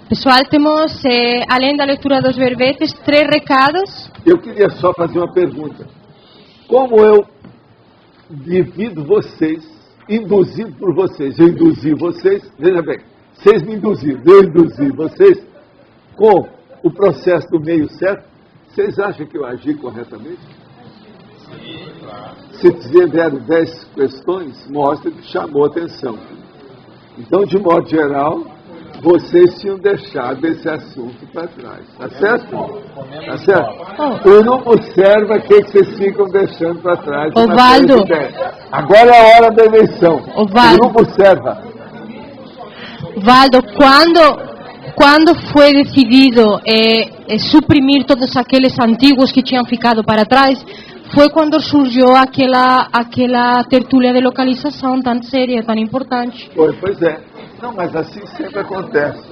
[SPEAKER 21] Pessoal, temos, além da leitura dos verbetes, 3 recados.
[SPEAKER 1] Eu queria só fazer uma pergunta. Como eu divido vocês, induzido por vocês, eu induzi vocês, veja bem, vocês me induziram, eu induzi vocês com o processo do meio certo, vocês acham que eu agi corretamente?
[SPEAKER 19] Sim, claro.
[SPEAKER 1] Se tiveram 10 questões, mostra que chamou atenção. Então, de modo geral, vocês tinham deixado esse assunto para trás. Tá certo? Tá certo? O não observa o que vocês ficam deixando para trás.
[SPEAKER 21] Osvaldo.
[SPEAKER 1] Agora é a hora da eleição.
[SPEAKER 21] Osvaldo.
[SPEAKER 1] O não observa.
[SPEAKER 21] Osvaldo, quando foi decidido suprimir todos aqueles antigos que tinham ficado para trás, foi quando surgiu aquela tertúlia de localização tão séria, tão importante.
[SPEAKER 1] Pois é. Não, mas assim sempre acontece.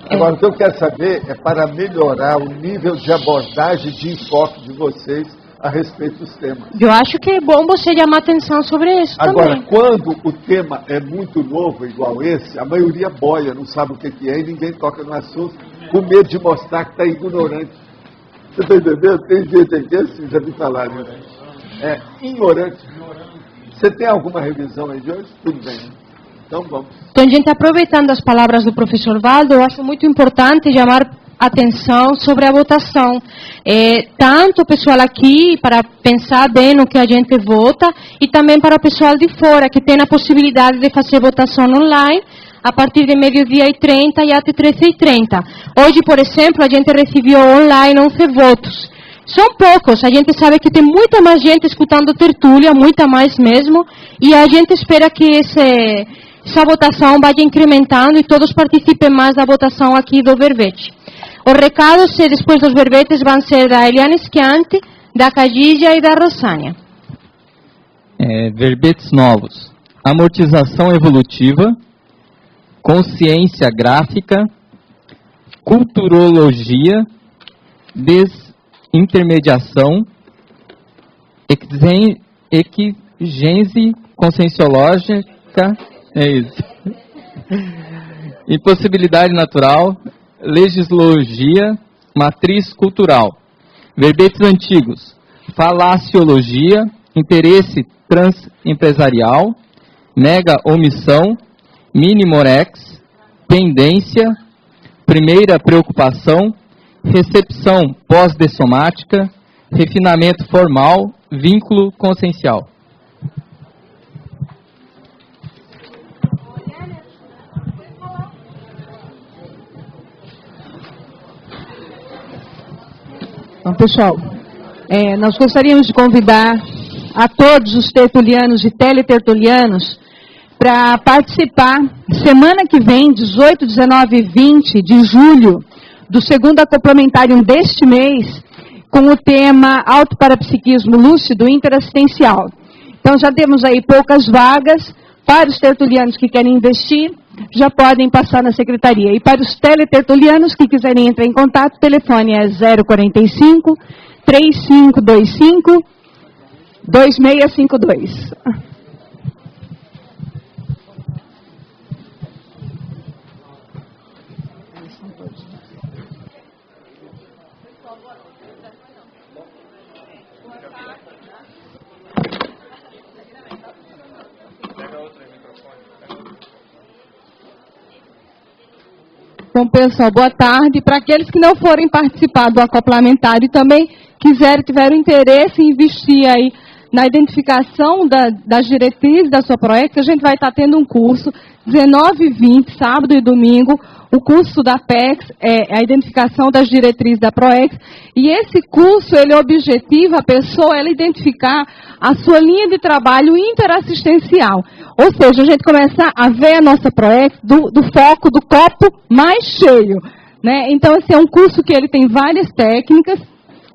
[SPEAKER 1] Agora, o que eu quero saber é para melhorar o nível de abordagem, de enfoque de vocês a respeito dos temas.
[SPEAKER 21] Eu acho que é bom você chamar atenção sobre isso
[SPEAKER 1] Agora,
[SPEAKER 21] também.
[SPEAKER 1] quando o tema é muito novo, igual esse, a maioria boia, não sabe o que é, e ninguém toca no assunto, com medo de mostrar que está ignorante. Você está entendendo? Tem gente aqui assim, já vi falar nisso. É ignorante. Você tem alguma revisão aí de hoje? Tudo bem. Então vamos.
[SPEAKER 21] Então, gente, aproveitando as palavras do professor Valdo, eu acho muito importante chamar atenção sobre a votação. Tanto o pessoal aqui, para pensar bem no que a gente vota, e também para o pessoal de fora, que tem a possibilidade de fazer votação online a partir de meio-dia e 30 e até 13h30. Hoje, por exemplo, a gente recebeu online 11 votos. São poucos, a gente sabe que tem muita mais gente escutando tertúlia, muita mais mesmo, e a gente espera que essa votação vá incrementando e todos participem mais da votação aqui do verbete. Os recados, depois dos verbetes, vão ser da Eliane Schianti, da Cadígia e da Rosânia.
[SPEAKER 3] Verbetes novos. Amortização evolutiva, consciência gráfica, culturologia, desintermediação, exigência conscienciológica, impossibilidade natural, legislogia, matriz cultural. Verbetes antigos: falaciologia, interesse transempresarial, nega omissão, minimorex, pendência, primeira preocupação, recepção pós-dessomática, refinamento formal, vínculo consciencial.
[SPEAKER 7] Bom, pessoal, nós gostaríamos de convidar a todos os tertulianos e teletertulianos para participar semana que vem, 18, 19 e 20 de julho, do segundo complementário deste mês, com o tema Autoparapsiquismo Lúcido Interassistencial. Então já temos aí poucas vagas. Para os tertulianos que querem investir, já podem passar na secretaria. E para os teletertulianos que quiserem entrar em contato, o telefone é 045 3525 2652. Bom, pessoal, boa tarde. Para aqueles que não forem participar do acoplamentário e também tiveram interesse em investir aí na identificação das diretrizes da sua PROEX, a gente vai estar tendo um curso 19 e 20, sábado e domingo. O curso da PEX é a identificação das diretrizes da PROEX. E esse curso, ele objetiva a pessoa, ela identificar a sua linha de trabalho interassistencial. Ou seja, a gente começa a ver a nossa PROEX do foco do copo mais cheio, né? Então, esse é um curso que ele tem várias técnicas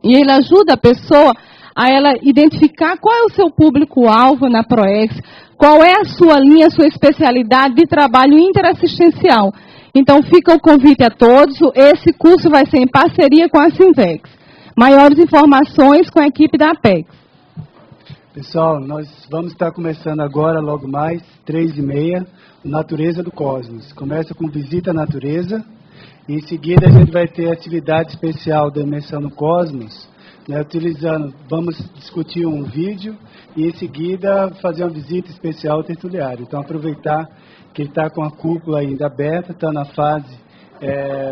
[SPEAKER 7] e ele ajuda a pessoa a ela identificar qual é o seu público-alvo na PROEX, qual é a sua linha, a sua especialidade de trabalho interassistencial. Então, fica o convite a todos. Esse curso vai ser em parceria com a Sinvex. Maiores informações com a equipe da Apex.
[SPEAKER 9] Pessoal, nós vamos estar começando agora, logo mais, 3h30, Natureza do Cosmos. Começa com Visita à Natureza, e em seguida a gente vai ter atividade especial da Imersão no Cosmos, né, vamos discutir um vídeo, e em seguida fazer uma visita especial ao tertuliário. Então, aproveitar que ele está com a cúpula ainda aberta, está na fase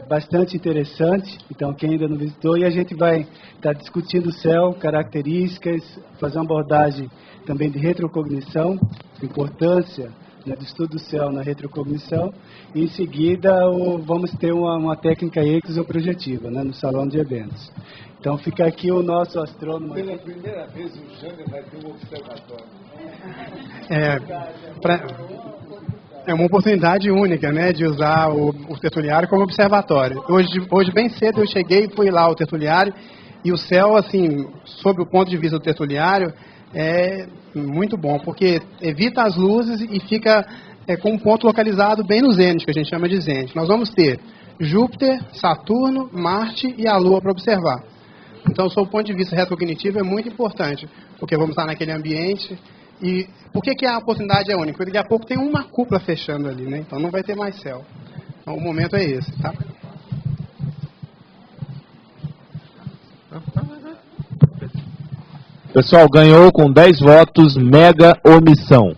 [SPEAKER 9] bastante interessante, então quem ainda não visitou, e a gente vai estar discutindo o céu, características, fazer uma abordagem também de retrocognição, importância,
[SPEAKER 8] né, do estudo do céu na retrocognição, e em seguida vamos ter uma técnica exoprojetiva, né, no salão de eventos. Então fica aqui o nosso astrônomo.
[SPEAKER 1] Pela primeira vez o Jânio vai ter um observatório.
[SPEAKER 22] É uma oportunidade única, né, de usar o tertuliário como observatório. Hoje bem cedo eu cheguei e fui lá ao tertuliário, e o céu, assim, sob o ponto de vista do tertuliário, é muito bom, porque evita as luzes e fica com um ponto localizado bem no zênite, que a gente chama de zênite. Nós vamos ter Júpiter, Saturno, Marte e a Lua para observar. Então, sob o ponto de vista retrocognitivo, é muito importante, porque vamos estar naquele ambiente. E por que a oportunidade é única? Porque daqui a pouco tem uma cúpula fechando ali, né? Então não vai ter mais céu. Então o momento é esse, tá?
[SPEAKER 4] Pessoal, ganhou com 10 votos, mega omissão.